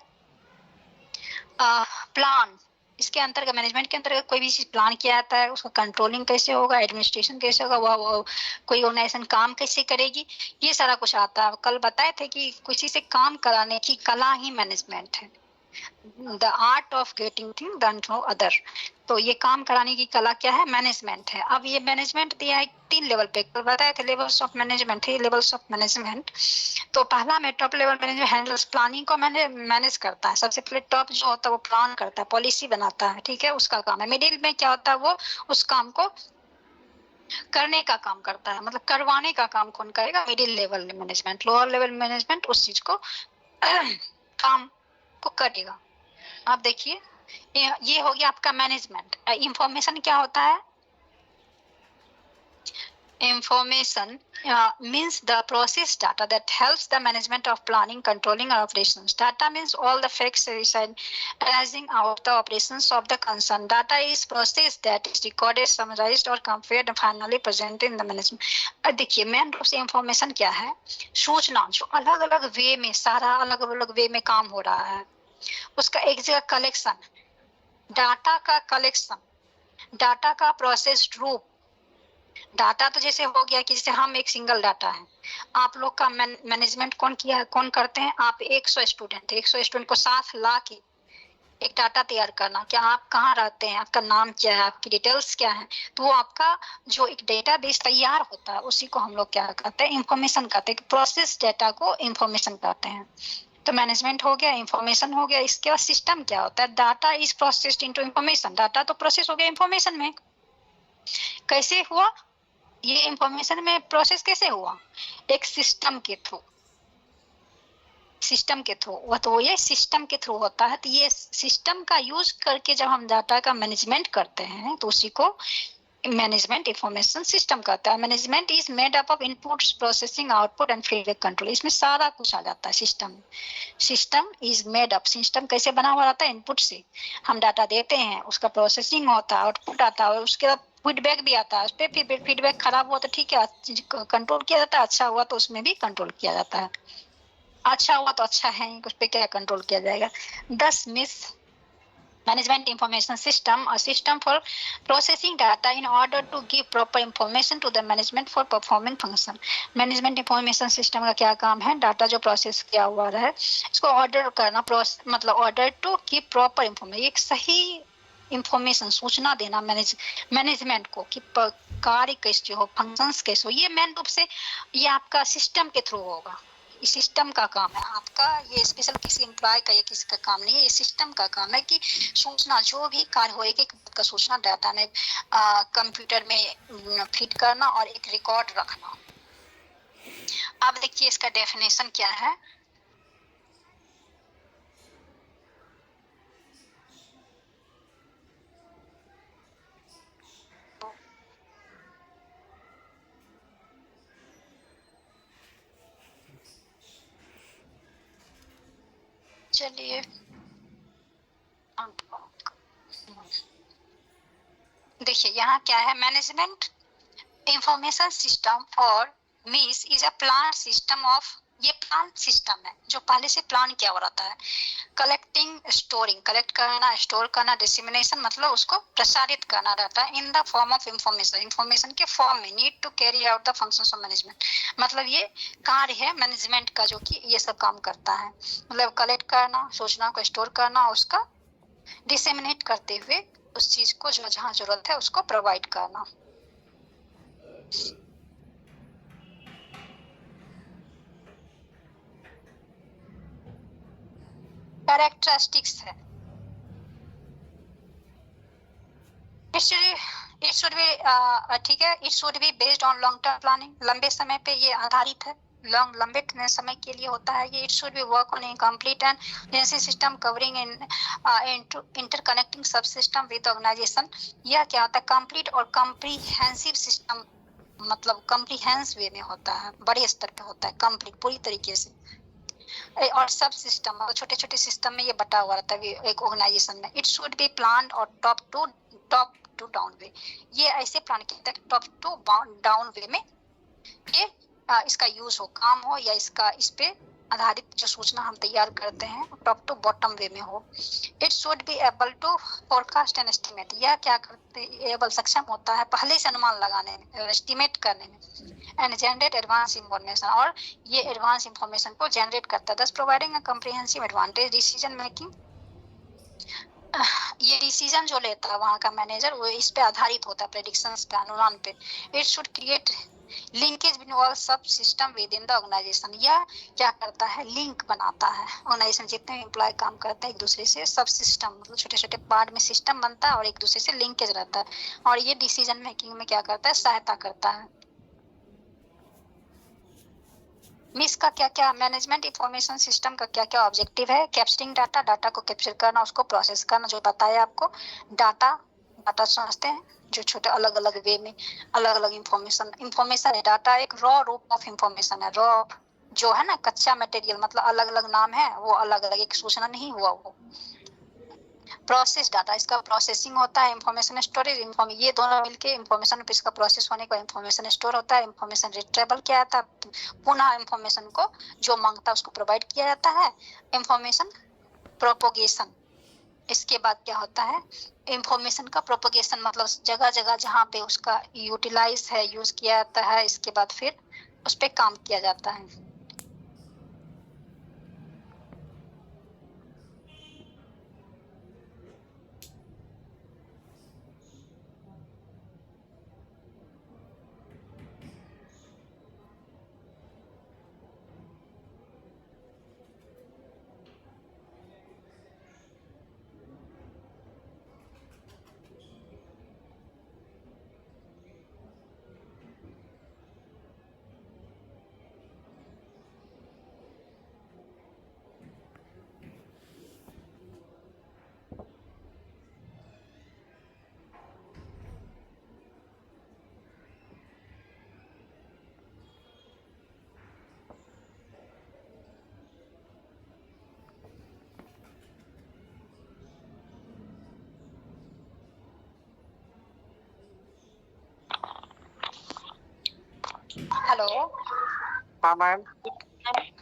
plan, इसके अंतर्गत मैनेजमेंट के अंतर्गत कोई भी चीज प्लान किया जाता है, उसका कंट्रोलिंग कैसे होगा, एडमिनिस्ट्रेशन कैसे होगा, वो कोई ऑर्गेनाइजेशन काम कैसे करेगी, ये सारा कुछ आता है। कल बताए थे कि किसी से काम कराने की कला ही मैनेजमेंट है, the art of getting thing done to other. तो ये काम कराने की कला क्या है, मैनेजमेंट है। अब ये मैनेजमेंट दिया है 3 लेवल पे, कल बताए थे levels of management, 3 levels of management. तो पहला में top level management handles planning को मैनेज करता है, सबसे पहले टॉप जो होता है वो प्लान करता है, पॉलिसी बनाता है, ठीक है उसका काम है। मिडिल में क्या होता है, वो उस काम को करने का काम करता है, मतलब करवाने का काम कौन करेगा, middle level management. Lower level management उस चीज को काम को करेगा। अब देखिए ये हो गया आपका मैनेजमेंट। इंफॉर्मेशन क्या होता है, information means the process data that helps the management of planning, controlling or operations. Data means all the facts arising out of the operations of the concern. Data is process that is recorded, summarized or compared and finally presented in the management. देखिए main रूप से information क्या है, सूचना जो अलग अलग वे में, सारा अलग अलग वे में काम हो रहा है उसका एक जगह कलेक्शन, डाटा का कलेक्शन, डाटा का प्रोसेस्ड रूप। डाटा तो जैसे हो गया कि जैसे हम एक सिंगल डाटा है, आप लोग का मैनेजमेंट कौन किया है, कौन करते हैं, आप 100 स्टूडेंट है, 100 स्टूडेंट को साथ ला के एक डाटा तैयार करना, क्या आप कहाँ रहते हैं, आपका नाम क्या है, आपकी डिटेल्स क्या है, तो वो आपका जो एक डेटाबेस तैयार होता है उसी को हम लोग क्या कहते हैं, इंफॉर्मेशन कहते हैं। प्रोसेस डेटा को इंफॉर्मेशन कहते हैं। तो मैनेजमेंट हो गया, इंफॉर्मेशन हो गया। इसके बाद सिस्टम क्या होता है, data is processed into information. Data तो प्रोसेस हो गया इंफॉर्मेशन में, कैसे हुआ ये इंफॉर्मेशन में प्रोसेस कैसे हुआ, एक सिस्टम के थ्रू, सिस्टम के थ्रू, वो तो ये सिस्टम के थ्रू होता है। तो ये सिस्टम का यूज करके जब हम डाटा का मैनेजमेंट करते हैं तो उसी को मैनेजमेंट इंफॉर्मेशन सिस्टम कहता है। Management is made up of inputs, processing, output and feedback control. इसमें सारा कुछ आ जाता है system. System is made up, system कैसे बना हुआ रहता है? इनपुट से हम डाटा देते हैं, उसका प्रोसेसिंग होता है, आउटपुट आता है, उसके बाद फीडबैक भी आता है। उस पर फीडबैक खराब हुआ तो ठीक है, कंट्रोल किया जाता है, अच्छा हुआ तो उसमें भी कंट्रोल किया जाता है। अच्छा हुआ तो अच्छा है, उस पर क्या कंट्रोल किया जाएगा। 10 miss management information system, a system for processing data in order to give proper information to the management for performing function. management information system का क्या काम है? डाटा जो प्रोसेस किया हुआ है इसको ऑर्डर करना, मतलब order to give proper information, एक सही इंफॉर्मेशन, सूचना देना मैनेजमेंट को कि कार्य कैसे हो, फंक्शंस कैसे हो। ये मेन रूप से ये आपका सिस्टम के थ्रू होगा। इस सिस्टम का काम है आपका, ये स्पेशल किसी एम्प्लॉय का या किसी का काम नहीं है, ये सिस्टम का काम है कि सूचना जो भी कार्य हो, एक एक का सूचना डाटा में कंप्यूटर में फीड करना और एक रिकॉर्ड रखना। अब देखिए इसका डेफिनेशन क्या है। चलिए देखिए यहाँ क्या है। मैनेजमेंट इंफॉर्मेशन सिस्टम और MIS is a plan system of, ये प्लान सिस्टम है जो पहले से प्लान किया हुआ रहता है। कलेक्टिंग, स्टोरिंग, कलेक्ट करना, स्टोर करना, डिसेमिनेशन मतलब उसको प्रसारित करना रहता है in the form of information, information के फॉर्म में। Need to carry out the functions of management, मतलब ये कार्य है मैनेजमेंट का जो कि ये सब काम करता है। मतलब कलेक्ट करना, सूचना को स्टोर करना, उसका डिसेमिनेट करते हुए उस चीज को जो जहाँ जरूरत है उसको प्रोवाइड करना। कैरेक्टरिस्टिक्स है, इट शुड बी ठीक है, it should be based on long term planning, लंबे समय पे ये आधारित है, लंबे समय के लिए होता है ये। It should B work on complete and system covering in interconnecting सब सिस्टम विद ऑर्गेनाइजेशन। यह क्या होता है? कंप्लीट और कॉम्प्रिहेंसिव सिस्टम, मतलब कॉम्प्रिहेंस वे में होता है, बड़े स्तर पे होता है, कंप्लीट पूरी तरीके से। और सब सिस्टम, मतलब छोटे छोटे सिस्टम में ये बटा हुआ रहता है एक ऑर्गेनाइजेशन में। इट शुड बी प्लान और टॉप टू डाउन वे, ये ऐसे प्लान किया जाता है टॉप टू डाउन वे में ये इसका यूज हो, काम हो, या इसका इस पे आधारित जो सूचना हम तैयार करते हैं टॉप टू बॉटम वे में हो। It should be able to forecast and estimate, यह क्या करते एबल, सक्षम होता है पहले से अनुमान लगाने में, एस्टिमेट करने में। एंड जनरेट एडवांस इंफॉर्मेशन, और ये एडवांस इंफॉर्मेशन को जनरेट करता है। दस providing a comprehensive advantage decision making, ये डिसीजन जो लेता है वहाँ का मैनेजर वो इस पे आधारित होता है, प्रेडिक्शंस पे, अनुमान पे। It should create linkage between all subsystem within the organisation, यह क्या करता है? लिंक बनाता है। ऑर्गेनाइजेशन जितने एम्प्लॉय काम करते हैं एक दूसरे से, सब सिस्टम मतलब छोटे छोटे पार्ट में सिस्टम बनता है और एक दूसरे से लिंकेज रहता है, और ये डिसीजन मेकिंग में क्या करता है? सहायता करता है। मिस का क्या क्या, मैनेजमेंट इंफॉर्मेशन सिस्टम का क्या क्या ऑब्जेक्टिव है? कैप्चरिंग डाटा, डाटा को कैप्चर करना, उसको प्रोसेस करना, जो बताया आपको। डाटा समझते हैं जो छोटे अलग अलग वे में अलग अलग इंफॉर्मेशन है। डाटा एक रॉ रूप ऑफ इंफॉर्मेशन है, रॉ जो है ना, कच्चा मटेरियल, मतलब अलग अलग नाम है, वो अलग अलग, एक सूचना नहीं हुआ वो। प्रोसेस डाटा, इसका प्रोसेसिंग होता है। इंफॉर्मेशन स्टोरेज, ये दोनों मिलके इंफॉर्मेशन पे इसका प्रोसेस होने का इंफॉर्मेशन स्टोर होता है। इंफॉर्मेशन रिट्रीवल किया जाता है, पुनः इंफॉर्मेशन को जो मांगता है उसको प्रोवाइड किया जाता है। इंफॉर्मेशन प्रोपोगेशन, इसके बाद क्या होता है? इंफॉर्मेशन का प्रोपोगेशन, मतलब जगह जगह जहाँ पे उसका यूटिलाइज है, यूज किया जाता है, इसके बाद फिर उस पर काम किया जाता है। हेलो। हाँ मैम।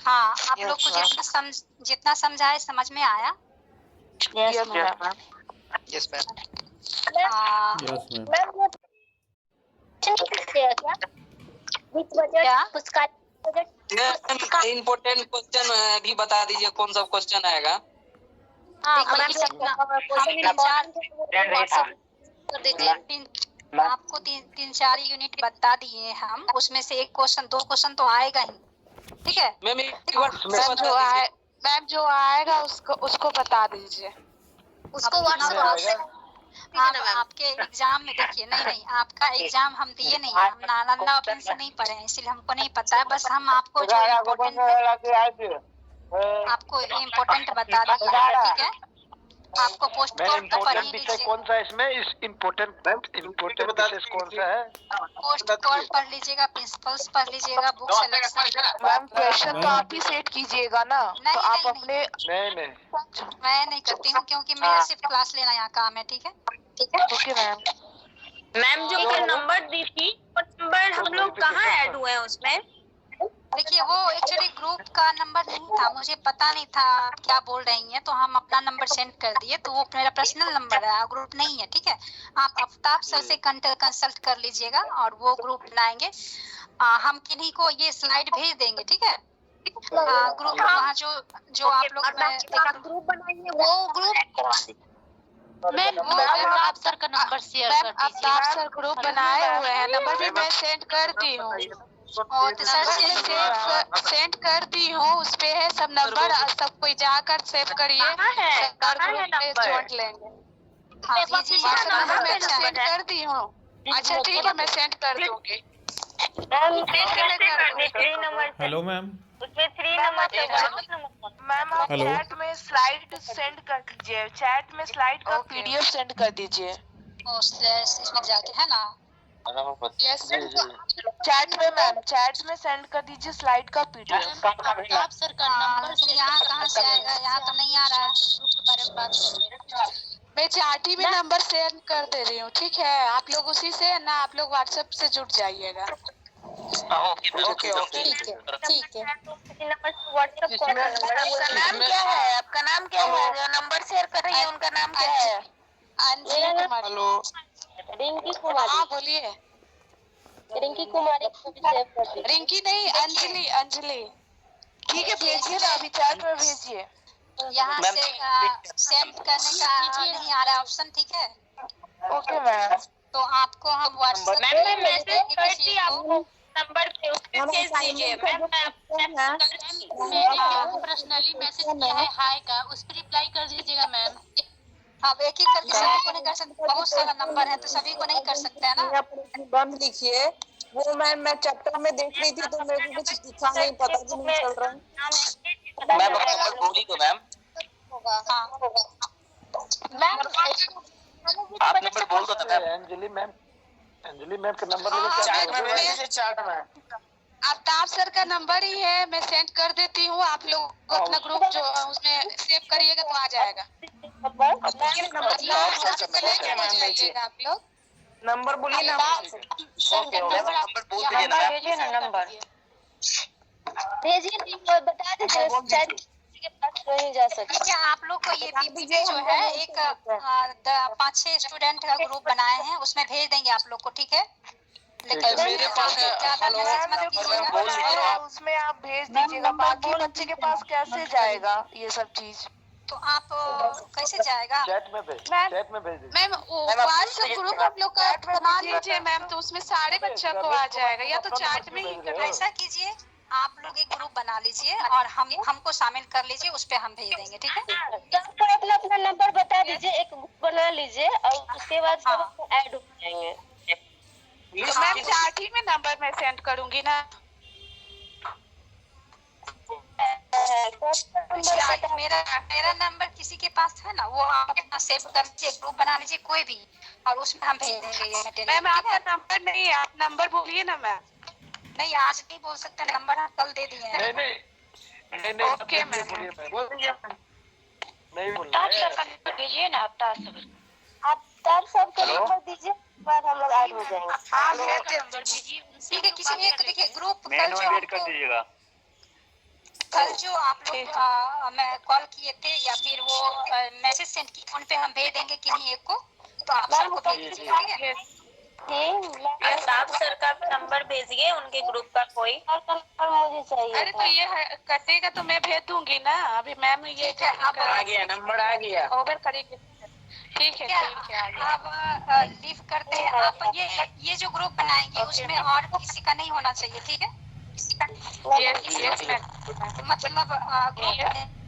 हाँ, आप Yes, लोग को ma'am. जितना समझाए समझ में आया? Yes ma'am. Yes ma'am. हाँ, यस मैम। क्या? इम्पोर्टेंट क्वेश्चन भी बता दीजिए, कौन सा क्वेश्चन आएगा? देखिए, आपको तीन चार यूनिट बता दिए हम, उसमें से एक क्वेश्चन 2 क्वेश्चन तो आएगा ही, ठीक है? मैम एक बार मैम जो आएगा उसको बता दीजिए। उसको व्हाट्सएप आपके एग्जाम में देखिए, नहीं आपका एग्जाम हम दिए नहीं है, हम नालंदा ओपन से नहीं पढ़े हैं, इसलिए हमको नहीं पता है। बस हम आपको जो आपको इम्पोर्टेंट बता दिए हैं, ठीक है? आपको पोस्ट कोड तो पढ़ ही लीजिए। कौन सा इसमें इम्पोर्टेंट विशेष कौन सा है? पोस्ट कोड पढ़ लीजिएगा, प्रिंसिपल्स पढ़ लीजिएगा, बुक सिलेक्शन। मैम क्वेश्चन तो आप ही सेट कीजिएगा ना, तो आप अपने नहीं मैं नहीं करती हूँ, क्योंकि मेरा सिर्फ क्लास लेना यहाँ काम है, ठीक है? Okay ma'am. मैम जो नंबर दी थी वो नंबर हम लोग कहाँ ऐड हुए हैं उसमें? देखिए, वो एक्चुअली ग्रुप का नंबर नहीं था, मुझे पता नहीं था क्या बोल रही हैं, तो हम अपना नंबर सेंड कर दिए, तो वो मेरा पर्सनल नंबर है, ग्रुप नहीं है, ठीक है? आप आफ्ताब सर से कंसल्ट कर लीजिएगा और वो ग्रुप बनाएंगे। हम किन्हीं को ये स्लाइड भेज देंगे, ठीक है? ग्रुप वहाँ जो आप लोग ग्रुप बनाएंगे वो ग्रुप मैम आप सर का नंबर शेयर कर दीजिए। आप सर ग्रुप बनाए हुए हैं, नंबर भी मैं सेंड कर दी हूँ। और तो सर सेंड कर दी हूँ, उस पे है सब नंबर, सब कोई जाकर सेव करिए, सर ग्रुप में ज्वाइन लेंगे। हाँ जी नंबर मैं सेंड कर दी हूँ। अच्छा ठीक है, मैं सेंड कर दूंगी। Hello ma'am. उसमें 3 नंबर मैम आप हेलो। चैट में स्लाइड सेंड कर दीजिए, चैट में स्लाइड का पीडीएफ सेंड कर दीजिए। इसमें जाके है ना? यस चैट में मैम, चैट में सेंड कर दीजिए स्लाइड का पीडीएफ। आप सर का नंबर यहाँ कहाँ से आएगा? यहाँ तो नहीं आ रहा है। ग्रुप के बारे में बात कर रहे हैं। मैं चैट में नंबर सेंड कर दे रही हूँ, ठीक है? आप लोग उसी से ना, आप लोग व्हाट्सएप से जुड़ जाइएगा। ओके ठीक है। नंबर व्हाट्सएप कॉल नाम क्या है? आपका नाम क्या है? जो नंबर शेयर कर रही है उनका नाम क्या है? अंजलि कुमारी। हेलो। रिंकी कुमारी। हाँ बोलिए। रिंकी कुमारी को भी सेव कर दीजिए। रिंकी नहीं, अंजलि। ठीक है, भेजिए ना, अभी चैट में भेजिए। यहाँ से सेंड करने का नहीं आ रहा है ऑप्शन, ठीक है? Okay ma'am. तो आपको हम व्हाट्सएप मैम मैसेज कर दी आपको नंबर पे, उस पे भेज दीजिए। मैम मैं पर्सनली मैसेज किया है हाय का, उस पे रिप्लाई कर दीजिएगा मैम। अब एक करके सभी को नहीं कर सकते, बहुत सारा नंबर है तो सभी को नहीं कर सकते हैं ना? बंद लिखिए। वो मैं चैप्टर में देख रही थी तो मेरे को कुछ दिखा नहीं, पता भी नहीं चल रहा है। मैम नंबर बोली तो मैम हाँ आप नंबर बोल दो मैम। अंजलि मैम का नंबर चैट में भेज दीजिए, चैट में। आफ्ताब सर का नंबर ही है, मैं सेंड कर देती हूँ। आप लोग अपना ग्रुप जो उसमें सेव करिएगा तो आ जाएगा। आप लोग नंबर बोलिए ना। नंबर बोल दीजिए ना मैम। भेजिए ना नंबर, भेजिए बता दीजिए के पास नहीं जा सकते। क्या आप लोग को ये पीपीटी जो है एक 5-6 स्टूडेंट का ग्रुप बनाए हैं, उसमें भेज देंगे आप लोग को, ठीक है? लेकिन मेरे पास ज्यादा मैसेज मत कीजिएगा। उसमें आप भेज दीजिएगा, बाकी बच्चे के पास कैसे जाएगा ये सब चीज? तो आप कैसे जाएगा? चैट में भेज दीजिए। मैम व्हाट्सएप ग्रुप आप लोग का बना लीजिए मैम, तो उसमें सारे बच्चों को आ जाएगा, या तो चैट में ही ऐसा कीजिए, आप लोग एक ग्रुप बना लीजिए और हमको शामिल कर लीजिए, उस पे हम भेज देंगे, ठीक है? तो अपना अपना नंबर बता दीजिए, एक ग्रुप बना लीजिए और उसके बाद सब ऐड हो जाएंगे। तो मैम चैट ही में नंबर मैं सेंड करूंगी ना। मेरा नंबर किसी के पास है ना, वो आप अपना सेव कर लीजिए, ग्रुप बना लीजिए कोई भी, और उसमें हम भेज देंगे ये मटेरियल। मैम आपका नंबर नहीं है, आप नंबर बोलिए ना मैम। नहीं आज नहीं बोल सकते, नंबर हम कल दे दिए हैं। नहीं ओके मैम। नहीं बोलना दीजिए ना आफ्ताब सब का नंबर दीजिए, बाद हम लोग ऐड हो जाएंगे। हाँ भेज दे ठीक है, किसी एक देखिए ग्रुप मैन में वेट कर दीजिएगा। कल जो आप लोग मैं कॉल किए थे या फिर वो मैसेज सेंड की फोन पे हम भेज देंगे किन्हीं एक को, तो आप सबको भेज दीजिए, ठीक है? साहब सर का नंबर भेजिए उनके ग्रुप का कोई, मुझे चाहिए। अरे तो ये कटेगा तो मैं भेज दूंगी ना, अभी मैम ये आ गया नंबर आ गया। ओवर करेगी। ठीक है ठीक है। अब लीव करते हैं। आप ये जो ग्रुप बनाएंगे उसमें और किसी का नहीं होना चाहिए, ठीक है? Yes yes ma'am. मतलब ग्रुप